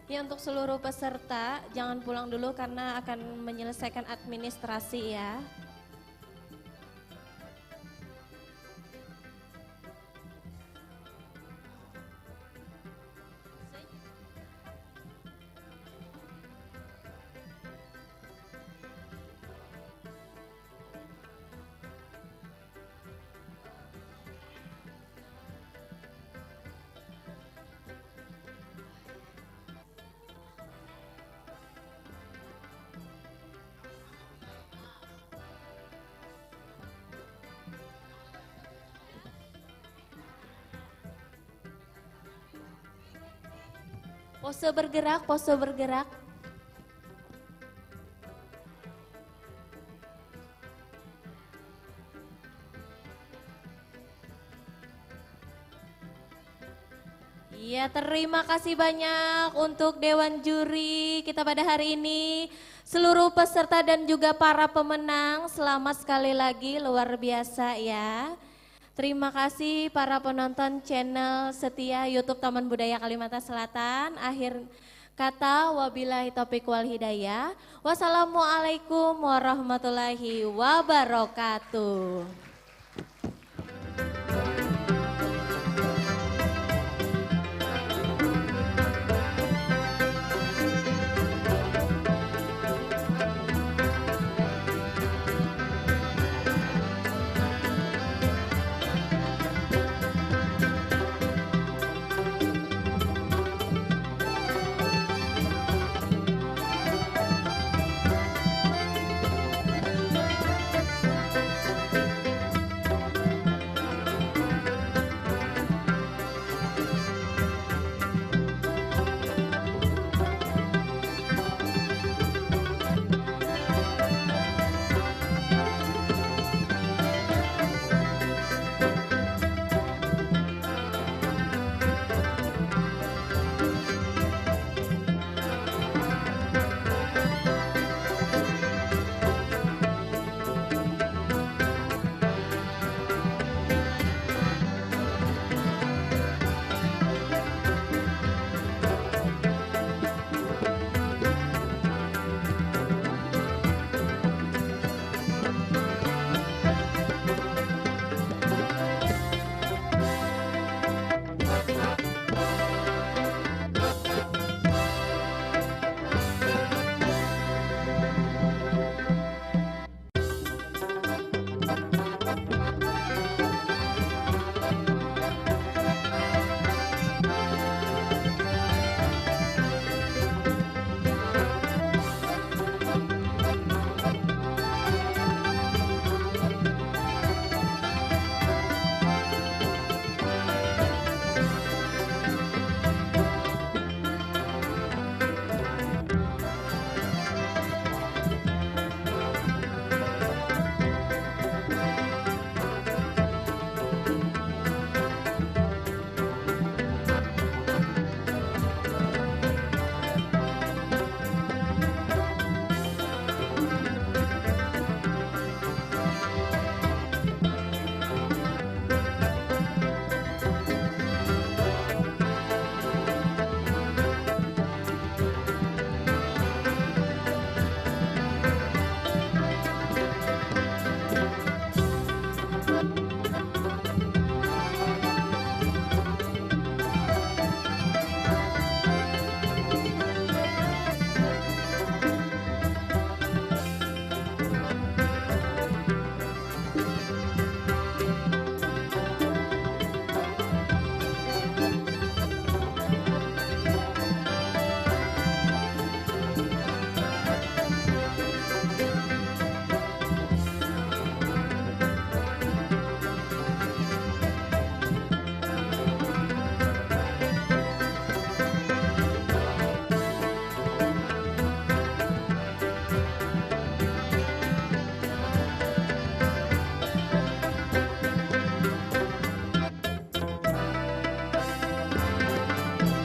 Ya, untuk seluruh peserta jangan pulang dulu karena akan menyelesaikan administrasi ya. Pose bergerak, pose bergerak. Iya, terima kasih banyak untuk Dewan Juri kita pada hari ini. Seluruh peserta dan juga para pemenang, selamat sekali lagi, luar biasa ya. Terima kasih para penonton channel setia YouTube Taman Budaya Kalimantan Selatan. Akhir kata, wabillahi taufiq wal hidayah. Wassalamualaikum warahmatullahi wabarakatuh.